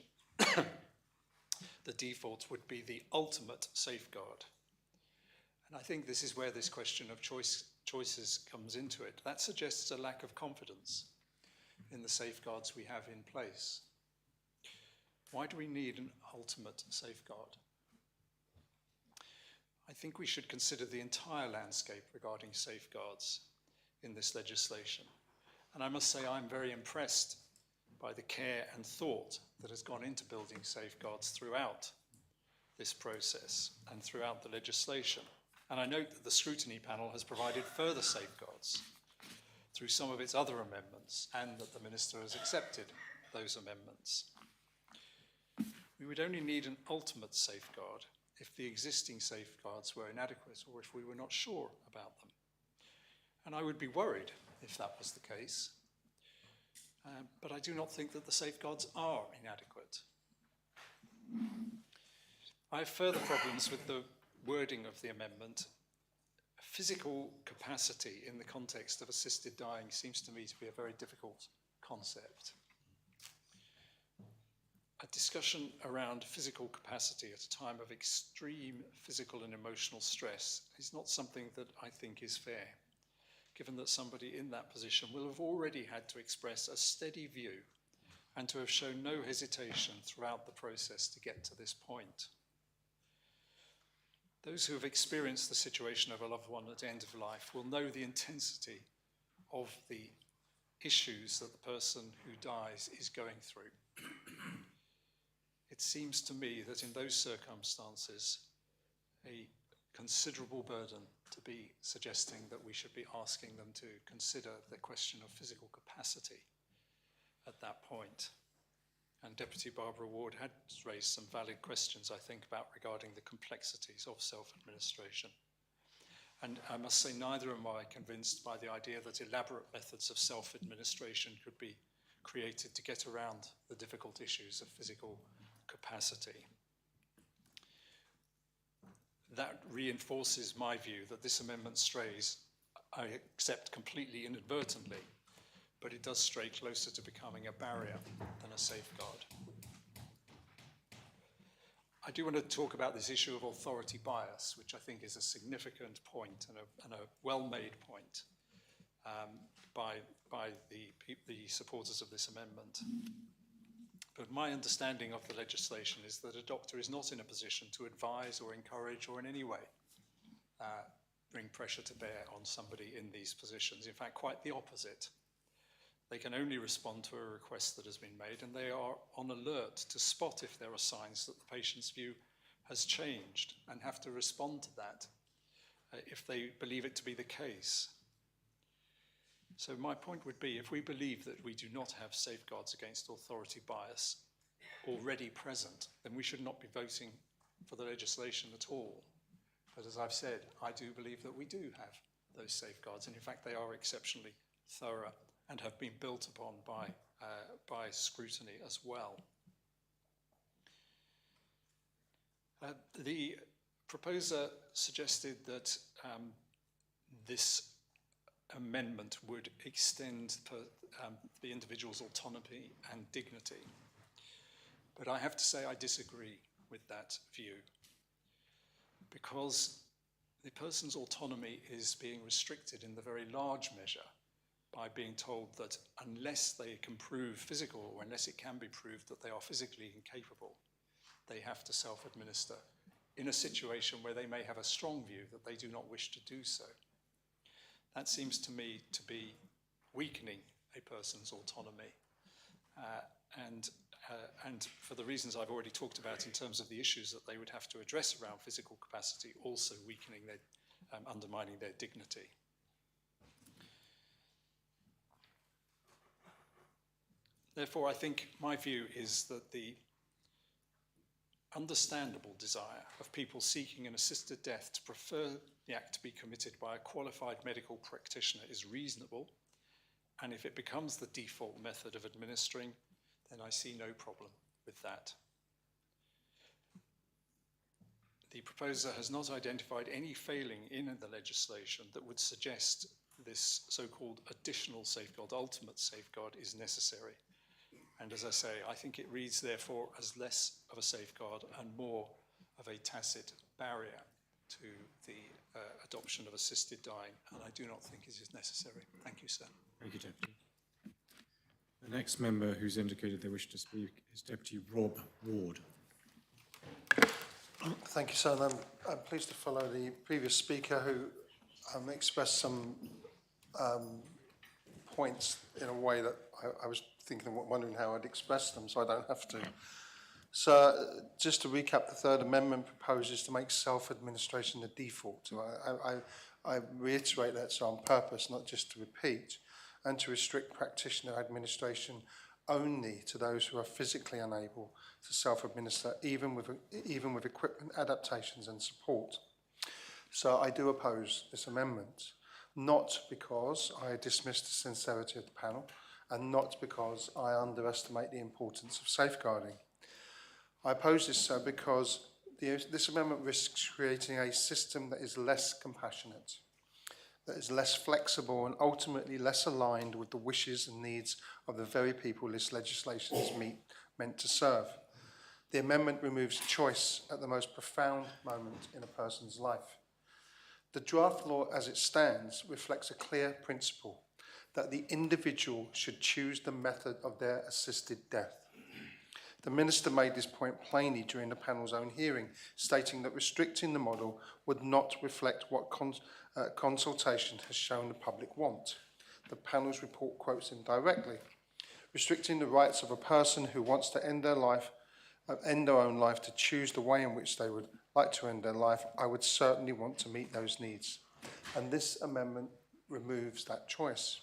the default would be the ultimate safeguard. And I think this is where this question of choices comes into it. That suggests a lack of confidence in the safeguards we have in place. Why do we need an ultimate safeguard? I think we should consider the entire landscape regarding safeguards in this legislation. And I must say I'm very impressed by the care and thought that has gone into building safeguards throughout this process and throughout the legislation. And I note that the Scrutiny Panel has provided further safeguards through some of its other amendments, and that the Minister has accepted those amendments. We would only need an ultimate safeguard if the existing safeguards were inadequate or if we were not sure about them. And I would be worried if that was the case. But I do not think that the safeguards are inadequate. I have further problems with the wording of the amendment. Physical capacity in the context of assisted dying seems to me to be a very difficult concept. A discussion around physical capacity at a time of extreme physical and emotional stress is not something that I think is fair, given that somebody in that position will have already had to express a steady view and to have shown no hesitation throughout the process to get to this point. Those who have experienced the situation of a loved one at the end of life will know the intensity of the issues that the person who dies is going through. it seems to me that in those circumstances, a considerable burden to be suggesting that we should be asking them to consider the question of physical capacity at that point. And Deputy Barbara Ward had raised some valid questions, I think, regarding the complexities of self-administration. And I must say, neither am I convinced by the idea that elaborate methods of self-administration could be created to get around the difficult issues of physical capacity. That reinforces my view that this amendment strays, I accept completely inadvertently, but it does stray closer to becoming a barrier than a safeguard. I do want to talk about this issue of authority bias, which I think is a significant point and a well-made point by the supporters of this amendment. But my understanding of the legislation is that a doctor is not in a position to advise or encourage or in any way bring pressure to bear on somebody in these positions. In fact, quite the opposite. They can only respond to a request that has been made, and they are on alert to spot if there are signs that the patient's view has changed and have to respond to that if they believe it to be the case. So my point would be, if we believe that we do not have safeguards against authority bias already present, then we should not be voting for the legislation at all. But as I've said, I do believe that we do have those safeguards, and in fact they are exceptionally thorough and have been built upon by scrutiny as well. The proposer suggested that this amendment would extend the individual's autonomy and dignity. But I have to say I disagree with that view, because the person's autonomy is being restricted in the very large measure by being told that unless they can prove physical, or unless it can be proved that they are physically incapable, they have to self-administer in a situation where they may have a strong view that they do not wish to do so. That seems to me to be weakening a person's autonomy. And for the reasons I've already talked about in terms of the issues that they would have to address around physical capacity, also weakening their, undermining their dignity. Therefore, I think my view is that the understandable desire of people seeking an assisted death to prefer the act to be committed by a qualified medical practitioner is reasonable, and if it becomes the default method of administering, then I see no problem with that. The proposer has not identified any failing in the legislation that would suggest this so-called additional safeguard, ultimate safeguard, is necessary. And as I say, I think it reads, therefore, as less of a safeguard and more of a tacit barrier to the adoption of assisted dying, and I do not think it is necessary. Thank you, sir. Thank you, Deputy. The next member who's indicated they wish to speak is Deputy Rob Ward. Thank you, sir. I'm pleased to follow the previous speaker who expressed some points in a way that I was wondering how I'd express them, so I don't have to. So, just to recap, the Third Amendment proposes to make self-administration the default. So I reiterate that so on purpose, not just to repeat, and to restrict practitioner administration only to those who are physically unable to self-administer, even with equipment adaptations and support. So I do oppose this amendment, not because I dismiss the sincerity of the panel, and not because I underestimate the importance of safeguarding. I oppose this, sir, because this amendment risks creating a system that is less compassionate, that is less flexible, and ultimately less aligned with the wishes and needs of the very people this legislation is meant to serve. The amendment removes choice at the most profound moment in a person's life. The draft law as it stands reflects a clear principle that the individual should choose the method of their assisted death. The Minister made this point plainly during the panel's own hearing, stating that restricting the model would not reflect what consultation has shown the public want. The panel's report quotes him directly. Restricting the rights of a person who wants to end their life end their own life, to choose the way in which they would like to end their life, I would certainly want to meet those needs. And this amendment removes that choice.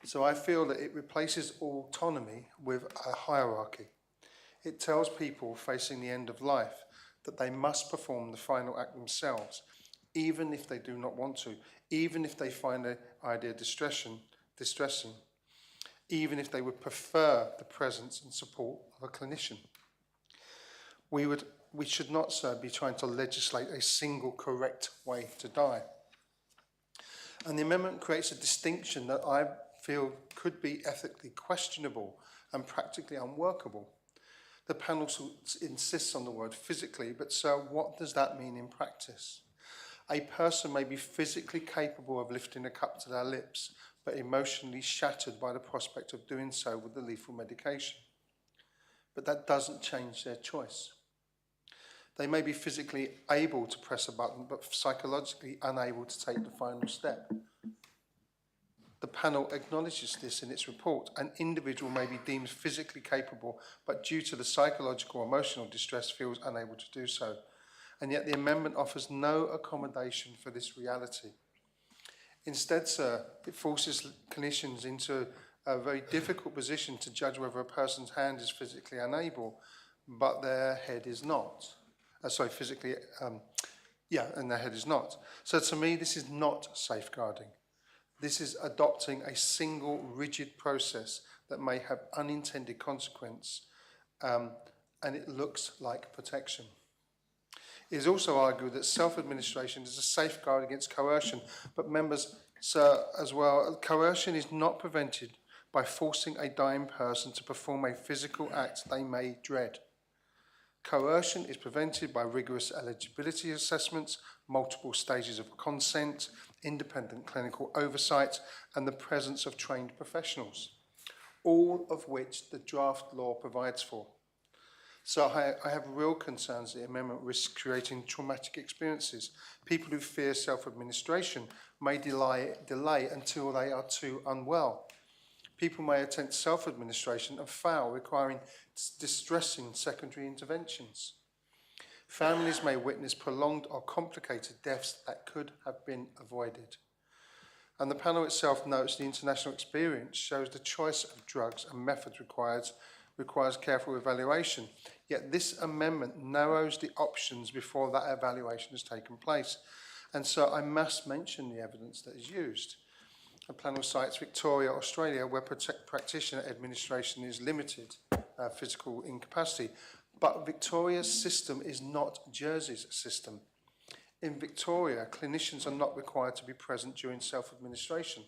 So I feel that it replaces autonomy with a hierarchy. It tells people facing the end of life that they must perform the final act themselves, even if they do not want to, even if they find the idea distressing, even if they would prefer the presence and support of a clinician. We should not, sir, be trying to legislate a single correct way to die. And the amendment creates a distinction that I feel could be ethically questionable and practically unworkable. The panel insists on the word physically, but so what does that mean in practice? A person may be physically capable of lifting a cup to their lips, but emotionally shattered by the prospect of doing so with the lethal medication. But that doesn't change their choice. They may be physically able to press a button, but psychologically unable to take the final step. The panel acknowledges this in its report. An individual may be deemed physically capable, but due to the psychological or emotional distress feels unable to do so. And yet the amendment offers no accommodation for this reality. Instead, sir, it forces clinicians into a very difficult position to judge whether a person's hand is physically unable, but their head is not. And their head is not. So to me, this is not safeguarding. This is adopting a single rigid process that may have unintended consequence, and it looks like protection. It is also argued that self-administration is a safeguard against coercion, but members, sir, as well, coercion is not prevented by forcing a dying person to perform a physical act they may dread. Coercion is prevented by rigorous eligibility assessments, multiple stages of consent, independent clinical oversight, and the presence of trained professionals, all of which the draft law provides for. So I have real concerns that the amendment risks creating traumatic experiences. People who fear self-administration may delay until they are too unwell. People may attempt self-administration and fail, requiring distressing secondary interventions. Families may witness prolonged or complicated deaths that could have been avoided. And the panel itself notes the international experience shows the choice of drugs and methods requires careful evaluation. Yet this amendment narrows the options before that evaluation has taken place. And so I must mention the evidence that is used. The panel cites Victoria, Australia, where practitioner administration is limited physical incapacity. But Victoria's system is not Jersey's system. In Victoria, clinicians are not required to be present during self-administration.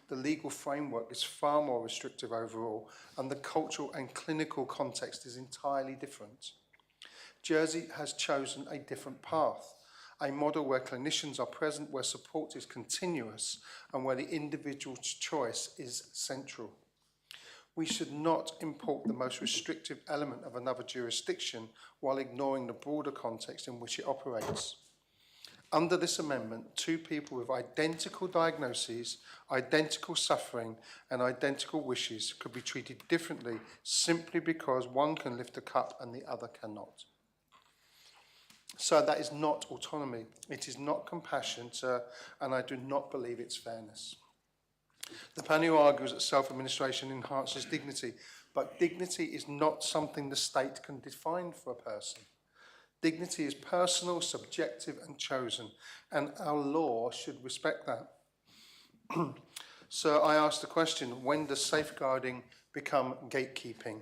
The legal framework is far more restrictive overall, and the cultural and clinical context is entirely different. Jersey has chosen a different path, a model where clinicians are present, where support is continuous, and where the individual's choice is central. We should not import the most restrictive element of another jurisdiction while ignoring the broader context in which it operates. Under this amendment, two people with identical diagnoses, identical suffering, and identical wishes could be treated differently simply because one can lift a cup and the other cannot. So that is not autonomy. It is not compassion, sir, and I do not believe it's fairness. The panel argues that self-administration enhances dignity, but dignity is not something the state can define for a person. Dignity is personal, subjective, and chosen, and our law should respect that. So I ask the question, when does safeguarding become gatekeeping?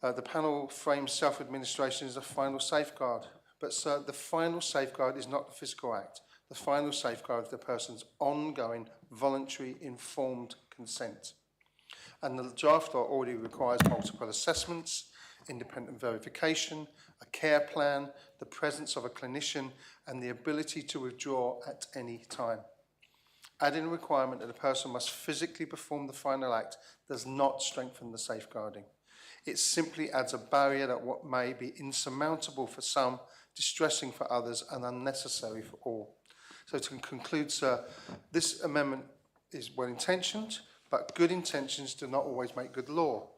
The panel frames self-administration as a final safeguard, but sir, the final safeguard is not the physical act. The final safeguard is the person's ongoing, voluntary, informed consent. And the draft law already requires multiple assessments, independent verification, a care plan, the presence of a clinician, and the ability to withdraw at any time. Adding a requirement that a person must physically perform the final act does not strengthen the safeguarding. It simply adds a barrier that what may be insurmountable for some, distressing for others, and unnecessary for all. So to conclude, sir, this amendment is well-intentioned, but good intentions do not always make good law.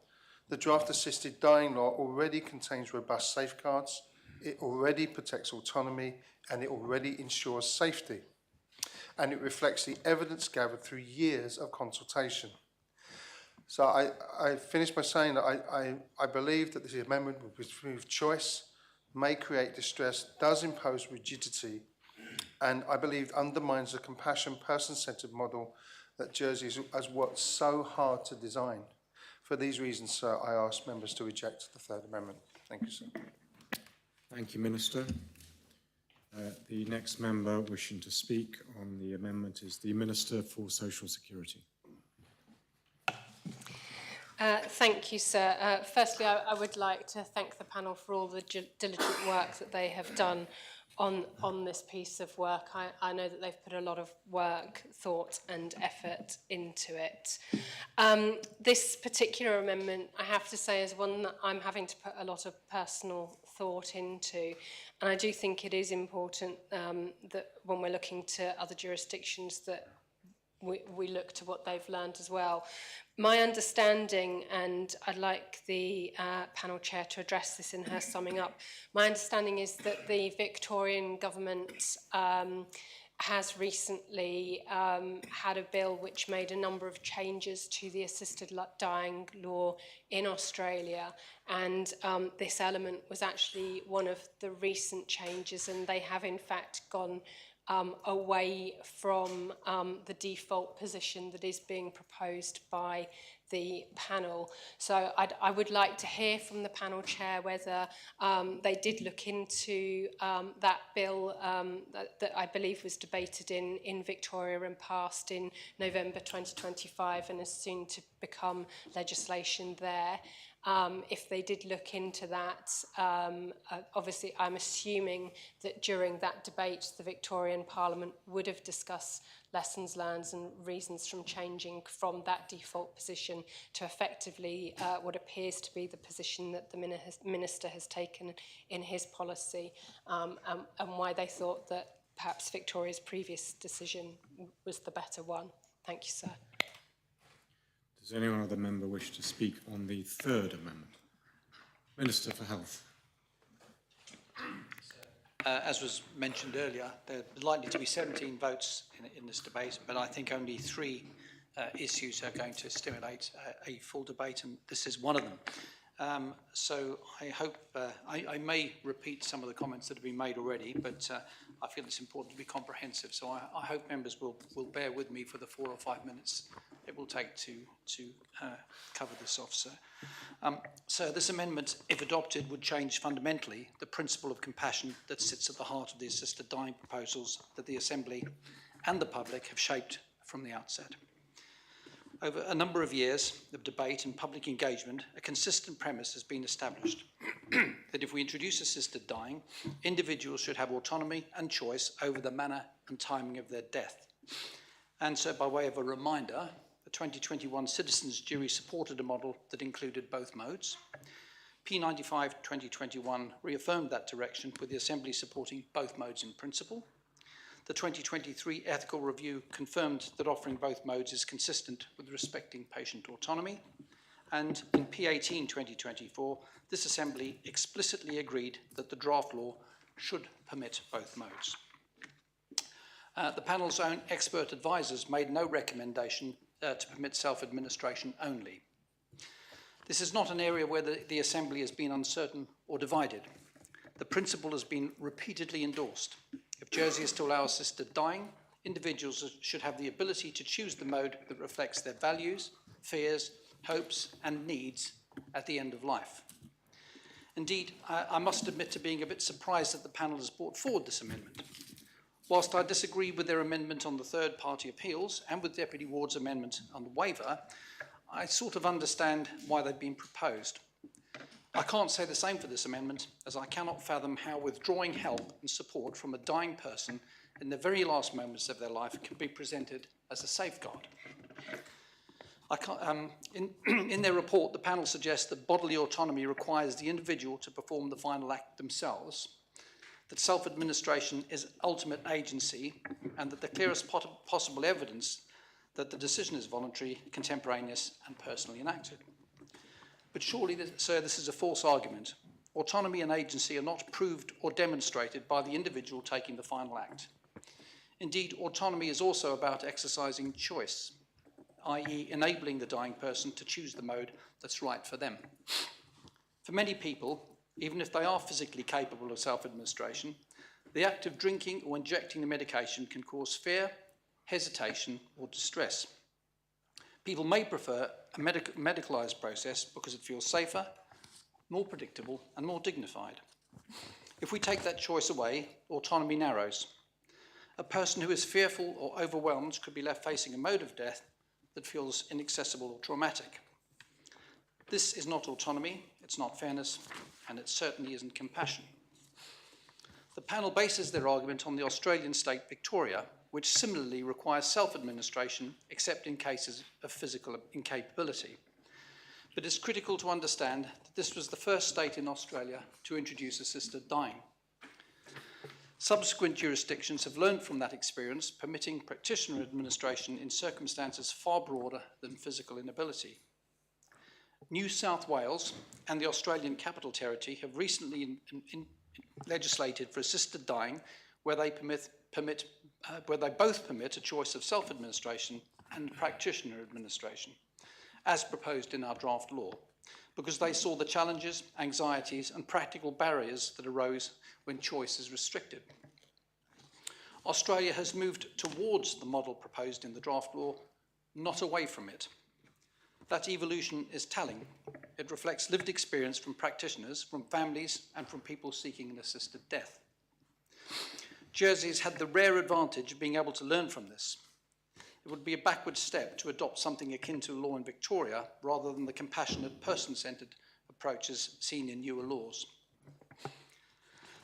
The draft assisted dying law already contains robust safeguards, it already protects autonomy, and it already ensures safety. And it reflects the evidence gathered through years of consultation. So I finished by saying that I believe that this amendment will remove choice, may create distress, does impose rigidity, and I believe undermines the compassion, person-centred model that Jersey has worked so hard to design. For these reasons, sir, I ask members to reject the third amendment. Thank you, sir. Thank you, Minister. The next member wishing to speak on the amendment is the Minister for Social Security. Thank you, sir. Firstly, I would like to thank the panel for all the diligent work that they have done on this piece of work. I know that they've put a lot of work, thought and effort into it. This particular amendment, I have to say, is one that I'm having to put a lot of personal thought into. And I do think it is important that when we're looking to other jurisdictions that we look to what they've learned as well. My understanding, and I'd like the panel chair to address this in her summing up, my understanding is that the Victorian government has recently had a bill which made a number of changes to the assisted dying law in Australia, and this element was actually one of the recent changes, and they have in fact gone away from the default position that is being proposed by the panel. So I would like to hear from the panel chair whether they did look into that bill that I believe was debated in Victoria and passed in November 2025 and is soon to become legislation there. If they did look into that, obviously I'm assuming that during that debate the Victorian Parliament would have discussed lessons learned and reasons from changing from that default position to effectively what appears to be the position that the Minister has taken in his policy, and why they thought that perhaps Victoria's previous decision was the better one. Thank you, sir. Does anyone other member wish to speak on the third amendment? Minister for Health. As was mentioned earlier, there are likely to be 17 votes in this debate, but I think only 3 issues are going to stimulate a full debate, and this is one of them. So I hope, I may repeat some of the comments that have been made already, but I feel it's important to be comprehensive. So I hope members will bear with me for the 4 or 5 minutes it will take to cover this off, sir. So this amendment, if adopted, would change fundamentally the principle of compassion that sits at the heart of the assisted dying proposals that the Assembly and the public have shaped from the outset. Over a number of years of debate and public engagement, a consistent premise has been established that if we introduce assisted dying, individuals should have autonomy and choice over the manner and timing of their death. And so, by way of a reminder, the 2021 Citizens' Jury supported a model that included both modes. P.65 2021 reaffirmed that direction, with the Assembly supporting both modes in principle. The 2023 Ethical Review confirmed that offering both modes is consistent with respecting patient autonomy. And in P18 2024, this Assembly explicitly agreed that the draft law should permit both modes. The panel's own expert advisors made no recommendation to permit self-administration only. This is not an area where the Assembly has been uncertain or divided. The principle has been repeatedly endorsed. If Jersey is to allow assisted dying, individuals should have the ability to choose the mode that reflects their values, fears, hopes, and needs at the end of life. Indeed, I must admit to being a bit surprised that the panel has brought forward this amendment. Whilst I disagree with their amendment on the third-party appeals and with Deputy Ward's amendment on the waiver, I sort of understand why they've been proposed. I can't say the same for this amendment, as I cannot fathom how withdrawing help and support from a dying person in the very last moments of their life can be presented as a safeguard. In their report, the panel suggests that bodily autonomy requires the individual to perform the final act themselves, that self-administration is ultimate agency, and that the clearest possible evidence that the decision is voluntary, contemporaneous, and personally enacted. But surely, sir, this is a false argument. Autonomy and agency are not proved or demonstrated by the individual taking the final act. Indeed, autonomy is also about exercising choice, i.e. enabling the dying person to choose the mode that's right for them. For many people, even if they are physically capable of self-administration, the act of drinking or injecting the medication can cause fear, hesitation, or distress. People may prefer a medicalised process because it feels safer, more predictable, and more dignified. If we take that choice away, autonomy narrows. A person who is fearful or overwhelmed could be left facing a mode of death that feels inaccessible or traumatic. This is not autonomy, it's not fairness, and it certainly isn't compassion. The panel bases their argument on the Australian state Victoria, which similarly requires self-administration except in cases of physical incapability. But it's critical to understand that this was the first state in Australia to introduce assisted dying. Subsequent jurisdictions have learned from that experience, permitting practitioner administration in circumstances far broader than physical inability. New South Wales and the Australian Capital Territory have recently legislated for assisted dying, where they both permit a choice of self-administration and practitioner administration, as proposed in our draft law, because they saw the challenges, anxieties, and practical barriers that arose when choice is restricted. Australia has moved towards the model proposed in the draft law, not away from it. That evolution is telling. It reflects lived experience from practitioners, from families, and from people seeking an assisted death. Jersey has had the rare advantage of being able to learn from this. It would be a backward step to adopt something akin to law in Victoria rather than the compassionate, person-centred approaches seen in newer laws.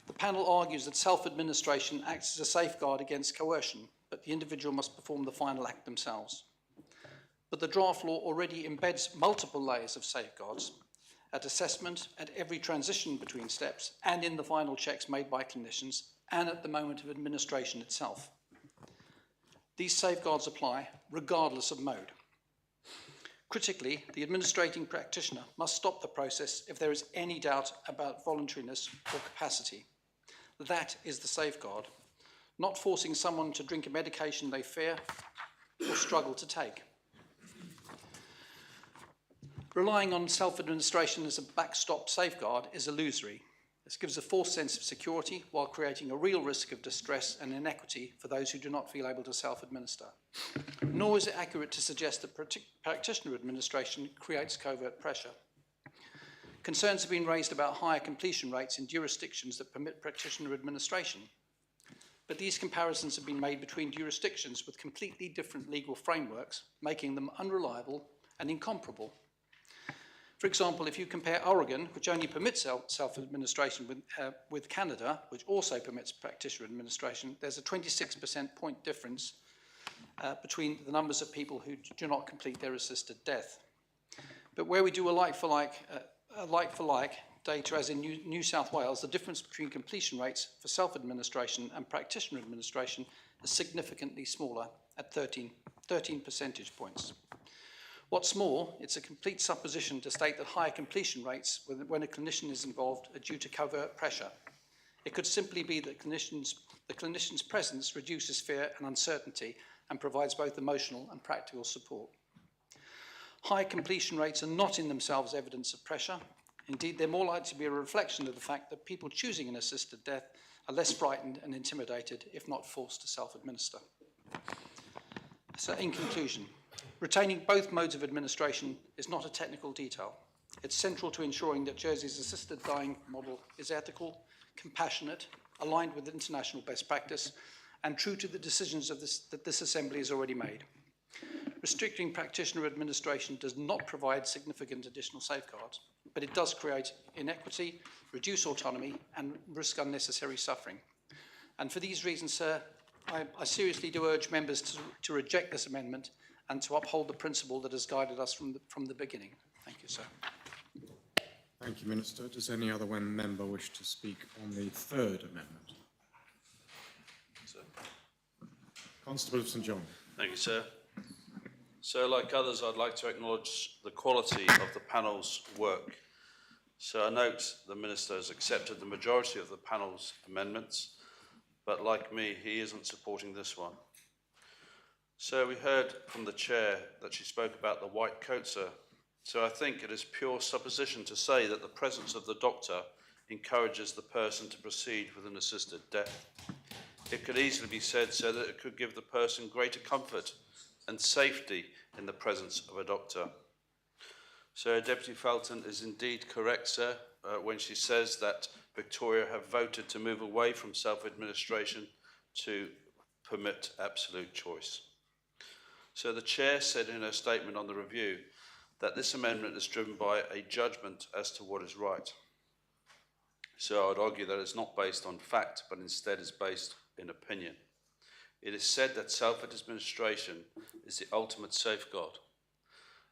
The panel argues that self-administration acts as a safeguard against coercion, but the individual must perform the final act themselves. But the draft law already embeds multiple layers of safeguards at assessment, at every transition between steps, and in the final checks made by clinicians, and at the moment of administration itself. These safeguards apply regardless of mode. Critically, the administrating practitioner must stop the process if there is any doubt about voluntariness or capacity. That is the safeguard, not forcing someone to drink a medication they fear or struggle to take. Relying on self-administration as a backstop safeguard is illusory. This gives a false sense of security while creating a real risk of distress and inequity for those who do not feel able to self-administer. Nor is it accurate to suggest that practitioner administration creates covert pressure. Concerns have been raised about higher completion rates in jurisdictions that permit practitioner administration. But these comparisons have been made between jurisdictions with completely different legal frameworks, making them unreliable and incomparable. For example, if you compare Oregon, which only permits self-administration, with Canada, which also permits practitioner administration, there's a 26% point difference between the numbers of people who do not complete their assisted death. But where we do a like-for-like data, as in New South Wales, the difference between completion rates for self-administration and practitioner administration is significantly smaller at 13 percentage points. What's more, it's a complete supposition to state that higher completion rates when a clinician is involved are due to covert pressure. It could simply be that the clinician's presence reduces fear and uncertainty and provides both emotional and practical support. High completion rates are not in themselves evidence of pressure. Indeed, they're more likely to be a reflection of the fact that people choosing an assisted death are less frightened and intimidated, if not forced to self-administer. So, in conclusion, retaining both modes of administration is not a technical detail. It's central to ensuring that Jersey's assisted dying model is ethical, compassionate, aligned with international best practice, and true to the decisions of that this Assembly has already made. Restricting practitioner administration does not provide significant additional safeguards, but it does create inequity, reduce autonomy, and risk unnecessary suffering. And for these reasons, sir, I seriously do urge members to reject this amendment and to uphold the principle that has guided us from the beginning. Thank you, sir. Thank you, Minister. Does any other member wish to speak on the third amendment? Sir. Constable of St John. Thank you, sir. So, like others, I'd like to acknowledge the quality of the panel's work. So I note the Minister has accepted the majority of the panel's amendments, but like me, he isn't supporting this one. So we heard from the Chair that she spoke about the white coat, sir. So I think it is pure supposition to say that the presence of the doctor encourages the person to proceed with an assisted death. It could easily be said so that it could give the person greater comfort and safety in the presence of a doctor. So Deputy Felton is indeed correct, sir, when she says that Victoria have voted to move away from self-administration to permit absolute choice. So the Chair said in her statement on the review that this amendment is driven by a judgment as to what is right. So I would argue that it's not based on fact, but instead is based in opinion. It is said that self-administration is the ultimate safeguard.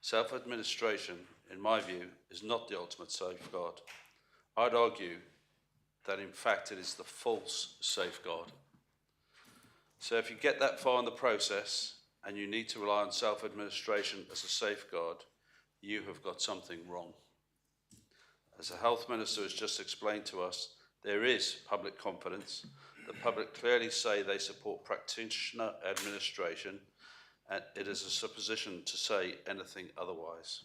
Self-administration, in my view, is not the ultimate safeguard. I'd argue that in fact it is the false safeguard. So if you get that far in the process and you need to rely on self-administration as a safeguard, you have got something wrong. As the Health Minister has just explained to us, there is public confidence. The public clearly say they support practitioner administration, and it is a supposition to say anything otherwise.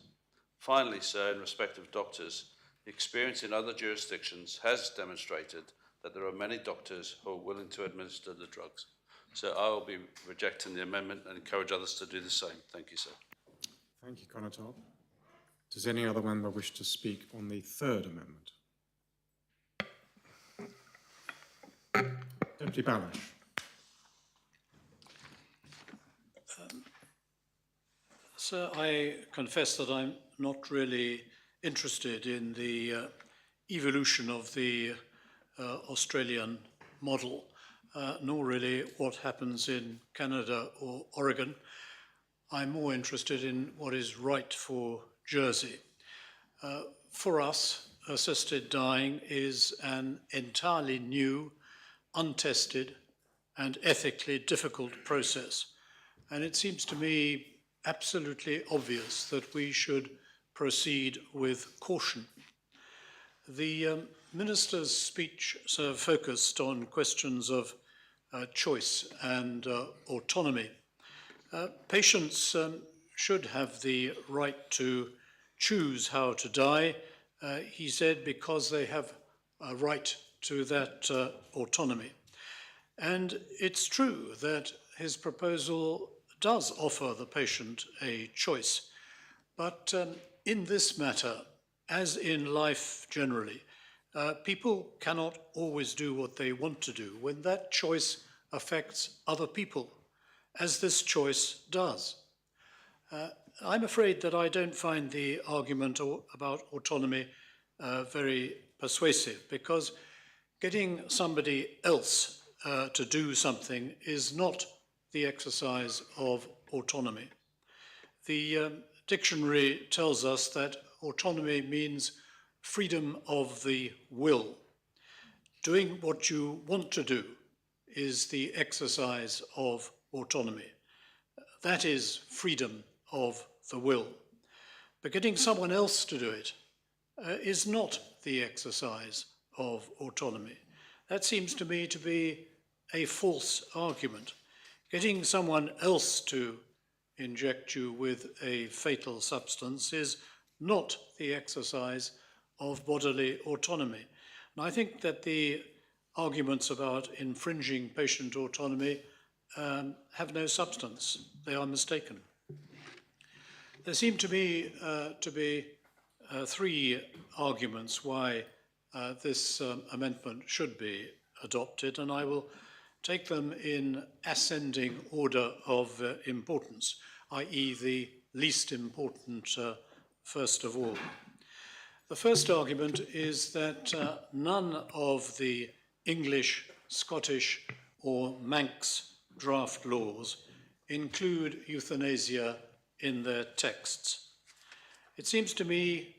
Finally, sir, in respect of doctors, the experience in other jurisdictions has demonstrated that there are many doctors who are willing to administer the drugs. So I will be rejecting the amendment and encourage others to do the same. Thank you, sir. Thank you, Conatop. Does any other member wish to speak on the third amendment? Deputy Balash. Sir, I confess that I'm not really interested in the evolution of the Australian model, nor really what happens in Canada or Oregon. I'm more interested in what is right for Jersey. For us, assisted dying is an entirely new, untested, and ethically difficult process. And it seems to me absolutely obvious that we should proceed with caution. The Minister's speech focused on questions of choice and autonomy. Patients should have the right to choose how to die, he said, because they have a right to that autonomy. And it's true that his proposal does offer the patient a choice. But in this matter, as in life generally, people cannot always do what they want to do when that choice affects other people, as this choice does. I'm afraid that I don't find the argument about autonomy very persuasive, because getting somebody else to do something is not the exercise of autonomy. The dictionary tells us that autonomy means freedom of the will. Doing what you want to do is the exercise of autonomy. That is freedom of the will. But getting someone else to do it is not the exercise of autonomy. That seems to me to be a false argument. Getting someone else to inject you with a fatal substance is not the exercise of bodily autonomy. And I think that the arguments about infringing patient autonomy have no substance. They are mistaken. There seem to me to be three arguments why this amendment should be adopted, and I will take them in ascending order of importance, i.e. the least important first of all. The first argument is that none of the English, Scottish or Manx draft laws include euthanasia in their texts. It seems to me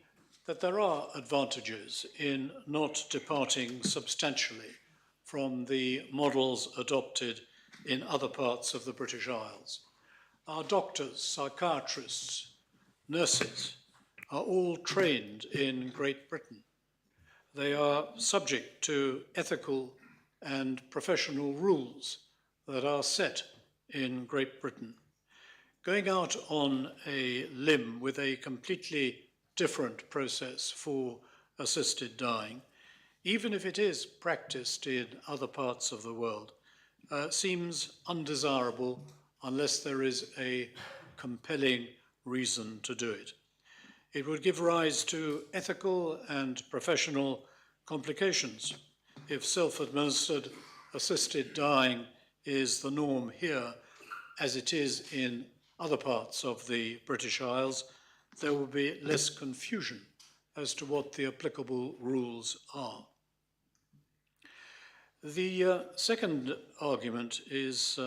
that there are advantages in not departing substantially from the models adopted in other parts of the British Isles. Our doctors, psychiatrists, nurses are all trained in Great Britain. They are subject to ethical and professional rules that are set in Great Britain. Going out on a limb with a completely different process for assisted dying, even if it is practiced in other parts of the world, seems undesirable unless there is a compelling reason to do it. It would give rise to ethical and professional complications if self-administered assisted dying is the norm here, as it is in other parts of the British Isles. There will be less confusion as to what the applicable rules are. The second argument is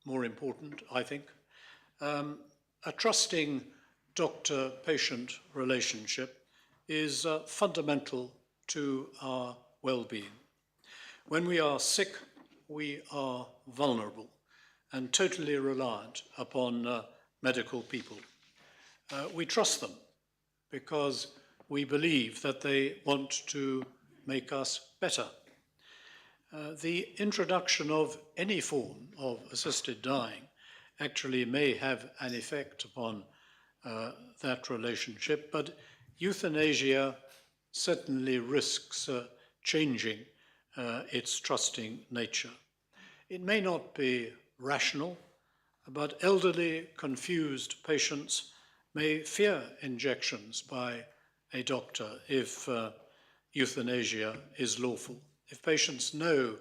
more important, I think. A trusting doctor-patient relationship is fundamental to our well-being. When we are sick, we are vulnerable and totally reliant upon medical people. We trust them because we believe that they want to make us better. The introduction of any form of assisted dying actually may have an effect upon that relationship, but euthanasia certainly risks changing its trusting nature. It may not be rational, but elderly, confused patients may fear injections by a doctor if euthanasia is lawful. If patients know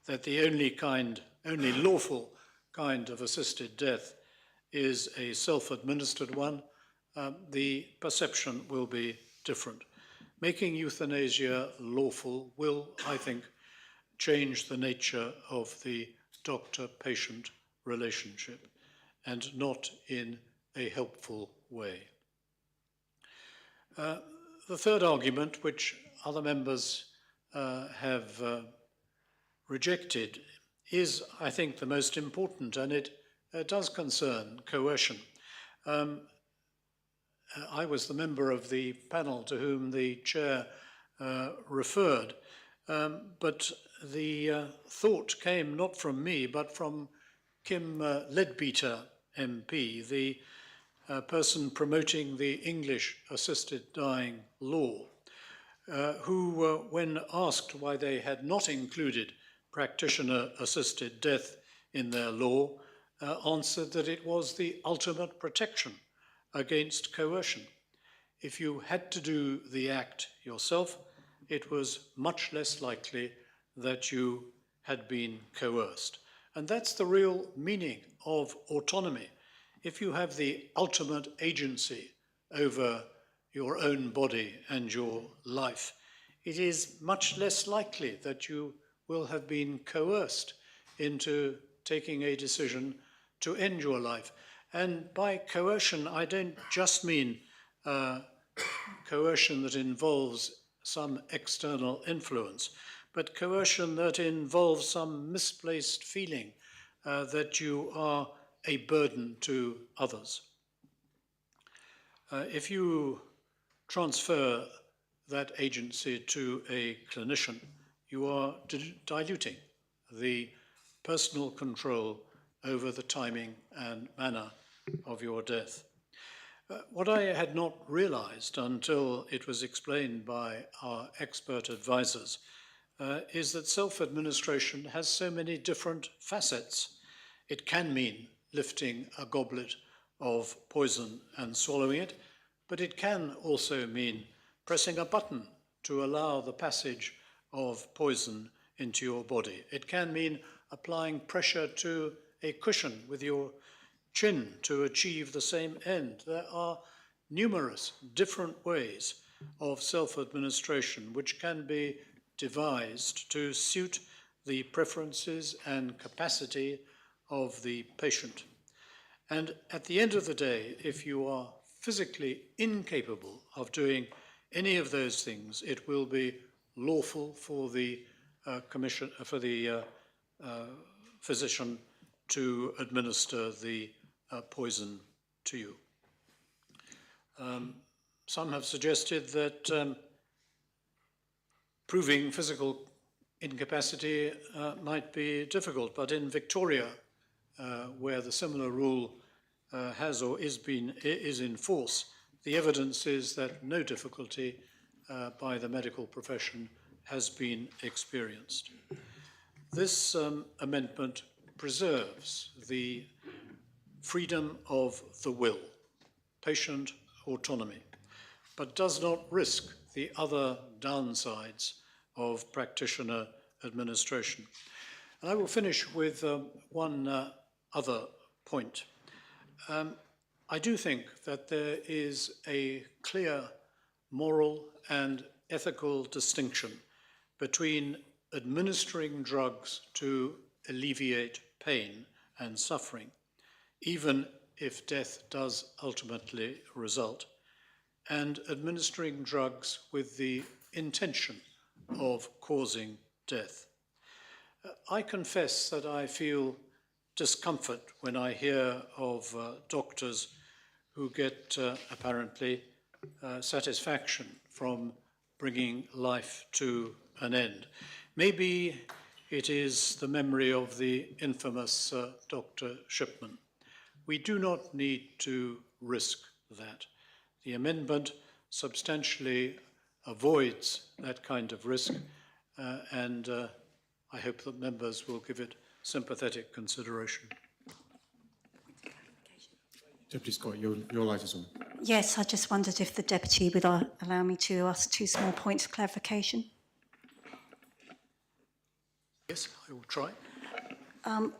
that the only lawful kind of assisted death is a self-administered one, the perception will be different. Making euthanasia lawful will, I think, change the nature of the doctor-patient relationship, and not in a helpful way. The third argument, which other members have rejected, is, I think, the most important, and it does concern coercion. I was the member of the panel to whom the chair referred, but the thought came not from me, but from Kim Leadbeater MP, the person promoting the English assisted dying law, who, when asked why they had not included practitioner-assisted death in their law, answered that it was the ultimate protection against coercion. If you had to do the act yourself, it was much less likely that you had been coerced. And that's the real meaning of autonomy. If you have the ultimate agency over your own body and your life, it is much less likely that you will have been coerced into taking a decision to end your life. And by coercion, I don't just mean coercion that involves some external influence, but coercion that involves some misplaced feeling that you are a burden to others. If you transfer that agency to a clinician, you are diluting the personal control over the timing and manner of your death. What I had not realized until it was explained by our expert advisors is that self-administration has so many different facets. It can mean lifting a goblet of poison and swallowing it, but it can also mean pressing a button to allow the passage of poison into your body. It can mean applying pressure to a cushion with your chin to achieve the same end. There are numerous different ways of self-administration which can be devised to suit the preferences and capacity of the patient. And at the end of the day, if you are physically incapable of doing any of those things, it will be lawful for the physician to administer the poison to you. Some have suggested that proving physical incapacity might be difficult, but in Victoria, where the similar rule has or is in force, the evidence is that no difficulty by the medical profession has been experienced. This amendment preserves the freedom of the will, patient autonomy, but does not risk the other downsides of practitioner administration. And I will finish with one other point. I do think that there is a clear moral and ethical distinction between administering drugs to alleviate pain and suffering, even if death does ultimately result, and administering drugs with the intention of causing death. I confess that I feel discomfort when I hear of doctors who get apparently satisfaction from bringing life to an end. Maybe it is the memory of the infamous Dr. Shipman. We do not need to risk that. The amendment substantially avoids that kind of risk, and I hope that members will give it sympathetic consideration. Deputy Scott, your light is on. Yes, I just wondered if the Deputy would allow me to ask two small points of clarification. Yes, I will try.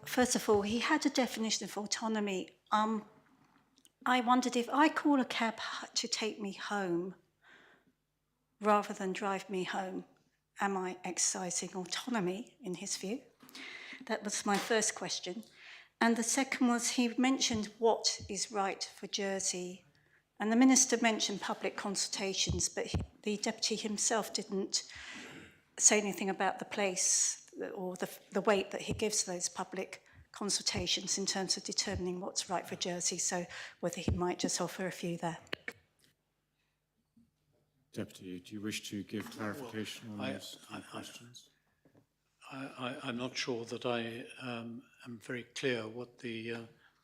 First of all, he had a definition of autonomy. I wondered if I call a cab to take me home rather than drive me home, am I exercising autonomy in his view? That was my first question. And the second was, he mentioned what is right for Jersey. And the Minister mentioned public consultations, but the Deputy himself didn't say anything about the place or the weight that he gives to those public consultations in terms of determining what's right for Jersey. So whether he might just offer a few there. Deputy, do you wish to give clarification on those questions? I'm not sure that I am very clear what the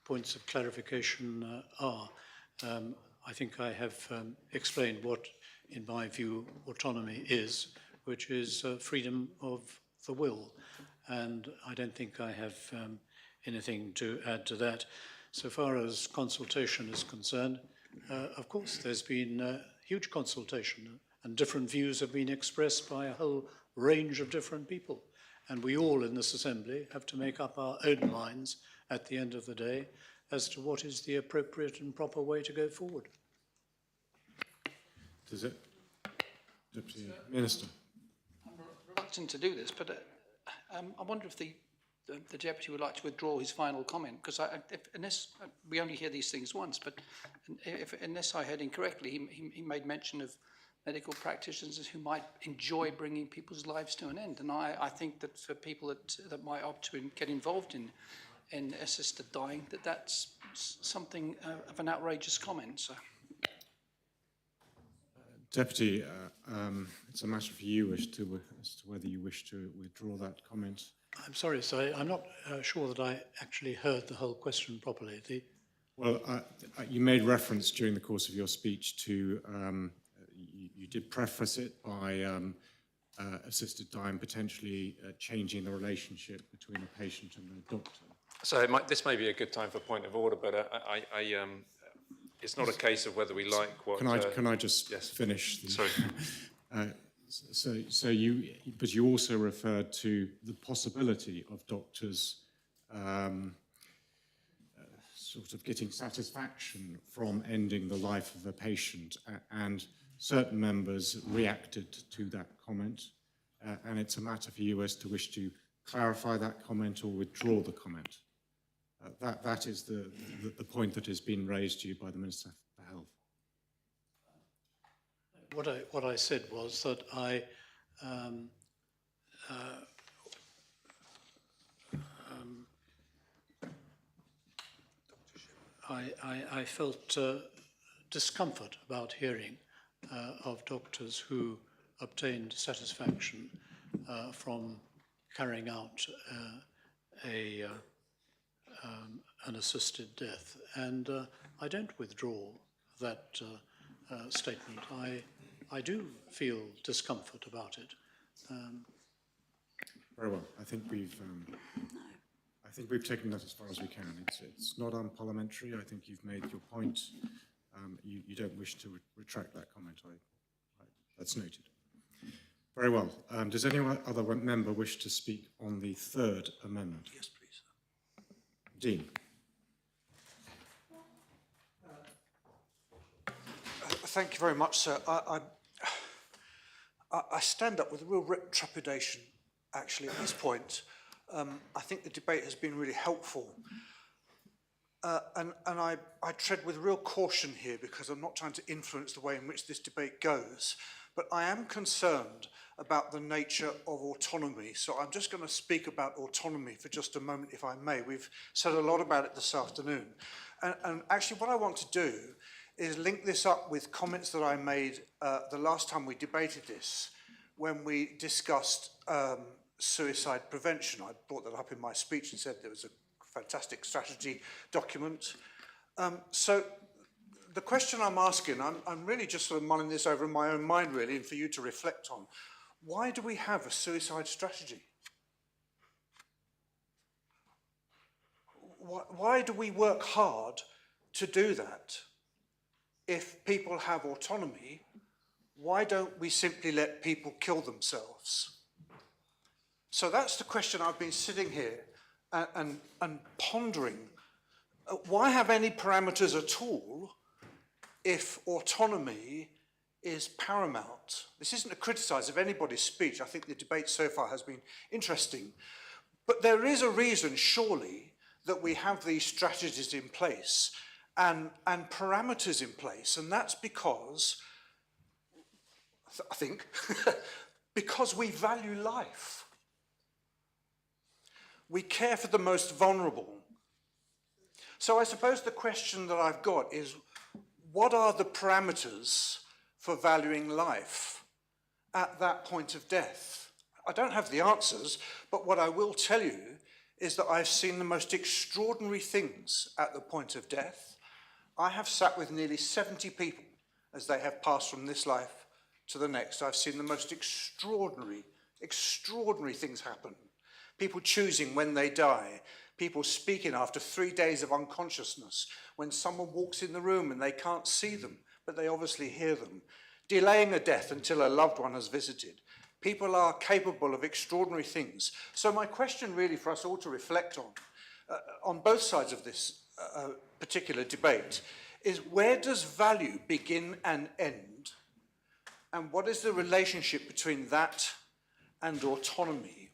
points of clarification are. I think I have explained what, in my view, autonomy is, which is freedom of the will. And I don't think I have anything to add to that. So far as consultation is concerned, of course, there's been huge consultation, and different views have been expressed by a whole range of different people. And we all in this Assembly have to make up our own minds at the end of the day as to what is the appropriate and proper way to go forward. Does it? Deputy Minister. I'm reluctant to do this, but I wonder if the Deputy would like to withdraw his final comment, because unless we only hear these things once, but unless I heard incorrectly, he made mention of medical practitioners who might enjoy bringing people's lives to an end. And I think that for people that might opt to get involved in assisted dying, that's something of an outrageous comment. So. Deputy, it's a matter for you as to whether you wish to withdraw that comment. I'm sorry, sir, I'm not sure that I actually heard the whole question properly. Well, you made reference during the course of your speech to, you did preface it by assisted dying potentially changing the relationship between a patient and a doctor. So this may be a good time for point of order, but it's not a case of whether we like what... Can I just finish? Sorry. But you also referred to the possibility of doctors sort of getting satisfaction from ending the life of a patient, and certain members reacted to that comment, and it's a matter for you as to wish to clarify that comment or withdraw the comment. That is the point that has been raised to you by the Minister for Health. What I said was that I I felt discomfort about hearing of doctors who obtained satisfaction from carrying out an assisted death. And I don't withdraw that statement. I do feel discomfort about it. Very well. I think we've taken that as far as we can. It's not unparliamentary. I think you've made your point. You don't wish to retract that comment. That's noted. Very well. Does any other member wish to speak on the third amendment? Yes, please. Dean. Thank you very much, sir. I stand up with real trepidation, actually, at this point. I think the debate has been really helpful. And I tread with real caution here because I'm not trying to influence the way in which this debate goes. But I am concerned about the nature of autonomy. So I'm just going to speak about autonomy for just a moment, if I may. We've said a lot about it this afternoon. And actually what I want to do is link this up with comments that I made the last time we debated this, when we discussed suicide prevention. I brought that up in my speech and said there was a fantastic strategy document. So the question I'm asking, I'm really just sort of mulling this over in my own mind, really, and for you to reflect on. Why do we have a suicide strategy? Why do we work hard to do that? If people have autonomy, why don't we simply let people kill themselves? So that's the question I've been sitting here and pondering. Why have any parameters at all if autonomy is paramount? This isn't a criticise of anybody's speech. I think the debate so far has been interesting. But there is a reason, surely, that we have these strategies in place and parameters in place, and that's because, I think, because we value life. We care for the most vulnerable. So I suppose the question that I've got is, what are the parameters for valuing life at that point of death? I don't have the answers, but what I will tell you is that I've seen the most extraordinary things at the point of death. I have sat with nearly 70 people as they have passed from this life to the next. I've seen the most extraordinary things happen. People choosing when they die, people speaking after 3 days of unconsciousness, when someone walks in the room and they can't see them, but they obviously hear them, delaying a death until a loved one has visited. People are capable of extraordinary things. So my question really for us all to reflect on both sides of this particular debate, is where does value begin and end? And what is the relationship between that and autonomy?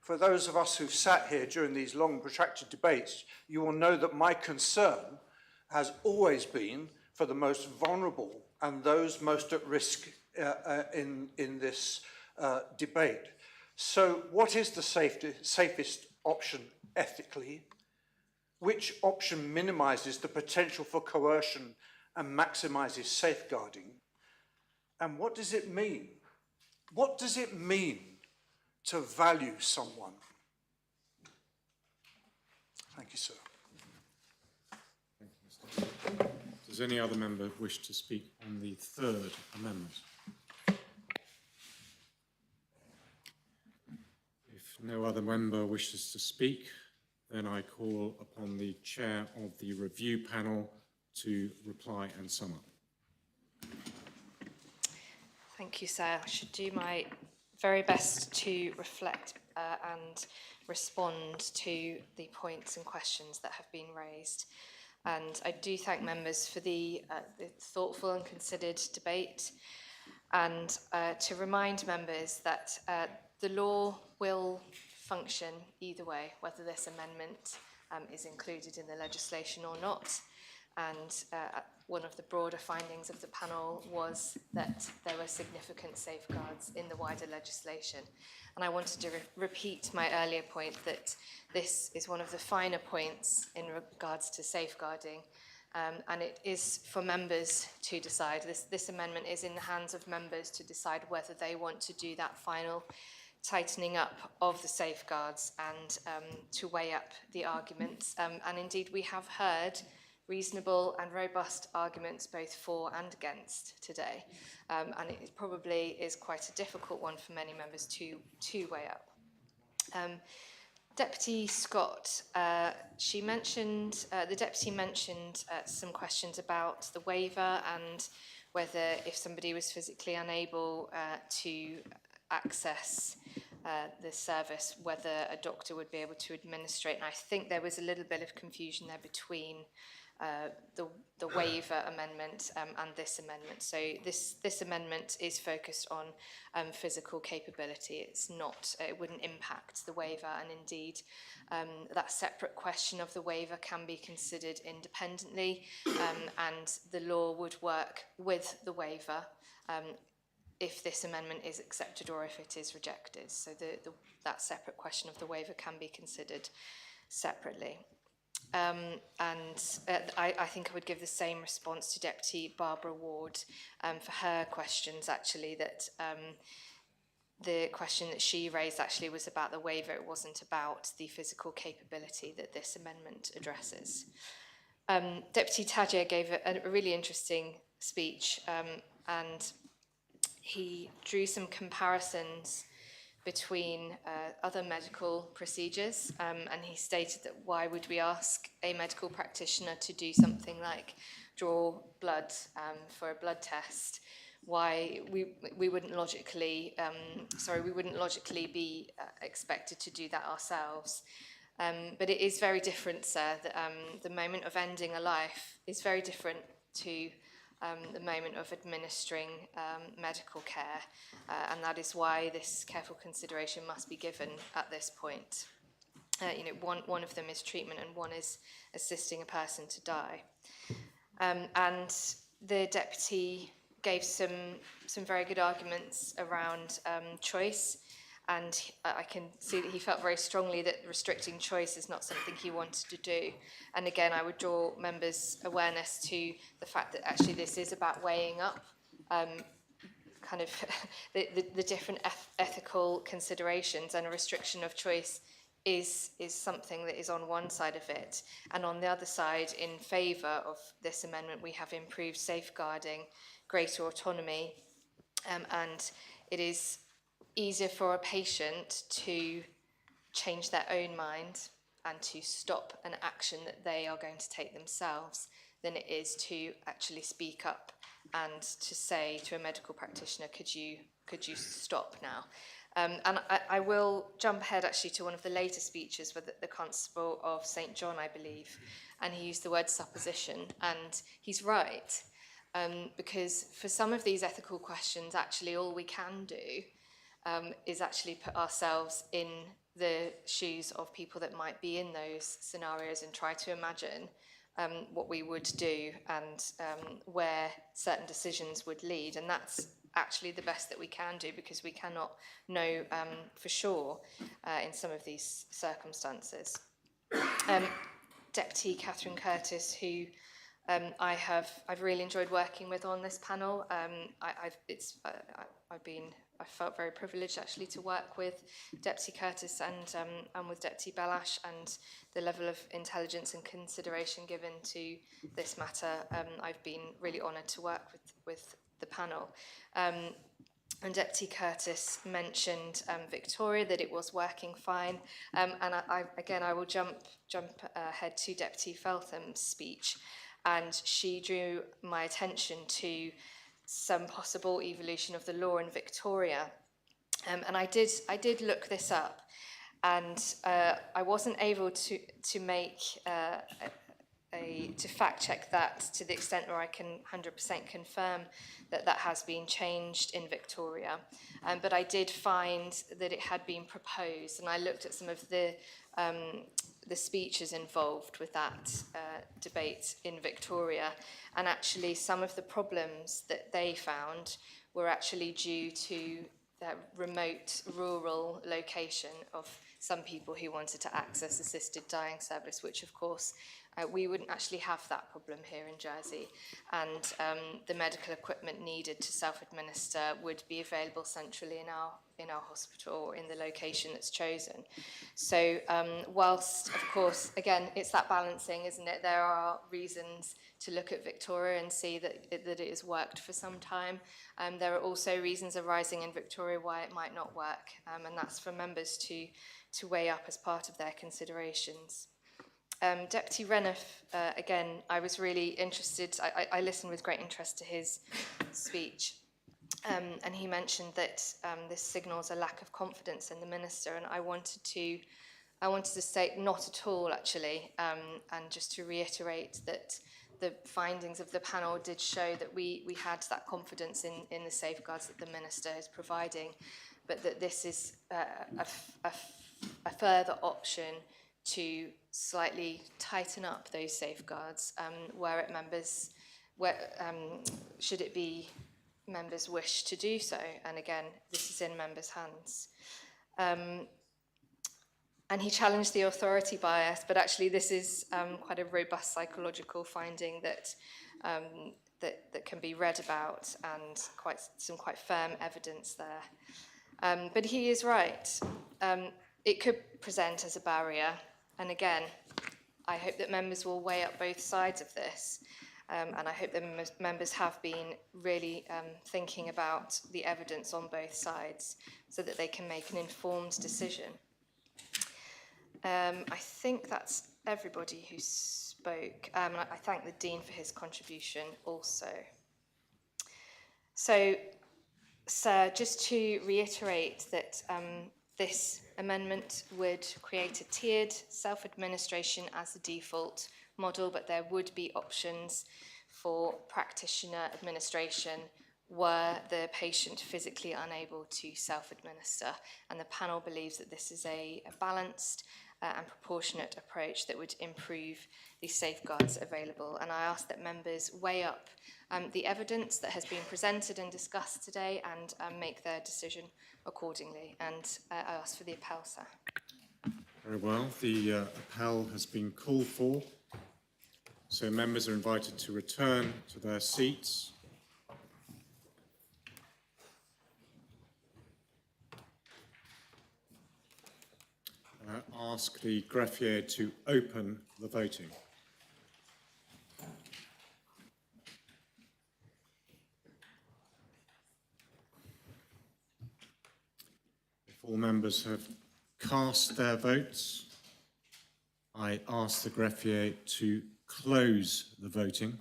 For those of us who've sat here during these long, protracted debates, you will know that my concern has always been for the most vulnerable and those most at risk in this debate. So what is the safest option ethically? Which option minimises the potential for coercion and maximises safeguarding? And what does it mean? What does it mean to value someone? Thank you, sir. Thank you, Mr. Does any other member wish to speak on the third amendment? If no other member wishes to speak, then I call upon the chair of the review panel to reply and sum up. Thank you, sir. I should do my very best to reflect and respond to the points and questions that have been raised. And I do thank members for the thoughtful and considered debate, and to remind members that the law will function either way, whether this amendment is included in the legislation or not. and one of the broader findings of the panel was that there were significant safeguards in the wider legislation. And I wanted to repeat my earlier point that this is one of the finer points in regards to safeguarding, and it is for members to decide. This amendment is in the hands of members to decide whether they want to do that final tightening up of the safeguards and to weigh up the arguments. And indeed, we have heard reasonable and robust arguments both for and against today. And it probably is quite a difficult one for many members to weigh up. Deputy Scott, the Deputy mentioned some questions about the waiver and whether if somebody was physically unable to access the service, whether a doctor would be able to administrate. And I think there was a little bit of confusion there between the waiver amendment and this amendment. So this amendment is focused on physical capability. It's not, it wouldn't impact the waiver, and indeed that separate question of the waiver can be considered independently, and the law would work with the waiver if this amendment is accepted or if it is rejected. So that separate question of the waiver can be considered separately. I think I would give the same response to Deputy Barbara Ward for her questions, actually, that the question that she raised actually was about the waiver. It wasn't about the physical capability that this amendment addresses. Deputy Tadger gave a really interesting speech, and he drew some comparisons between other medical procedures, and he stated that why would we ask a medical practitioner to do something like draw blood for a blood test? Why we wouldn't logically be expected to do that ourselves. But it is very different, sir. The moment of ending a life is very different to the moment of administering medical care, and that is why this careful consideration must be given at this point. One of them is treatment and one is assisting a person to die. And the deputy gave some very good arguments around choice, and I can see that he felt very strongly that restricting choice is not something he wanted to do. And again, I would draw members' awareness to the fact that actually this is about weighing up kind of the different ethical considerations, and a restriction of choice is something that is on one side of it. And on the other side, in favour of this amendment, we have improved safeguarding, greater autonomy, and it is easier for a patient to change their own mind and to stop an action that they are going to take themselves than it is to actually speak up and to say to a medical practitioner, could you stop now? And I will jump ahead actually to one of the later speeches with the Constable of St. John, I believe, and he used the word supposition, and he's right, because for some of these ethical questions, actually all we can do is actually put ourselves in the shoes of people that might be in those scenarios and try to imagine what we would do and where certain decisions would lead. And that's actually the best that we can do, because we cannot know for sure in some of these circumstances. Deputy Catherine Curtis, who I've really enjoyed working with on this panel. I felt very privileged actually to work with Deputy Curtis and with Deputy Balash, and the level of intelligence and consideration given to this matter. I've been really honoured to work with the panel. And Deputy Curtis mentioned Victoria, that it was working fine. And I will jump ahead to Deputy Feltham's speech, and she drew my attention to some possible evolution of the law in Victoria. And I did look this up, and I wasn't able to make to fact check that to the extent where I can 100% confirm that has been changed in Victoria. But I did find that it had been proposed, and I looked at some of the the speeches involved with that debate in Victoria, and actually some of the problems that they found were actually due to the remote rural location of some people who wanted to access assisted dying service, which of course we wouldn't actually have that problem here in Jersey, and the medical equipment needed to self-administer would be available centrally in our hospital or in the location that's chosen. So whilst, of course, again, it's that balancing, isn't it? There are reasons to look at Victoria and see that it has worked for some time. There are also reasons arising in Victoria why it might not work, and that's for members to weigh up as part of their considerations. Deputy Renouf, again, I was really interested, I listened with great interest to his speech, and he mentioned that this signals a lack of confidence in the Minister, and I wanted to say not at all, actually, and just to reiterate that the findings of the panel did show that we had that confidence in the safeguards that the Minister is providing, but that this is a further option to slightly tighten up those safeguards should it be members wish to do so. And again, this is in members' hands. And he challenged the authority bias, but actually this is quite a robust psychological finding that can be read about, and some quite firm evidence there. But he is right. It could present as a barrier. And again, I hope that members will weigh up both sides of this. And I hope that members have been really thinking about the evidence on both sides so that they can make an informed decision. I think that's everybody who spoke. I thank the Dean for his contribution also. So, Sir, just to reiterate that this amendment would create a tiered self-administration as the default model, but there would be options for practitioner administration were the patient physically unable to self-administer. And the panel believes that this is a balanced and proportionate approach that would improve the safeguards available. And I ask that members weigh up the evidence that has been presented and discussed today and make their decision accordingly. And I ask for the appel, sir. Very well. The appel has been called for. So members are invited to return to their seats. I ask the greffier to open the voting. If all members have cast their votes, I ask the greffier to close the voting.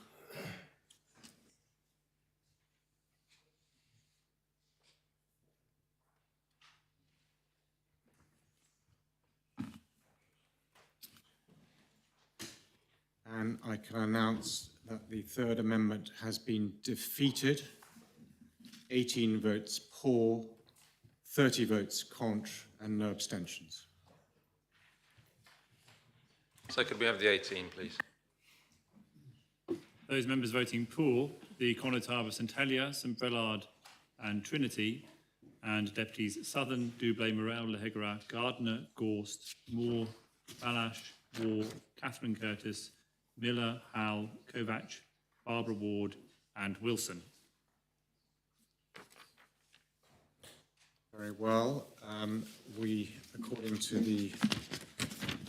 And I can announce that the third amendment has been defeated. 18 votes pour, 30 votes contre, and no abstentions. So could we have the 18, please? Those members voting pour, the Connotables St Helier, St Brelard and Trinity, and Deputies Southern, Doublet, Morel, Lehegara, Gardner, Gorst, Moore, Balash, Ward, Catherine Curtis, Miller, Howell, Kovac, Barbara Ward and Wilson. Very well. According to the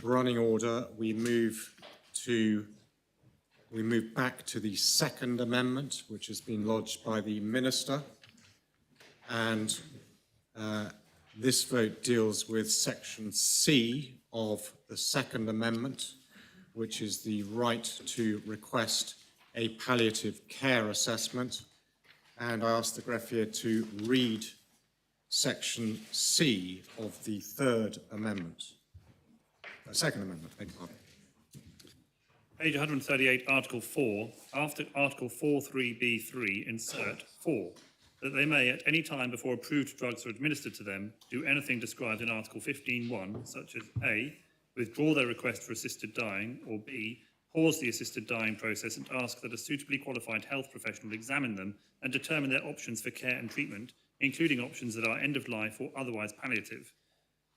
running order, we move back to the second amendment, which has been lodged by the Minister. And this vote deals with section C of the second amendment, which is the right to request a palliative care assessment. And I ask the greffier to read section C of the third amendment. Second amendment, beg your pardon. Page 138, Article 4, after Article 4.3b3, insert 4, that they may at any time before approved drugs are administered to them do anything described in Article 15.1, such as A, withdraw their request for assisted dying, or B, pause the assisted dying process and ask that a suitably qualified health professional examine them and determine their options for care and treatment, including options that are end of life or otherwise palliative.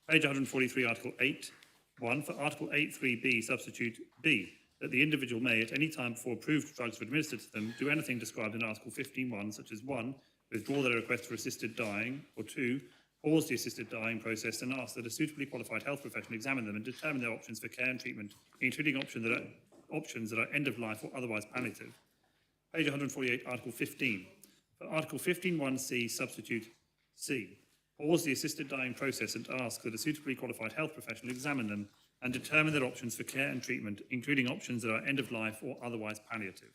Page 143, Article 8. 1. For Article 8.3b, substitute B, that the individual may, at any time before approved drugs are administered to them, do anything described in Article 15.1, such as 1. Withdraw their request for assisted dying, or 2. Pause the assisted dying process and ask that a suitably qualified health professional examine them and determine their options for care and treatment, including options that are end of life or otherwise palliative. Page 148, Article 15. For Article 15.1c, substitute C. Pause the assisted dying process and ask that a suitably qualified health professional examine them and determine their options for care and treatment, including options that are end of life or otherwise palliative.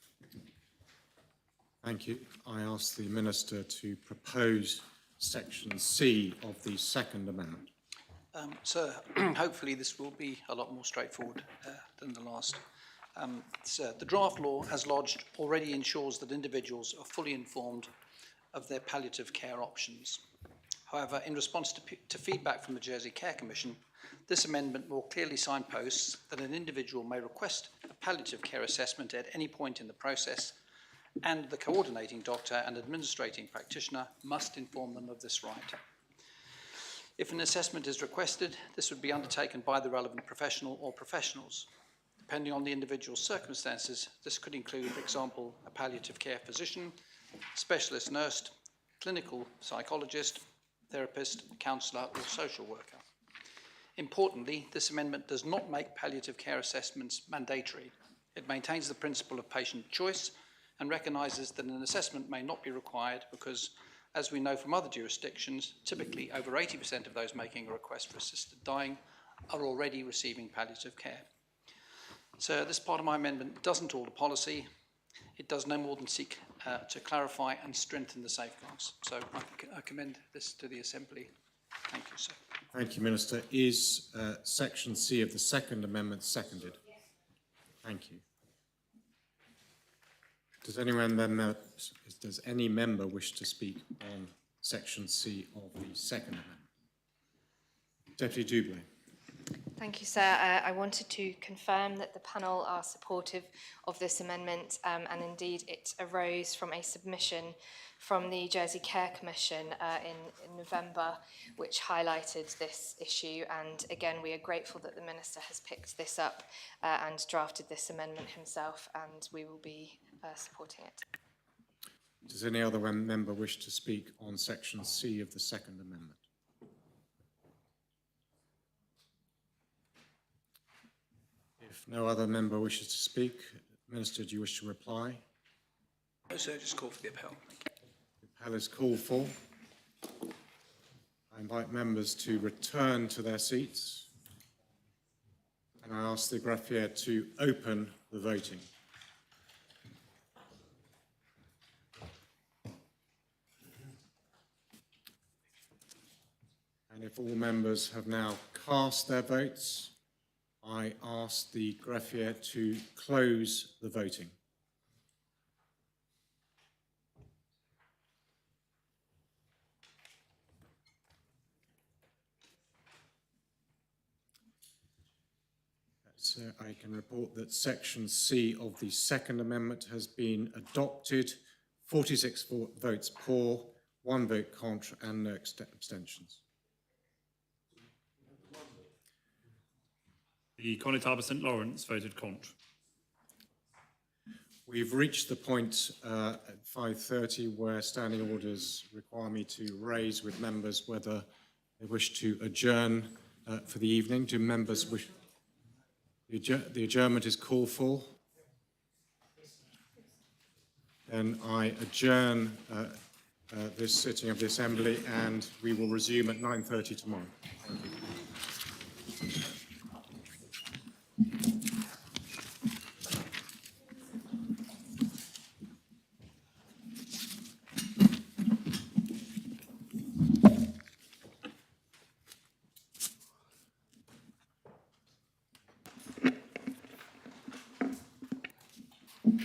Thank you. I ask the Minister to propose Section C of the second amendment. Sir, hopefully this will be a lot more straightforward than the last. Sir, the draft law, as lodged, already ensures that individuals are fully informed of their palliative care options. However, in response to feedback from the Jersey Care Commission, this amendment more clearly signposts that an individual may request a palliative care assessment at any point in the process, and the coordinating doctor and administrating practitioner must inform them of this right. If an assessment is requested, this would be undertaken by the relevant professional or professionals. Depending on the individual's circumstances, this could include, for example, a palliative care physician, specialist nurse, clinical psychologist, therapist, counsellor or social worker. Importantly, this amendment does not make palliative care assessments mandatory. It maintains the principle of patient choice and recognises that an assessment may not be required because, as we know from other jurisdictions, typically over 80% of those making a request for assisted dying are already receiving palliative care. So this part of my amendment doesn't alter policy. It does no more than seek to clarify and strengthen the safeguards. So I commend this to the Assembly. Thank you, sir. Thank you, Minister. Is Section C of the second amendment seconded? Thank you. Does any member wish to speak on Section C of the second amendment? Deputy Doublet. Thank you, sir. I wanted to confirm that the panel are supportive of this amendment, and indeed it arose from a submission from the Jersey Care Commission in November, which highlighted this issue. And again, we are grateful that the Minister has picked this up and drafted this amendment himself, and we will be supporting it. Does any other member wish to speak on Section C of the second amendment? If no other member wishes to speak, Minister, do you wish to reply? No, sir, just call for the appel. The appel is called for. I invite members to return to their seats, and I ask the greffier to open the voting. And if all members have now cast their votes, I ask the greffier to close the voting. So I can report that Section C of the second amendment has been adopted. 46 votes for, 1 vote contra, and no abstentions. The Connétable St Lawrence voted contra. We've reached the point at 5:30 where standing orders require me to raise with members whether they wish to adjourn for the evening. Do members wish? The adjournment is called for. Then I adjourn this sitting of the Assembly, and we will resume at 9:30 tomorrow. Thank you.